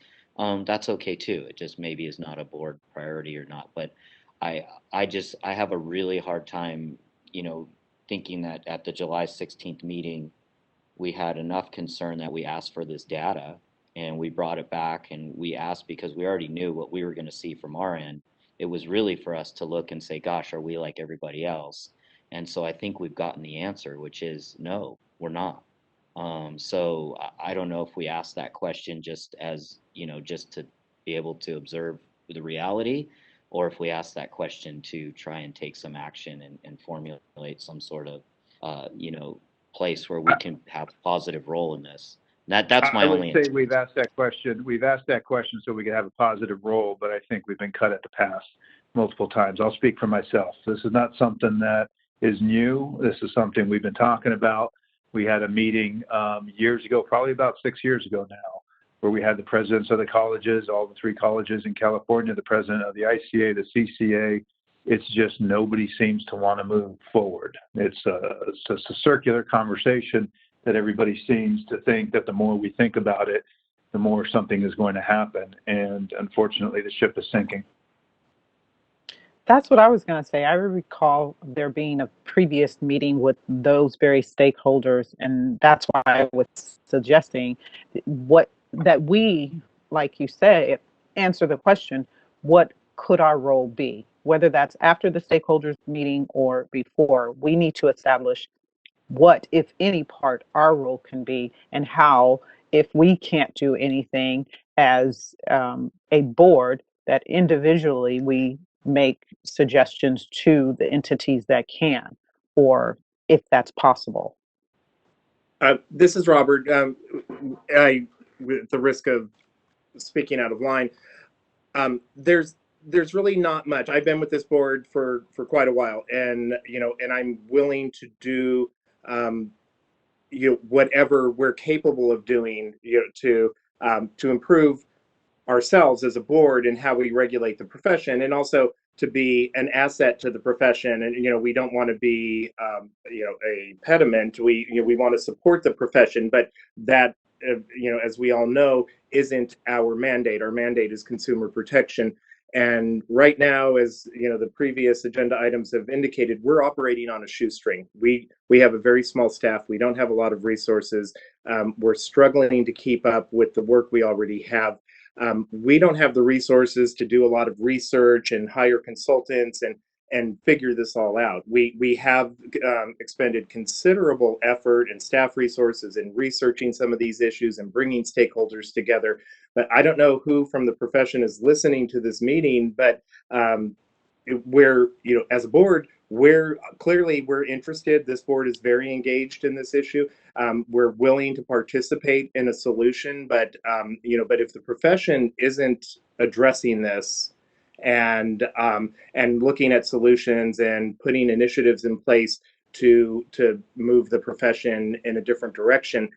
that's okay too. It just maybe is not a board priority or not. But I have a really hard time, you know, thinking that at the July 16th meeting we had enough concern that we asked for this data, and we brought it back, and we asked because we already knew what we were going to see from our end. It was really for us to look and say, gosh, are we like everybody else? And so I think we've gotten the answer, which is no, we're not. So I don't know if we ask that question just as, you know, just to be able to observe the reality, or if we ask that question to try and take some action and formulate some sort of, you know, place where we can have a positive role in this. That's my I would only say intent. we've asked that question. We've asked that question so we could have a positive role, but I think we've been cut at the pass multiple times. I'll speak for myself. This is not something that is new. This is something we've been talking about. We had a meeting years ago, probably about 6 years ago now, where we had the presidents of the colleges, all the 3 colleges in California, the president of the ICA, the CCA. It's just nobody seems to want to move forward. It's just a circular conversation that everybody seems to think that the more we think about it, the more something is going to happen. And unfortunately, the ship is sinking. That's what I was going to say. I recall there being a previous meeting with those very stakeholders, and that's why I was suggesting that we, like you said, answer the question, what could our role be? Whether that's after the stakeholders meeting or before, we need to establish what, if any part, our role can be, and how, if we can't do anything as a board, that individually we make suggestions to the entities that can, or if that's possible. This is Robert. With the risk of speaking out of line, there's really not much. I've been with this board for quite a while, and and I'm willing to do whatever we're capable of doing, to improve ourselves as a board and how we regulate the profession, and also to be an asset to the profession. And we don't want to be a pediment. We want to support the profession, but that as we all know, isn't our mandate. Our mandate is consumer protection. And right now, as the previous agenda items have indicated, we're operating on a shoestring. We have a very small staff. We don't have a lot of resources. We're struggling to keep up with the work we already have. We don't have the resources to do a lot of research and hire consultants and figure this all out. We have expended considerable effort and staff resources in researching some of these issues and bringing stakeholders together. But I don't know who from the profession is listening to this meeting, but we're, as a board, we're interested. This board is very engaged in this issue. We're willing to participate in a solution, but but if the profession isn't addressing this and looking at solutions and putting initiatives in place to move the profession in a different direction,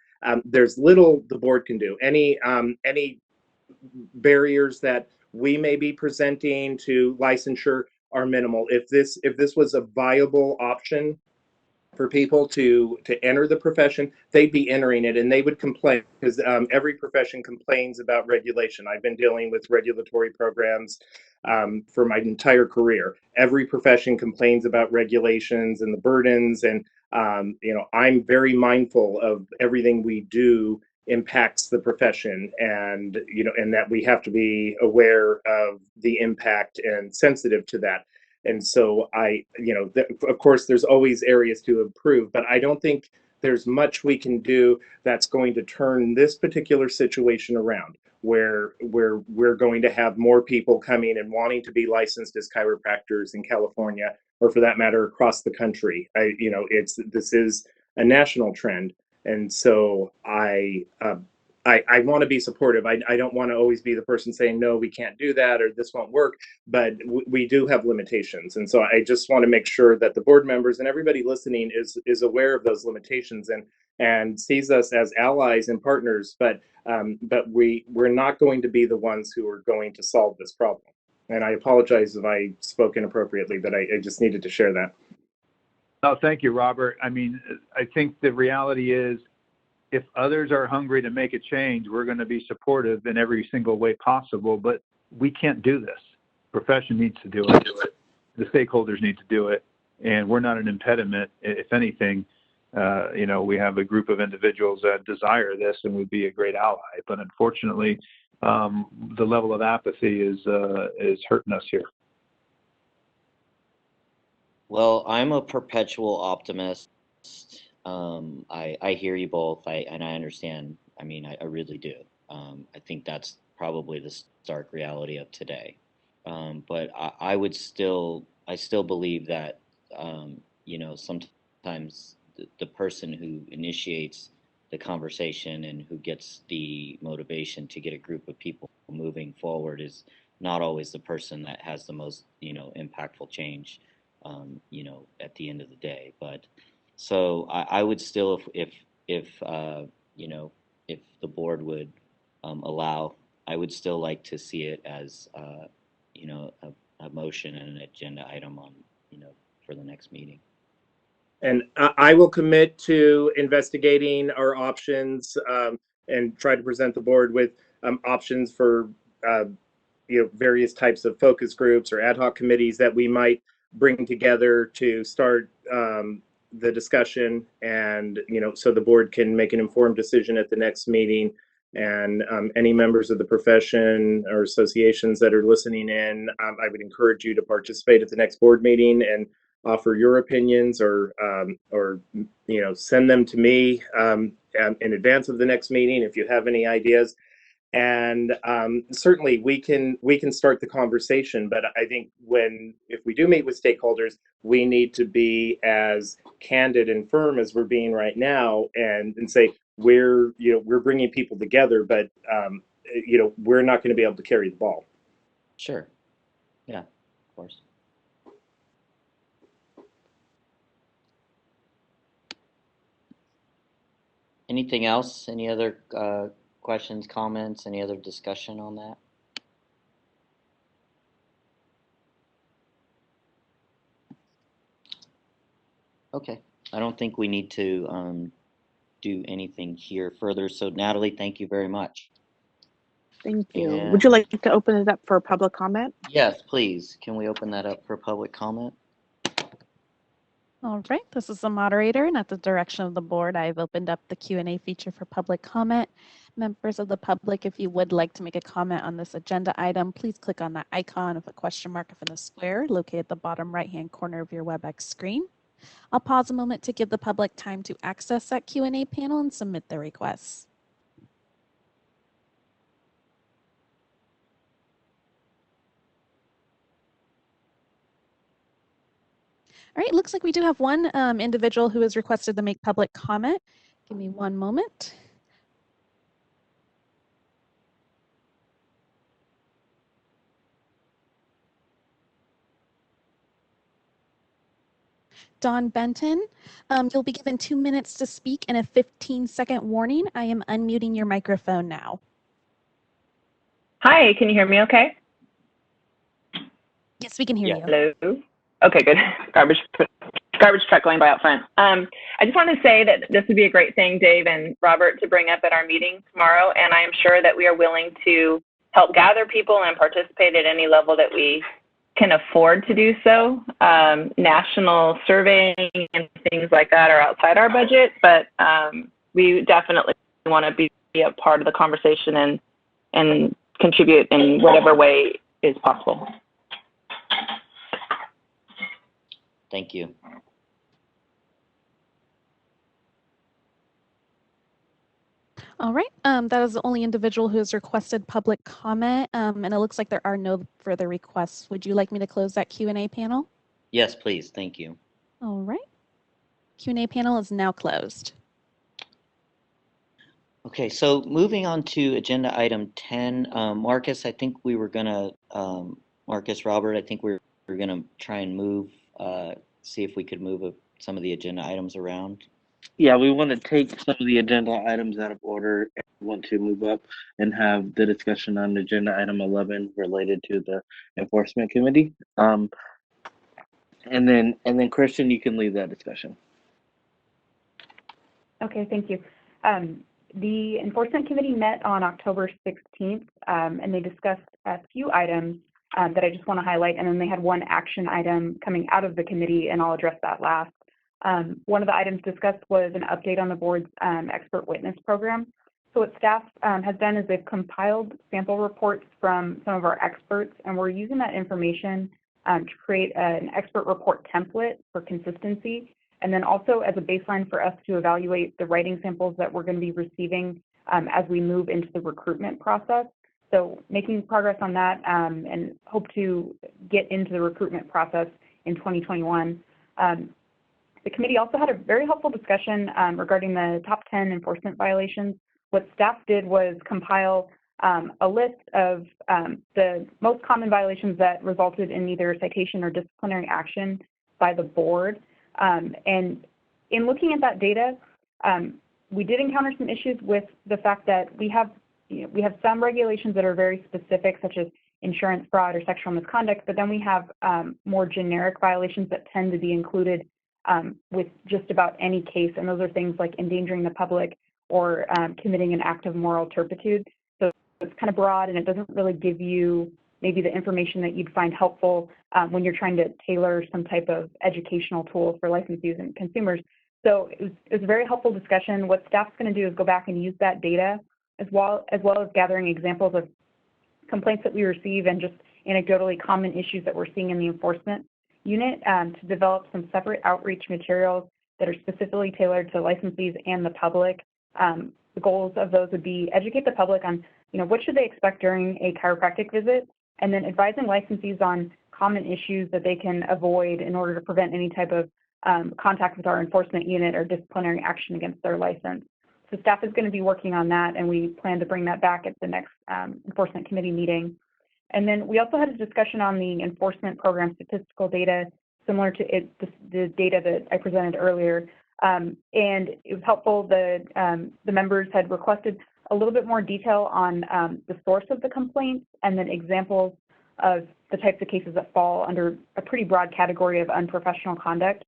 there's little the board can do. Any barriers that we may be presenting to licensure are minimal. If this was a viable option for people to enter the profession, they'd be entering it and they would complain because every profession complains about regulation. I've been dealing with regulatory programs for my entire career. Every profession complains about regulations and the burdens, and I'm very mindful of everything we do impacts the profession, and and that we have to be aware of the impact and sensitive to that. And so of course, there's always areas to improve, but I don't think there's much we can do that's going to turn this particular situation around, where we're going to have more people coming and wanting to be licensed as chiropractors in California, or for that matter, across the country. This is a national trend, and so I want to be supportive. I don't want to always be the person saying, no, we can't do that, or this won't work, but we do have limitations. And so I just want to make sure that the board members and everybody listening is aware of those limitations and sees us as allies and partners, but we're not going to be the ones who are going to solve this problem. And I apologize if I spoke inappropriately, but I just needed to share that. No, thank you, Robert. I mean, I think the reality is, if others are hungry to make a change, we're going to be supportive in every single way possible, but we can't do this. The profession needs to do it. The stakeholders need to do it, and we're not an impediment. If anything, we have a group of individuals that desire this and would be a great ally, but unfortunately, the level of apathy is hurting us here. Well, I'm a perpetual optimist. I hear you both, and I understand. I mean, I really do. I think that's probably the stark reality of today. But I still believe that, sometimes the person who initiates the conversation and who gets the motivation to get a group of people moving forward is not always the person that has the most, impactful change, at the end of the day. But so I would still, if the board would allow, I would still like to see it as a motion and an agenda item on for the next meeting. And I will commit to investigating our options and try to present the board with options for various types of focus groups or ad hoc committees that we might bring together to start the discussion, and so the board can make an informed decision at the next meeting. And any members of the profession or associations that are listening in, I would encourage you to participate at the next board meeting and offer your opinions, or send them to me in advance of the next meeting if you have any ideas. And certainly we can start the conversation, but I think if we do meet with stakeholders, we need to be as candid and firm as we're being right now, and say we're bringing people together, but we're not going to be able to carry the ball. Sure. Yeah, of course. Anything else? Any other questions, comments, any other discussion on that? Okay, I don't think we need to do anything here further. So Natalie, thank you very much. Thank you. And Would you like to open it up for public comment? yes, please. Can we open that up for public comment? All right, this is the moderator, and at the direction of the board, I've opened up the Q&A feature for public comment. Members of the public, if you would like to make a comment on this agenda item, please click on that icon with a question mark in the square located at the bottom right-hand corner of your WebEx screen. I'll pause a moment to give the public time to access that Q&A panel and submit their requests. All right, looks like we do have one individual who has requested to make public comment. Give me one moment. Don Benton, you'll be given 2 minutes to speak and a 15-second warning. I am unmuting your microphone now. Hi, can you hear me okay? Yes, we can hear you. Hello? Okay, good. Garbage garbage truck going by out front. I just want to say that this would be a great thing, Dave and Robert, to bring up at our meeting tomorrow, and I am sure that we are willing to help gather people and participate at any level that we can afford to do so. National surveying and things like that are outside our budget, but we definitely want to be a part of the conversation and contribute in whatever way is possible. Thank you. All right, that is the only individual who has requested public comment, and it looks like there are no further requests. Would you like me to close that Q&A panel? Yes, please. Thank you. All right. Q&A panel is now closed. Okay, so moving on to agenda item 10, Marcus, I think we were gonna, Marcus, Robert, I think we're gonna try and move, see if we could move some of the agenda items around. Yeah, we want to take some of the agenda items out of order and want to move up and have the discussion on agenda item 11 related to the enforcement committee. And then Christian, you can lead that discussion. Okay, thank you. The enforcement committee met on October 16th, and they discussed a few items that I just want to highlight, and then they had one action item coming out of the committee, and I'll address that last. One of the items discussed was an update on the board's expert witness program. So what staff has done is they've compiled sample reports from some of our experts, and we're using that information to create an expert report template for consistency, and then also as a baseline for us to evaluate the writing samples that we're going to be receiving as we move into the recruitment process. So making progress on that and hope to get into the recruitment process in 2021. The committee also had a very helpful discussion regarding the top 10 enforcement violations. What staff did was compile a list of the most common violations that resulted in either citation or disciplinary action by the board. And in looking at that data, we did encounter some issues with the fact that we have some regulations that are very specific, such as insurance fraud or sexual misconduct, but then we have more generic violations that tend to be included with just about any case, and those are things like endangering the public or committing an act of moral turpitude. So it's kind of broad, and it doesn't really give you maybe the information that you'd find helpful when you're trying to tailor some type of educational tool for licensees and consumers. So it was a very helpful discussion. What staff's going to do is go back and use that data as well as gathering examples of complaints that we receive and just anecdotally common issues that we're seeing in the enforcement unit to develop some separate outreach materials that are specifically tailored to licensees and the public. The goals of those would be educate the public on, what should they expect during a chiropractic visit, and then advising licensees on common issues that they can avoid in order to prevent any type of contact with our enforcement unit or disciplinary action against their license. So staff is going to be working on that, and we plan to bring that back at the next enforcement committee meeting. And then we also had a discussion on the enforcement program statistical data, similar to the data that I presented earlier. And it was helpful that the members had requested a little bit more detail on the source of the complaints and then examples of the types of cases that fall under a pretty broad category of unprofessional conduct.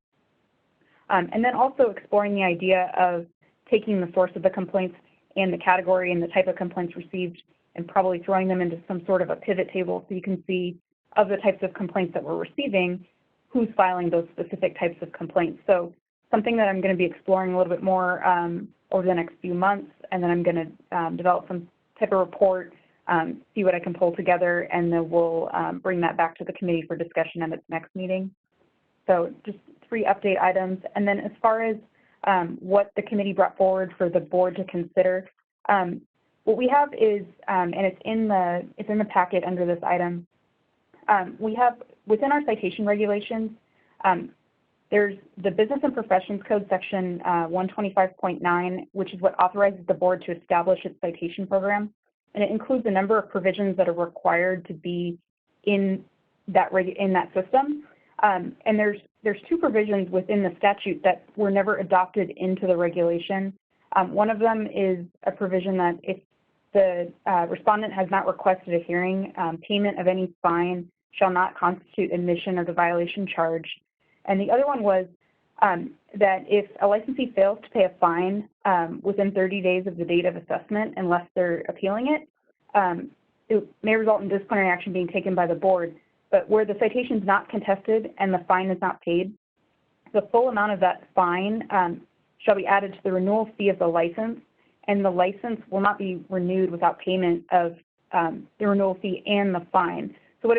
And then also exploring the idea of taking the source of the complaints and the category and the type of complaints received and probably throwing them into some sort of a pivot table so you can see of the types of complaints that we're receiving, who's filing those specific types of complaints. So something that I'm going to be exploring a little bit more over the next few months, and then I'm going to develop some type of report, see what I can pull together, and then we'll bring that back to the committee for discussion at its next meeting. So just 3 update items. And then as far as what the committee brought forward for the board to consider, what we have is, and it's in the packet under this item, we have within our citation regulations, there's the Business and Professions Code section 125.9, which is what authorizes the board to establish its citation program. And it includes a number of provisions that are required to be in that system. And there's 2 provisions within the statute that were never adopted into the regulation. One of them is a provision that if the respondent has not requested a hearing, payment of any fine shall not constitute admission of the violation charged. And the other one was that if a licensee fails to pay a fine within 30 days of the date of assessment, unless they're appealing it, it may result in disciplinary action being taken by the board. But where the citation is not contested and the fine is not paid, the full amount of that fine shall be added to the renewal fee of the license, and the license will not be renewed without payment of the renewal fee and the fine. So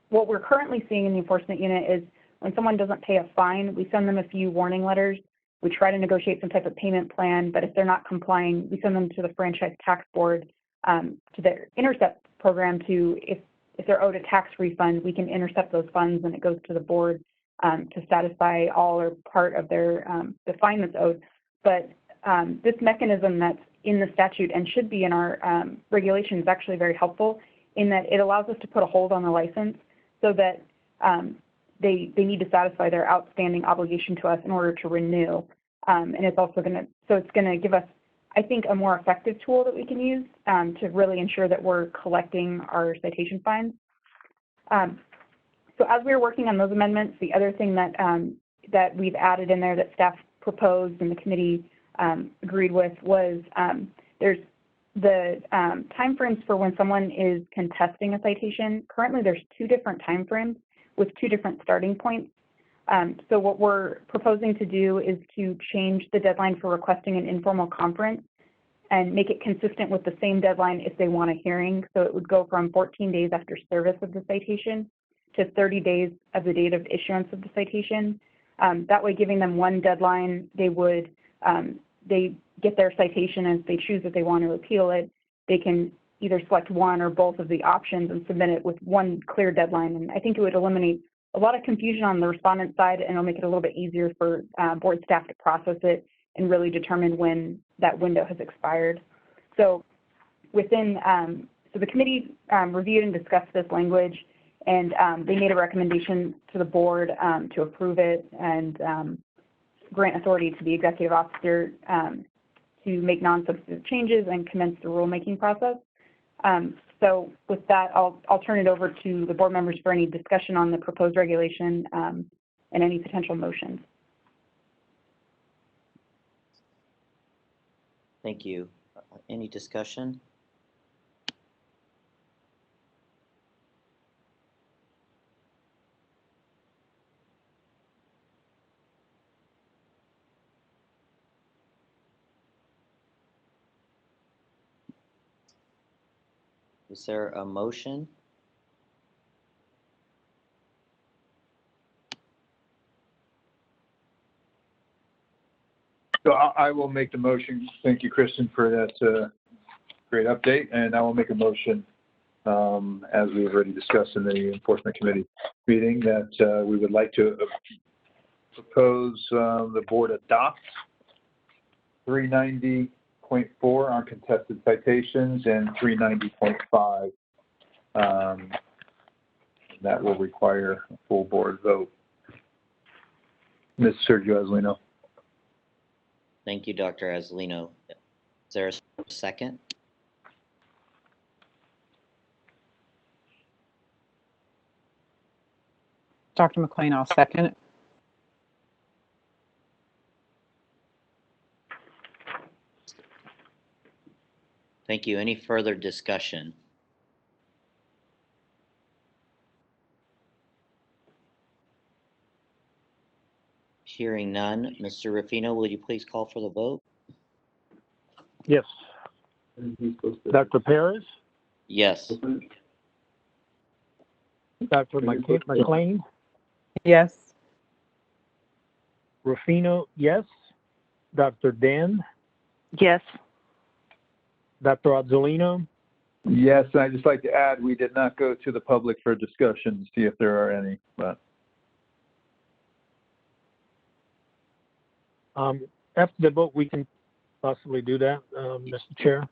what we're currently seeing in the enforcement unit is when someone doesn't pay a fine, we send them a few warning letters. We try to negotiate some type of payment plan, but if they're not complying, we send them to the franchise tax board, to their intercept program if they're owed a tax refund, we can intercept those funds and it goes to the board to satisfy all or part of their the fine that's owed. But this mechanism that's in the statute and should be in our regulation is actually very helpful in that it allows us to put a hold on the license so that they need to satisfy their outstanding obligation to us in order to renew. And it's also going to give us, I think, a more effective tool that we can use to really ensure that we're collecting our citation fines. So as we were working on those amendments, the other thing that that we've added in there that staff proposed and the committee agreed with was there's the timeframes for when someone is contesting a citation. Currently, there's 2 different timeframes with 2 different starting points. So what we're proposing to do is to change the deadline for requesting an informal conference and make it consistent with the same deadline if they want a hearing. So it would go from 14 days after service of the citation to 30 days of the date of issuance of the citation. That way, giving them one deadline, they get their citation, and if they choose that they want to appeal it, they can either select one or both of the options and submit it with one clear deadline. And I think it would eliminate a lot of confusion on the respondent side, and it'll make it a little bit easier for board staff to process it and really determine when that window has expired. So so the committee reviewed and discussed this language, and they made a recommendation to the board to approve it and grant authority to the executive officer to make non-substantive changes and commence the rulemaking process. So with that, I'll turn it over to the board members for any discussion on the proposed regulation and any potential motions. Thank you. Any discussion? Is there a motion? So I will make the motion. Thank you, Kristen, for that great update. And I will make a motion, as we've already discussed in the Enforcement Committee meeting, that we would like to propose the board adopt 390.4 on contested citations and 390.5. That will require a full board vote. Ms. Sergio Azzolino. Thank you, Dr. Azzolino. Is there a second? Dr. McLean, I'll second it. Thank you. Any further discussion? Hearing none. Mr. Ruffino, will you please call for the vote? Yes. Dr. Perez? Yes. Dr. McLean? Yes. Ruffino, yes. Dr. Dan? Yes. Dr. Azzolino? Yes, and I'd just like to add, we did not go to the public for discussion to see if there are any, but. After the vote, we can possibly do that, Mr. Chair.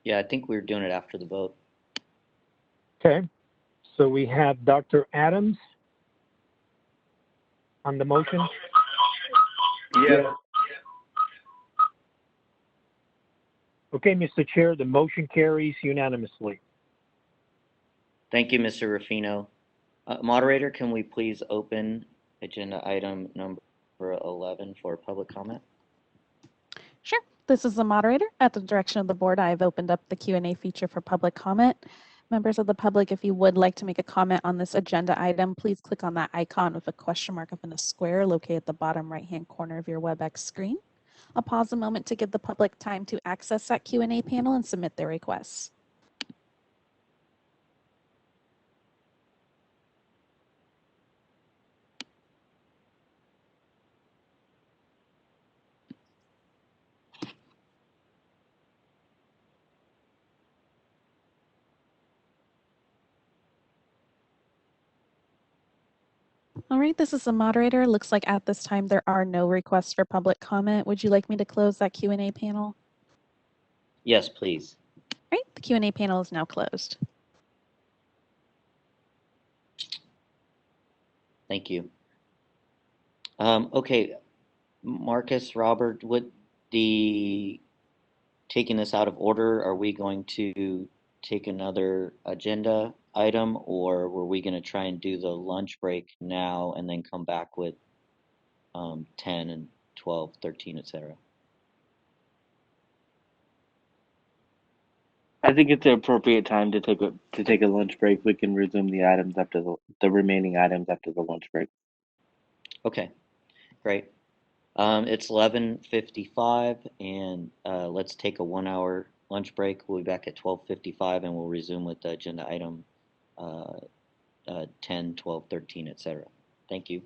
Yeah, I think we're doing it after the vote. Okay. So we have Dr. Adams on the motion. Yes. Okay, Mr. Chair, the motion carries unanimously. Thank you, Mr. Ruffino. Moderator, can we please open agenda item number 11 for public comment? Sure. This is the moderator. At the direction of the board, I have opened up the Q&A feature for public comment. Members of the public, if you would like to make a comment on this agenda item, please click on that icon with a question mark up in a square located at the bottom right-hand corner of your WebEx screen. I'll pause a moment to give the public time to access that Q&A panel and submit their requests. All right, this is the moderator. Looks like at this time there are no requests for public comment. Would you like me to close that Q&A panel? Yes, please. All right, the Q&A panel is now closed. Thank you. Okay, Marcus, Robert, would taking this out of order, are we going to take another agenda item, or were we going to try and do the lunch break now and then come back with 10 and 12, 13, etc.? I think it's the appropriate time to take a lunch break. We can resume the items after the remaining items after the lunch break. Okay, great. It's 11:55, and let's take a 1-hour lunch break. We'll be back at 12:55, and we'll resume with the agenda item 10, 12, 13, etc. Thank you.